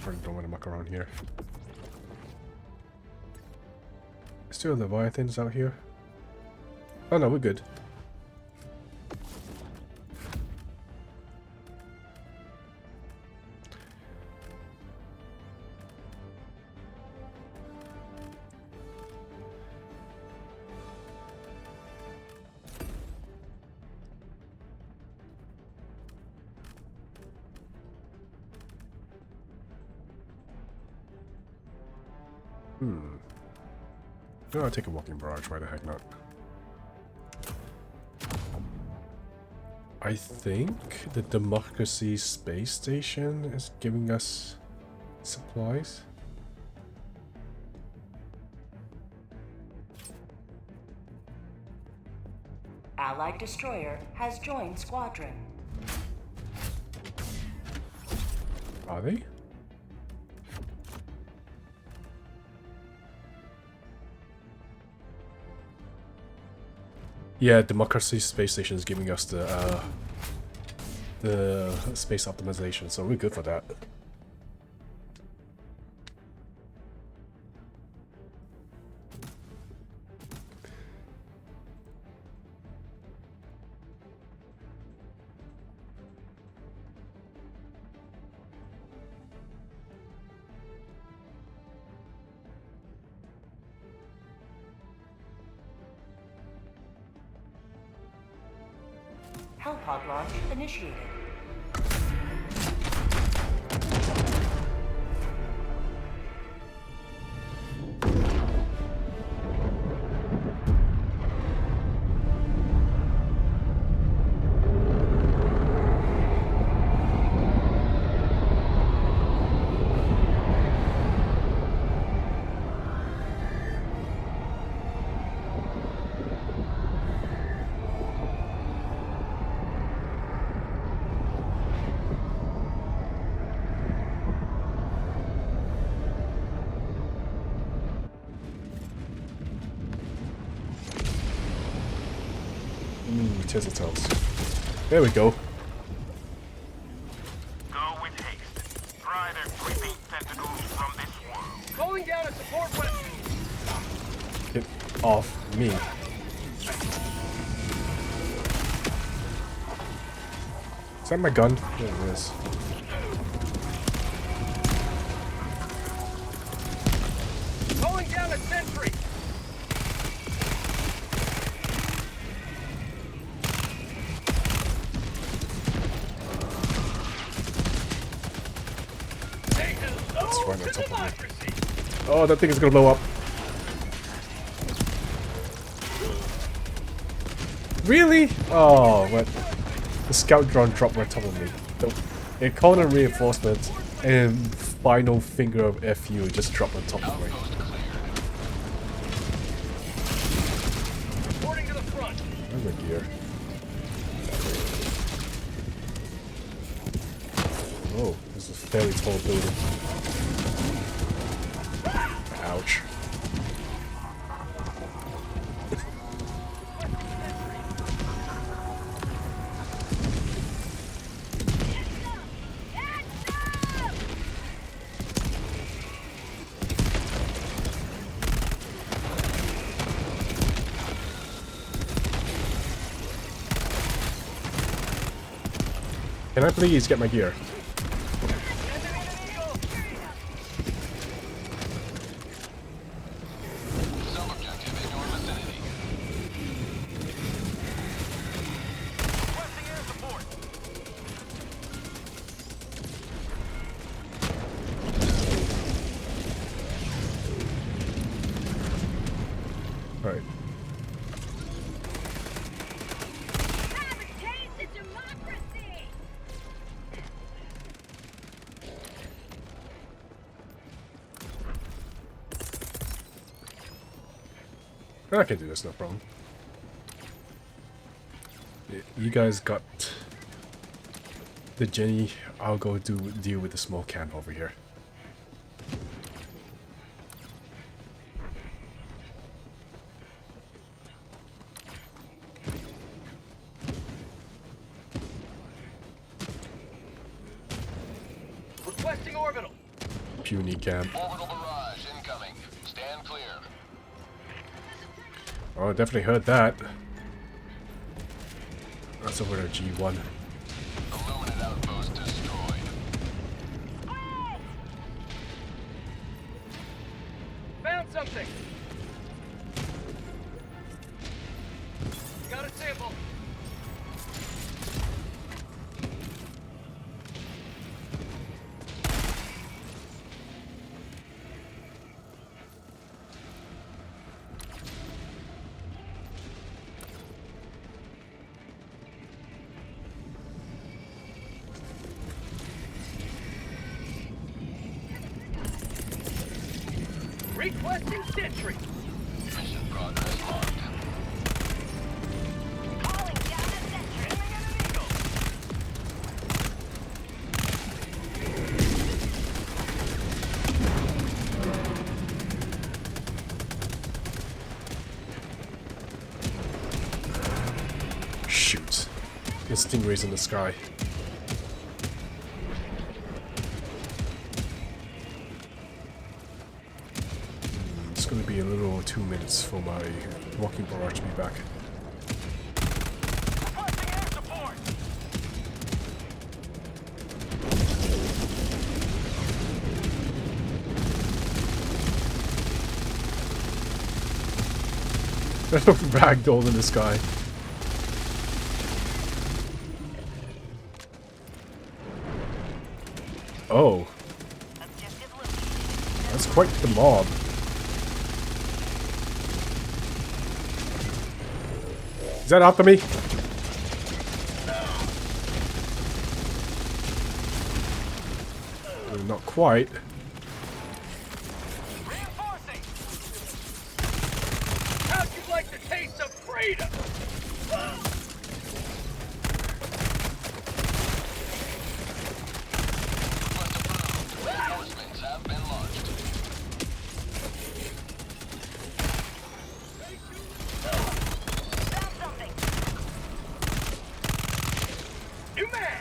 Probably don't want to muck around here. Still Leviathans out here. Oh no, we're good. No, I'll take a walking barrage, why the heck not? I think the Democracy Space Station is giving us supplies. Allied destroyer has joined squadron. Are they? Yeah, Democracy Space Station is giving us the space optimization, so we're good for that. Hellpod launch initiated. Tisitels. There we go. Go with haste. Pry their creeping tentacles from this world. Calling down a support weapon. Get off me. Is that my gun? There it is. Calling down a sentry. That's right on top of me. Oh, that thing is gonna blow up. Really? Oh, what? The scout drone dropped right on top of me. It called in reinforcements, and final finger of FU just dropped on top of me. Reporting to the front. Where's my gear? Oh, this is a fairly tall building. Ouch. Can I please get my gear? Sub-objective in your vicinity. Requesting air support. Alright. Have a taste of democracy! I can do this, no problem. You guys got the Jenny. I'll go deal with the small camp over here. Requesting orbital. Puny camp. Orbital barrage incoming. Stand clear. Oh, I definitely heard that. That's over to G1. Illuminate outpost destroyed. Found something. Got a sample. Requesting sentry. Mission progress marked. Calling down a sentry. Shoot. There's stingrays in the sky. It's gonna be a little over 2 minutes for my walking barrage to be back. Requesting air support. Ragdoll in the sky. Oh, Objective located. that's quite the mob. Is that after me? Not quite. Reinforcing. How'd you like the taste of freedom? Reinforcements have been launched. Found something. New man!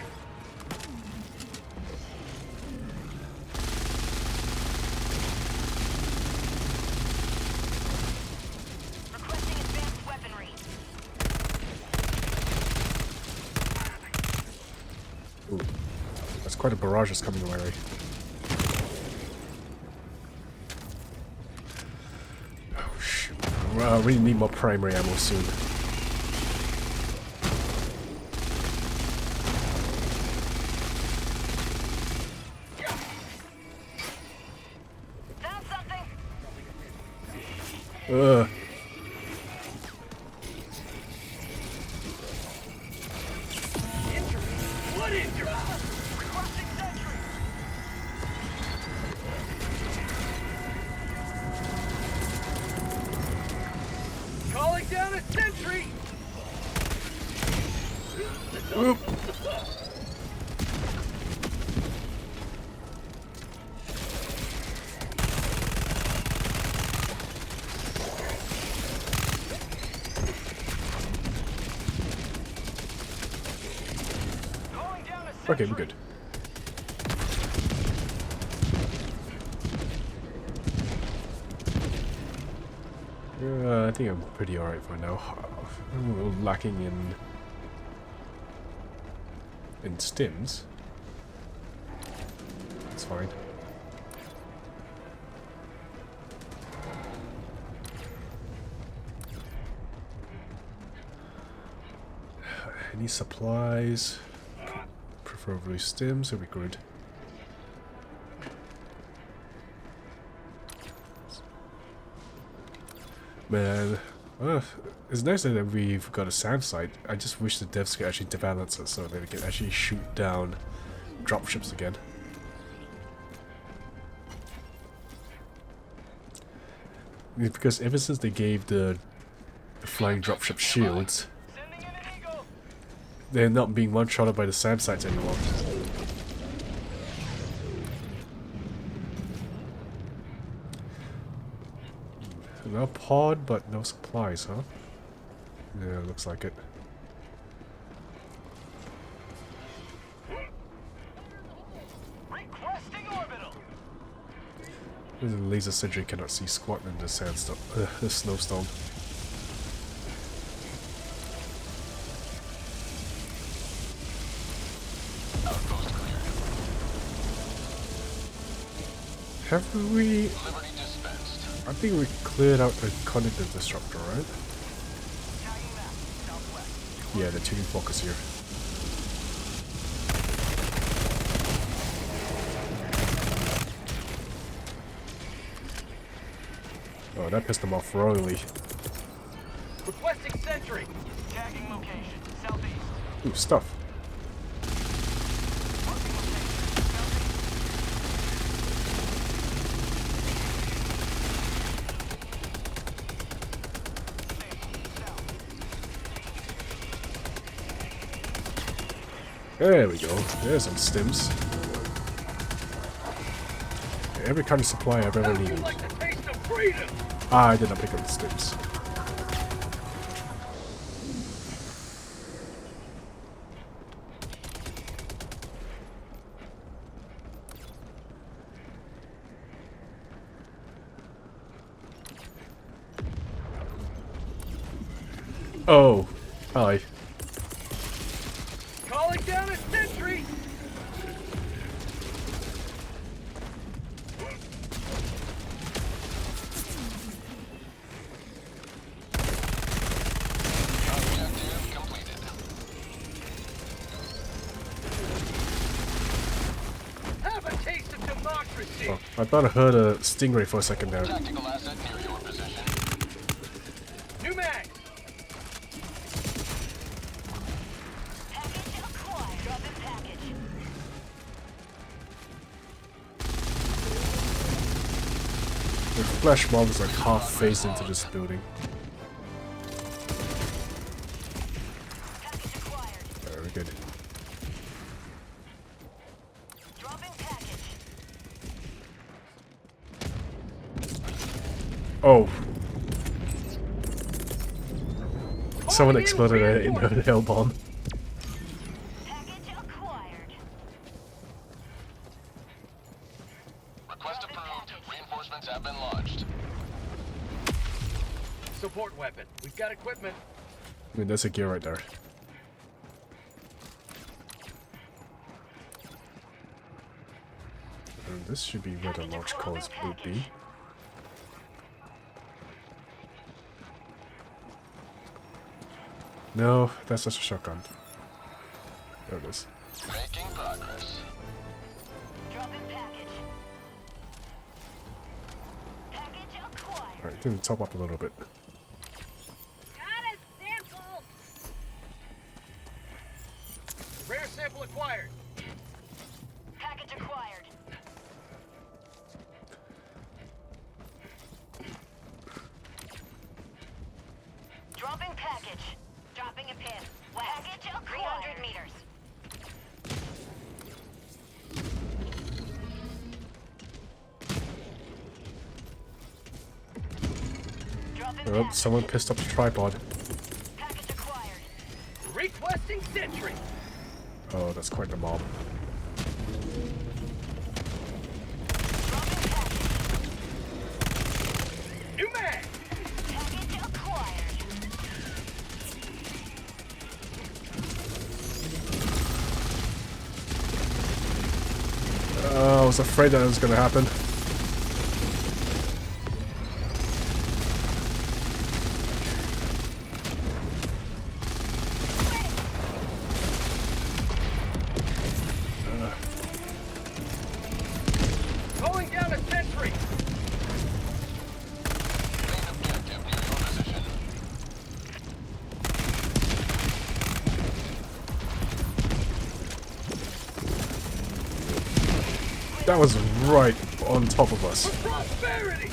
Requesting advanced weaponry. Ooh. That's quite a barrage that's coming my way. Oh shoot. Well, I really need more primary ammo soon. Found something. Ugh. What injury? Requesting sentry. Calling down a sentry. Oop. Calling down a sentry. Okay, we're good. I think I'm pretty alright for now. I'm a little lacking in stims. That's fine. Any supplies? Preferably stims would be good. Man, it's nice that we've got a SAM site. I just wish the devs could actually debalance it so that we can actually shoot down dropships again. Because ever since they gave the flying dropship shields, Sending in an eagle. they're not being one-shotted by the SAM sites anymore. No pod, but no supplies, huh? Yeah, looks like it. Requesting orbital. The laser sentry cannot see squat in the sandstorm, the snowstorm. Outpost cleared. Have we... Liberty dispensed. I think we cleared out the cognitive disruptor, right? Tagging map. Southwest. Yeah, the tuning focus here. Oh, that pissed them off royally. Requesting sentry. Tagging location. Southeast. Ooh, stuff. Marking location. Southeast. There we go. There's some stims. Every kind of supply I've ever needed. Like the taste of freedom. Ah, I did not pick up the stims. Oh, hi. Calling down a sentry. Objective completed. Have a taste of democracy. Oh, I thought I heard a stingray for a second there. Tactical asset near your position. New mag. Package acquired. Dropping package. The flesh mob is like half phased into this building. Package acquired. Very good. Dropping package. Oh. Someone exploded in a hell bomb. Package Request approved. Reinforcements have been launched. Support weapon. We've got equipment. I mean, that's a gear right there. And this should be where the launch codes would be. No, that's just a shotgun. There it is. Making progress. Dropping package. Package acquired. Alright, didn't top up a little bit. Got a sample. Rare sample acquired. Package acquired. Dropping package. Dropping a pin. Package acquired. 300 meters. Dropping Oh, someone pissed up the tripod. package acquired. Requesting sentry. Oh, that's quite the mob. Dropping package. New mag. Package acquired. I was afraid that was gonna happen. Calling down a sentry. Main objective near your position. That was right on top of us. Prosperity.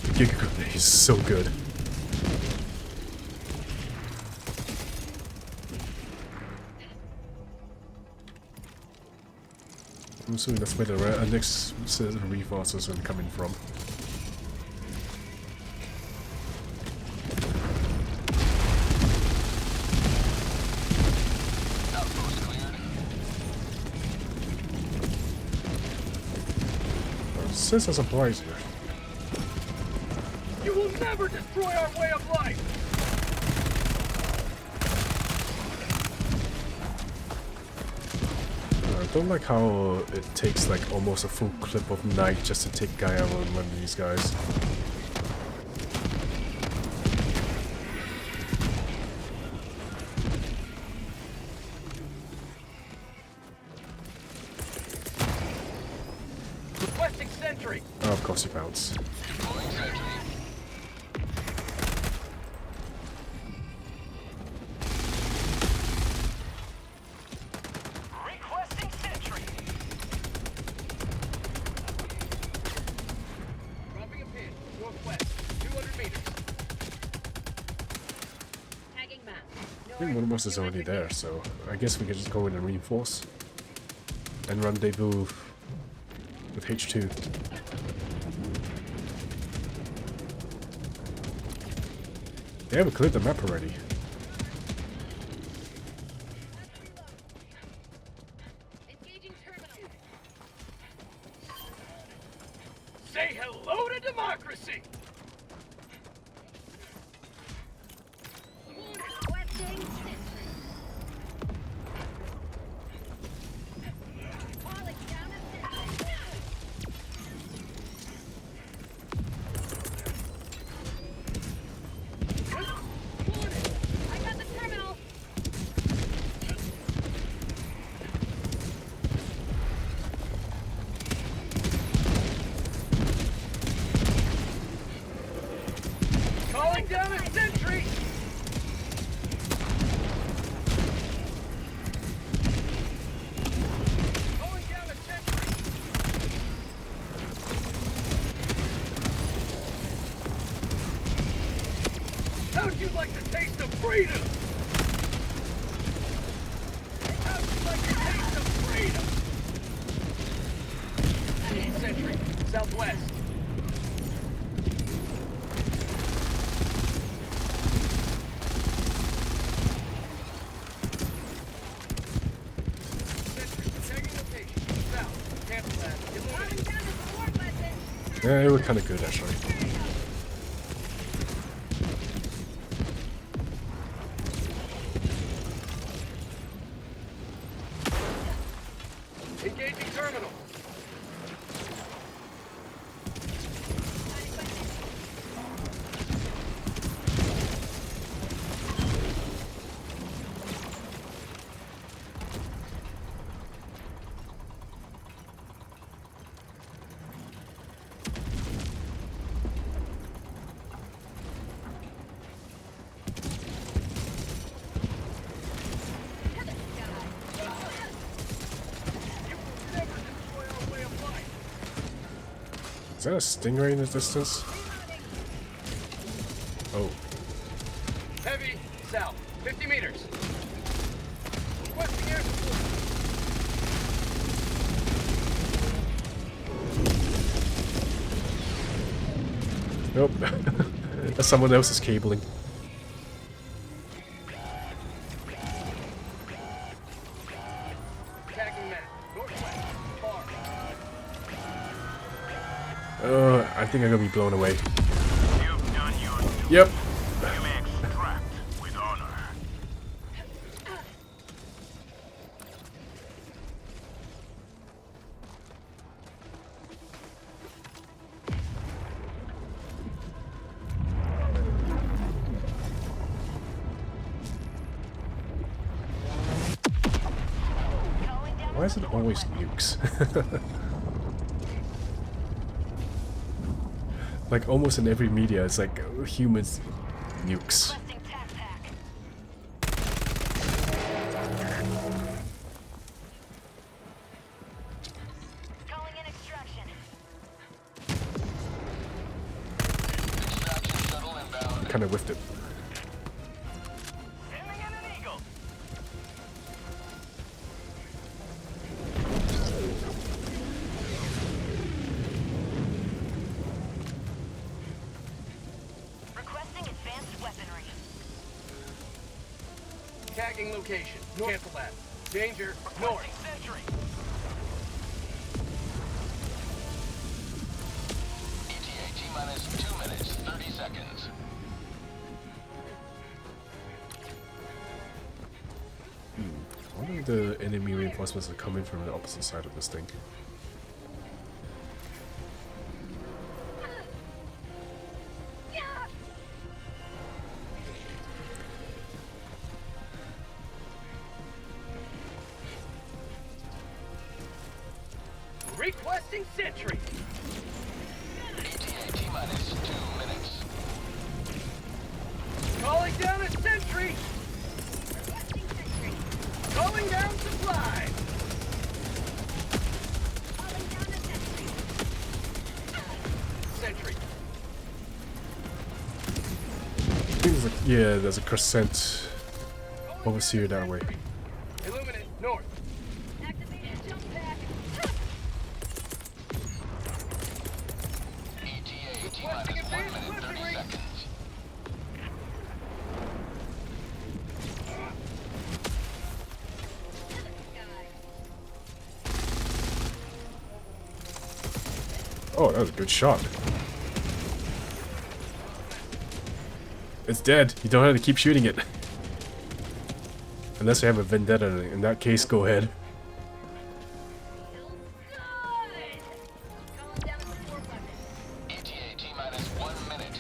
The Giga Grenade is so good. I'm assuming that's where the next set of reinforcements are coming from. Outpost cleared. Since there's a prize here. You will never destroy our way of life. I don't like how it takes like almost a full clip of night just to take guy out on one of these guys. Requesting sentry. Oh, of course you bounce. Deploying sentry. Requesting sentry. Dropping a pin. Northwest. 200 meters. Tagging map. I think one of us is already there, so I guess we could just go in and reinforce. And rendezvous with H2. They haven't cleared the map already. Engaging terminal. Say hello to democracy. Requesting sentry. Calling down a sentry. I got the terminal. Calling down a sentry. Calling down a sentry. How'd you like the taste of freedom? How'd you like the taste of freedom? Sentry, southwest. Yeah, they were kind of good actually. Engaging terminal. Is that a stingray in the distance? Oh. Heavy, south, 50 meters. Requesting air support. Nope. That's someone else's cabling. Tagging map, northwest, far. I think I'm gonna be blown away. You've done your duty. Yep. You may extract with honor. Why is it always nukes? Like almost in every media, it's like humans nukes. Requesting tac pack. Calling in extraction. Extraction shuttle inbound. Kind of whiffed it. Sending in an eagle. Requesting advanced weaponry. Tagging location. Cancel that. Danger, north. Requesting sentry. ETA T-minus 2 minutes, 30 seconds. I wonder if the enemy reinforcements are coming from the opposite side of this thing. Requesting sentry. ETA T-minus 2 minutes. Calling down a sentry. Requesting sentry. Calling down supply. Calling down a sentry. Sentry. I think there's a, yeah, there's a crescent overseer that way. Illuminate, north. Activated jump pack. ETA T-minus 1 minute, 30 seconds. Oh, that was a good shot. It's dead. You don't have to keep shooting it. Unless you have a vendetta. In that case, go ahead. Calling down a support weapon. ETA T-minus 1 minute.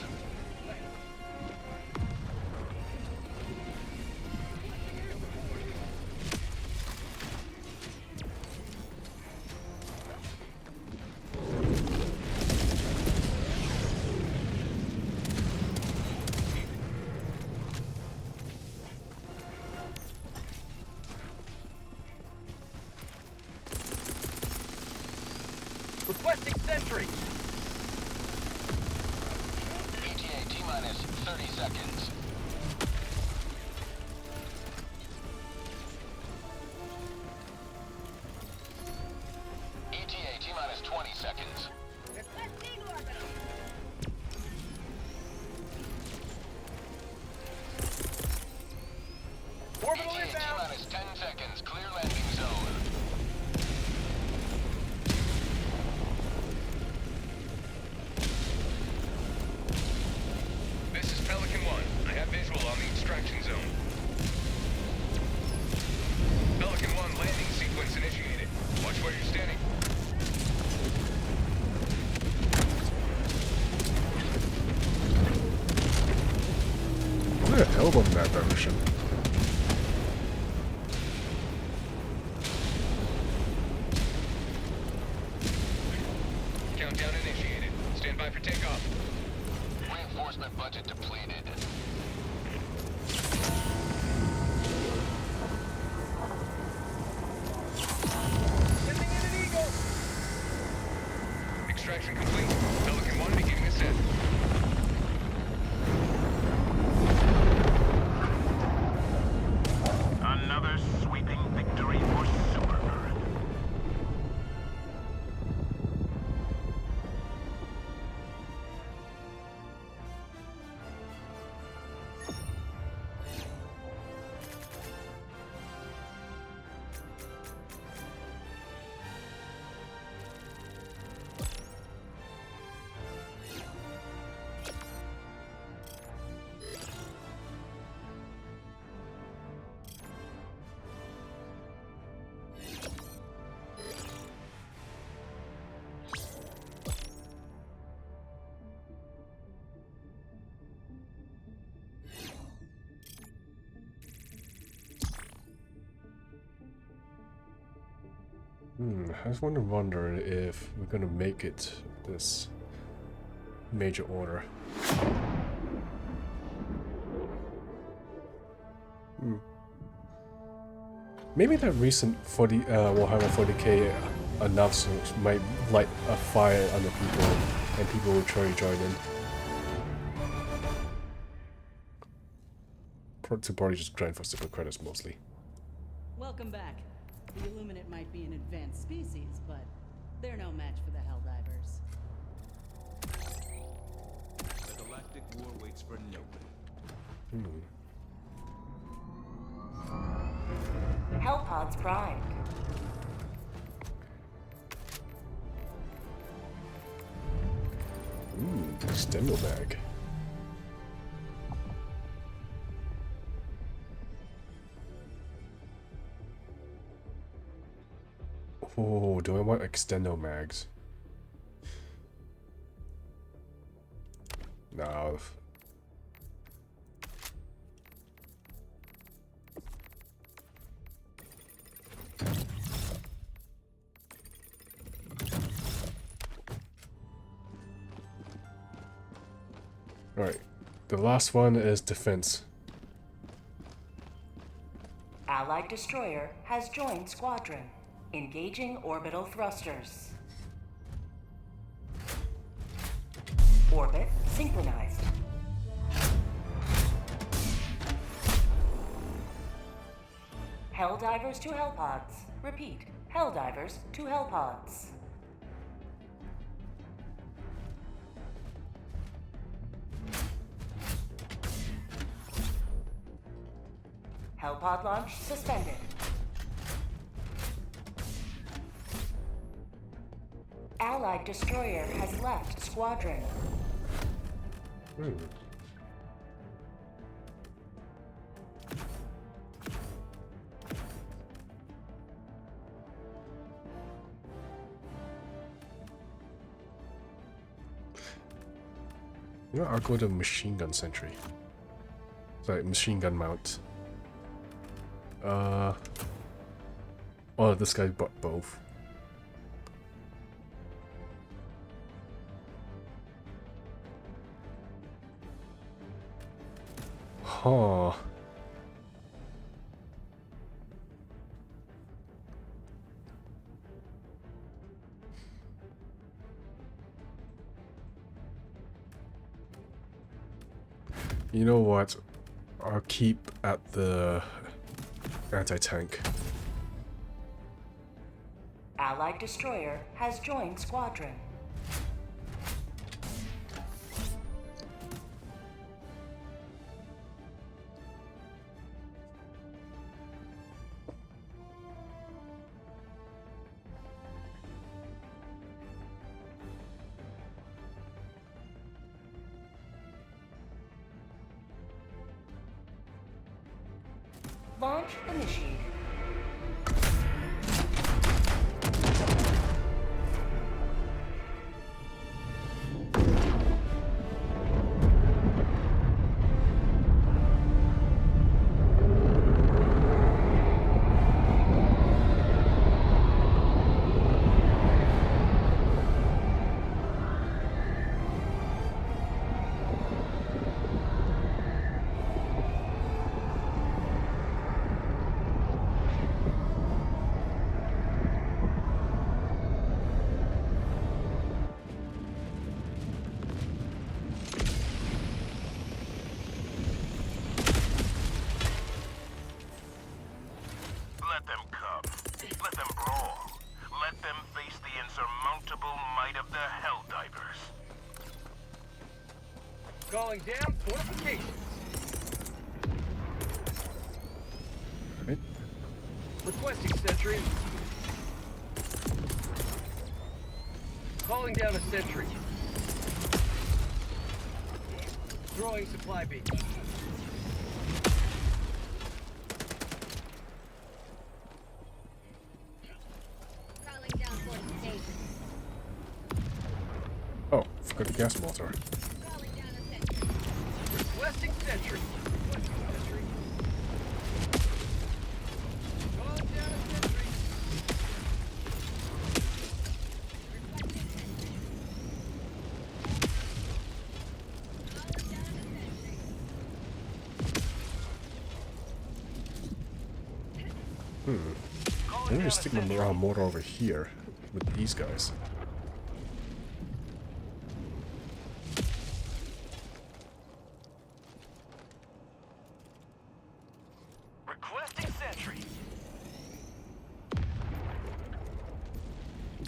Requesting sentry. ETA T-minus 30 seconds. ETA T-minus 20 seconds. Requesting orbital. Orbital ETA inbound. T-minus 10 seconds. Clear landing zone. Warbond map version. Countdown initiated. Stand by for takeoff. Reinforcement budget depleted. Sending in an Eagle. Extraction complete. Pelican 1 beginning ascent. Another sweeping victory for Super Earth. I just wonder if we're gonna make it this major order. Maybe that recent Warhammer 40k announcement might light a fire under people, and people will try to join in. To probably just grind for super credits mostly. Welcome back. The Illuminate might be an advanced species, but they're no match for the Helldivers. The galactic war waits for nobody. Hellpods primed. Extendo bag. Oh, do I want extendo mags? No. Alright, the last one is defense. Allied destroyer has joined squadron. Engaging orbital thrusters. Orbit synchronized. Helldivers to Hellpods. Repeat, Helldivers to Hellpods. Hellpod launch suspended. Allied destroyer has left squadron. You know, I'll go to machine gun sentry. Sorry, machine gun mount. Oh, this guy bought both. Huh. You know what? I'll keep at the anti-tank. Allied destroyer has joined squadron. Launch initiated. Calling down fortifications. Right. Requesting sentry. Calling down a sentry. Throwing supply beacon. Calling down fortifications. Oh, forgot the gas motor. Calling down a sentry. Requesting sentry. Requesting sentry. Calling down a sentry. I'm gonna stick my morale motor over here with these guys. Requesting sentry.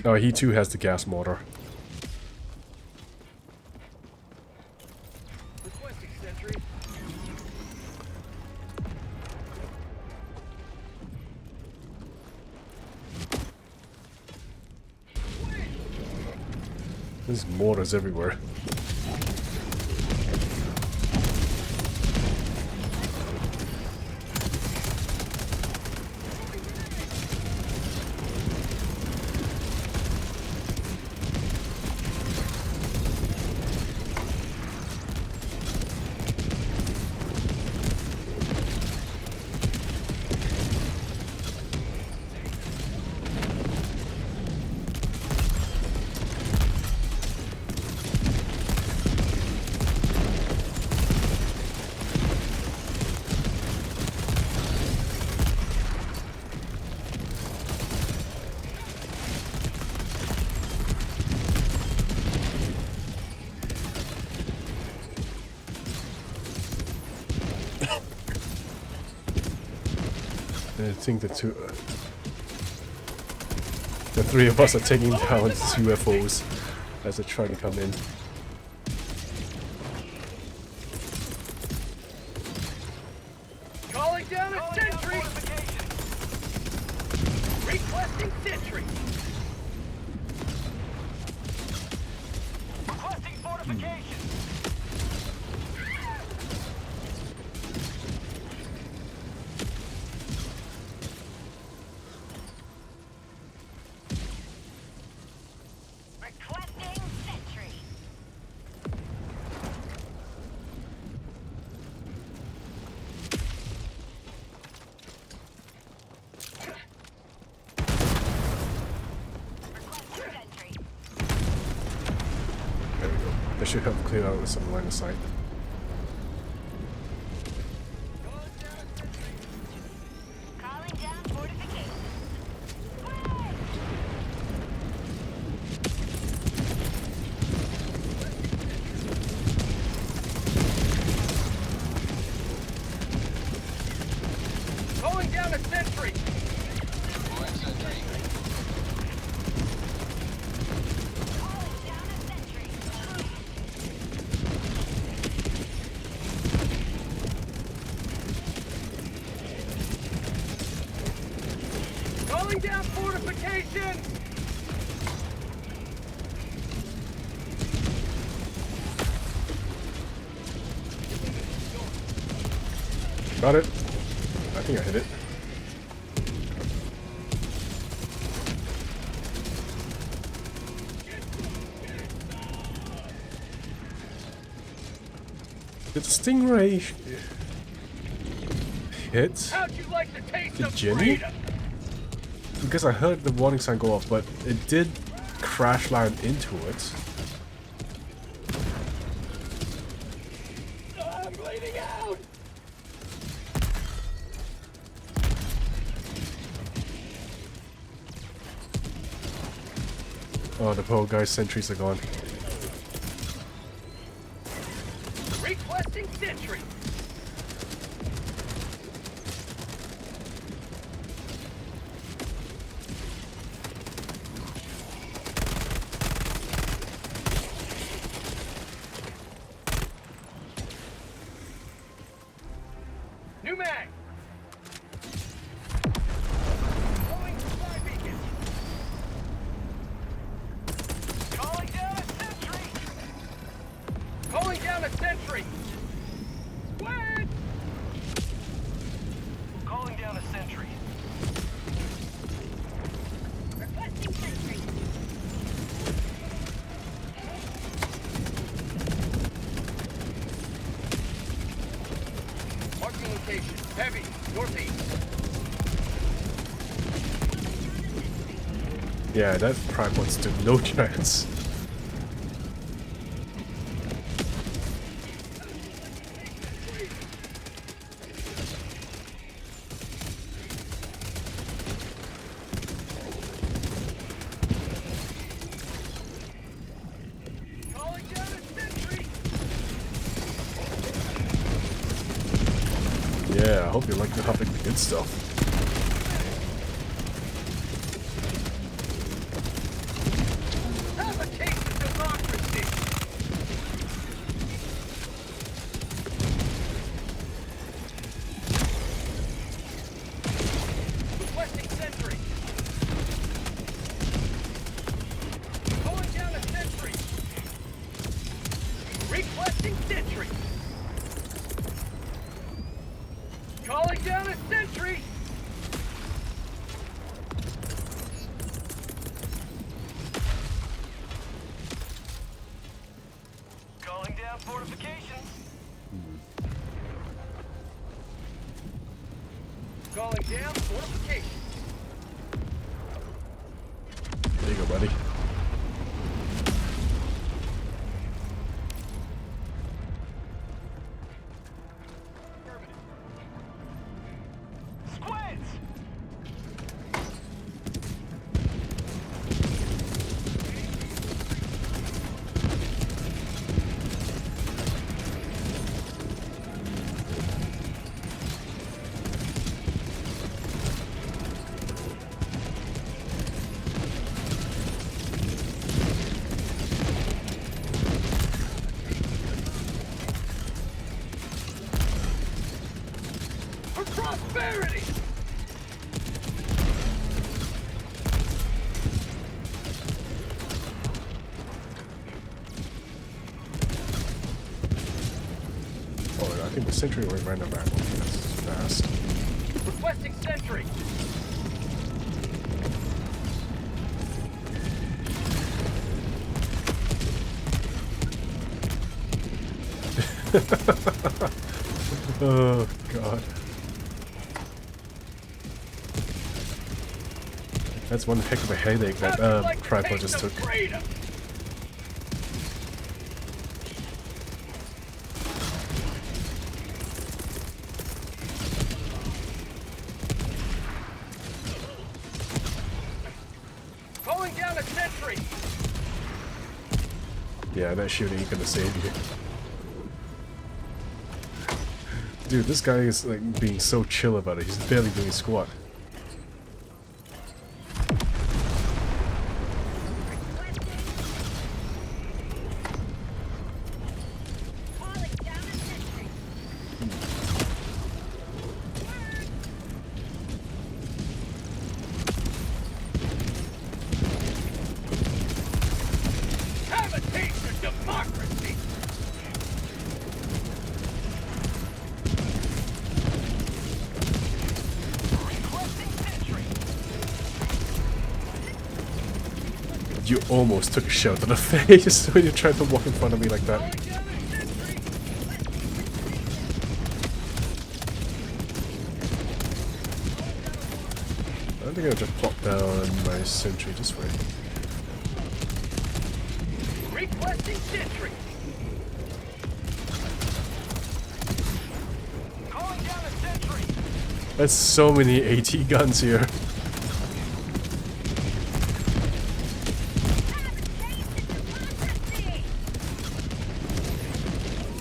Oh, he too has the gas motor. Requesting sentry. There's mortars everywhere. I think the three of us are taking down UFOs as they try to come in. Calling down a sentry. Requesting sentry. Requesting fortifications. Requesting sentry. Requesting sentry. There we go. That should help clear out some line of sight. Calling down fortifications. Calling down a sentry. Deploying sentry. Calling down a sentry. Calling down fortification. Got it. I think I hit it. Did the Stingray hit How'd you like the taste the of Jenny? freedom? Because I heard the warning sign go off, but it did crash land into it. I'm bleeding out. Oh, the poor guy's sentries are gone. Requesting sentry. New mag. Going supply beacon. Calling down a sentry. Calling down a sentry. Squad. Calling down a sentry. Requesting sentry. Marking location. Heavy. Northeast. Yeah, that Prime wants to no chance. Calling down a sentry. Yeah, I hope you like the helping the good stuff. Have a taste of democracy. Requesting sentry. Calling down a sentry. Requesting sentry. Calling down a sentry. Calling down fortifications. Calling down fortifications. There you go, buddy. Squids! For prosperity! Oh, I think the sentry went random back. That's fast. Requesting sentry. Oh, God. That's one heck of a headache that Tripod just took. Freedom. Calling down a sentry. Yeah, that shooting ain't gonna save you. Dude, this guy is like being so chill about it. He's barely doing squat. Calling down a sentry. Have a taste of democracy. Requesting sentry. You almost took a shot to the face when you tried to walk in front of me like that. Calling down a sentry. I think I'll just plop down my sentry this way. Requesting sentry. Calling down a sentry. There's so many AT guns here.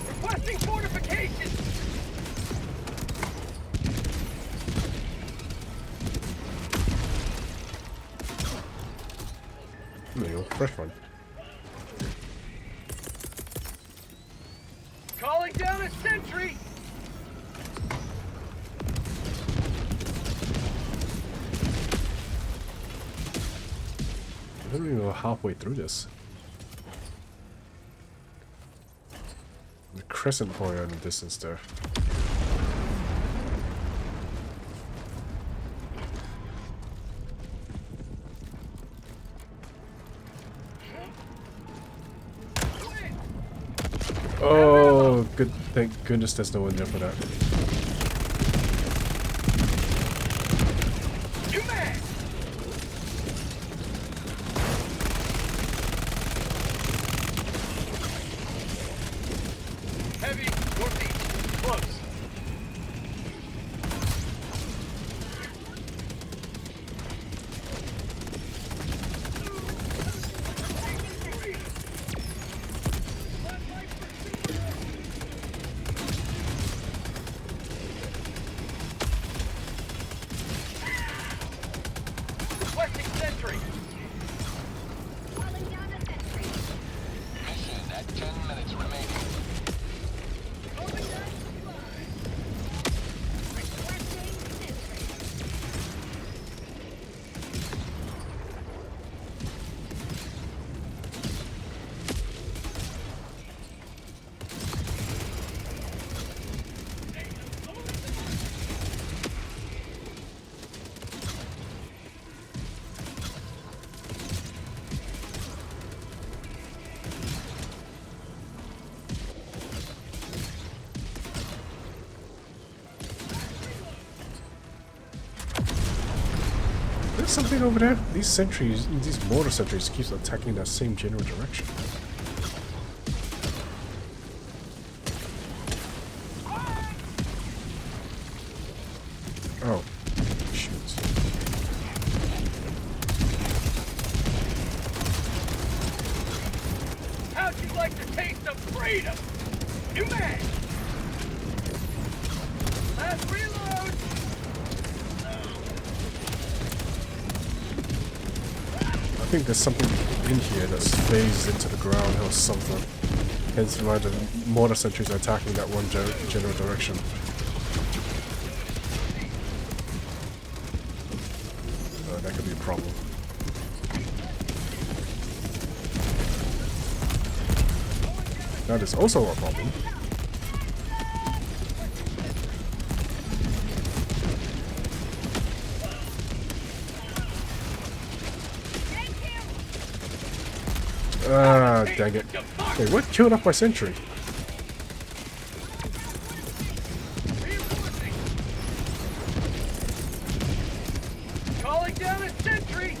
Requesting fortifications. There you go, fresh one. Calling down a sentry. don't even know halfway through this. The crescent point in the distance there. Oh, good! Thank goodness there's no one there for that. Heavy, northeast, close. Requesting sentry. Calling down a sentry. Mission at 10 minutes remaining. Requesting sentry. There's something over there. These sentries, these mortar sentries, keeps attacking that same general direction. Oh, shoot. How'd you like the taste of freedom? New man. Last reload. I think there's something in here that's phased into the ground or something. Hence why the mortar sentries are attacking that one general direction. That could be a problem. That is also a problem. Ah, dang it. Wait, what killed off my sentry? Calling down a sentry.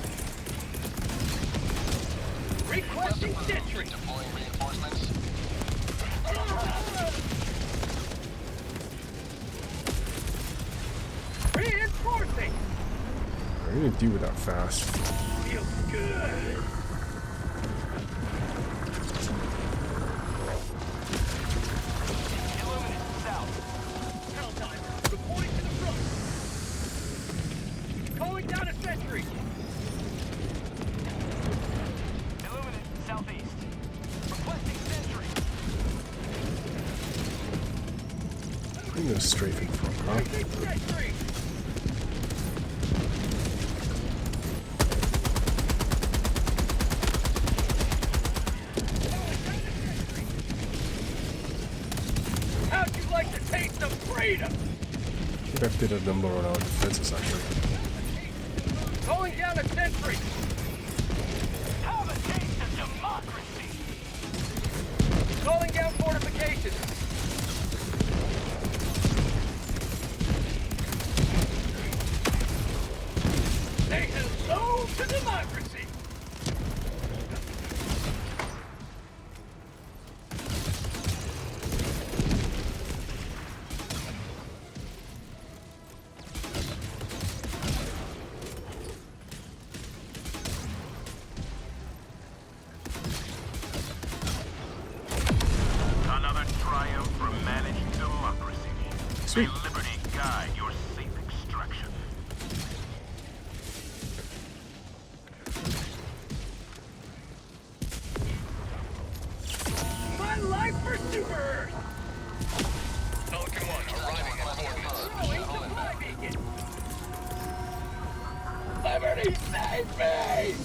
Requesting sentry. Deploying reinforcements. Reinforcing. I didn't deal with that fast. Feels good. Illuminate south. Helltime. Reporting to the front. Calling down a sentry. Illuminate southeast. Requesting sentry. I'm gonna strafing from, huh? Sentry. How'd you like the taste of freedom? I think I did a number on our defenses actually. Calling down a sentry. Have a taste of democracy. Calling down fortifications. Say hello to democracy. Another triumph for managed democracy. Sweet. May liberty guide your safe extraction. My life for Super Earth. Pelican 1 arriving at coordinates. Throwing supply beacon. Liberty save me!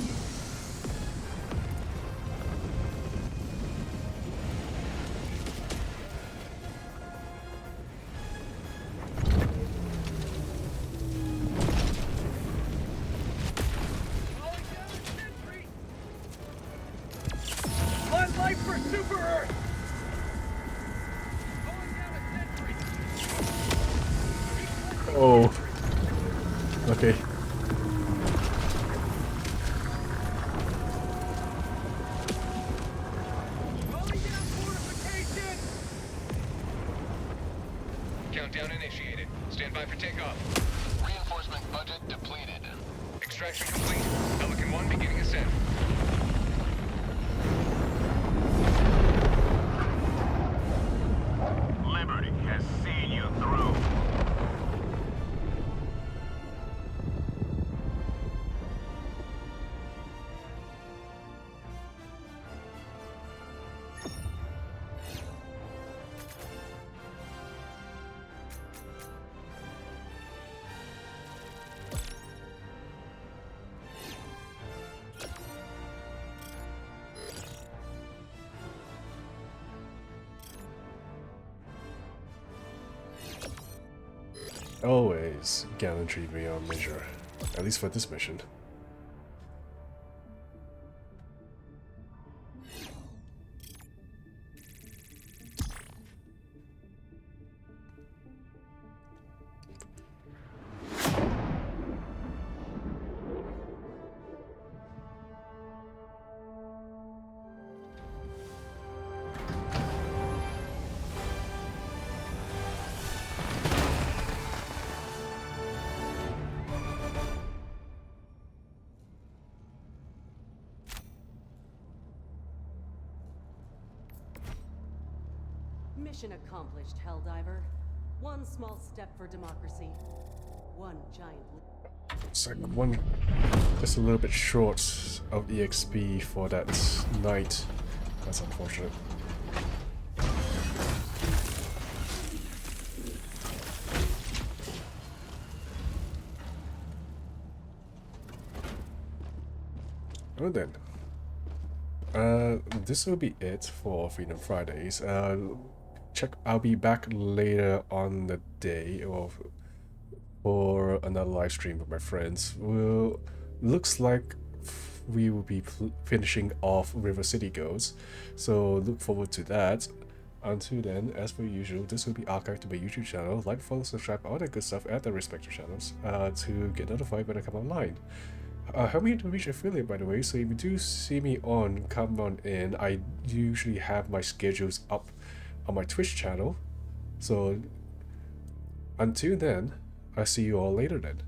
Oh. Okay. Countdown initiated. Stand by for takeoff. Reinforcement budget depleted. Extraction complete. Pelican 1 beginning ascent. Liberty has seen you through. Always gallantry beyond measure. At least for this mission. Mission accomplished, Helldiver. One small step for democracy. One giant leap. It's like one, just a little bit short of EXP for that night. That's unfortunate. Well then, this will be it for Freedom Fridays. I'll be back later on the day for another live stream with my friends. Well, looks like we will be finishing off River City Goals, so look forward to that. Until then, as per usual, this will be archived to my YouTube channel. Like, follow, subscribe, all that good stuff at the respective channels to get notified when I come online. Help me to reach affiliate, by the way, so if you do see me on, come on in. I usually have my schedules up on my Twitch channel. So until then, I'll see you all later then.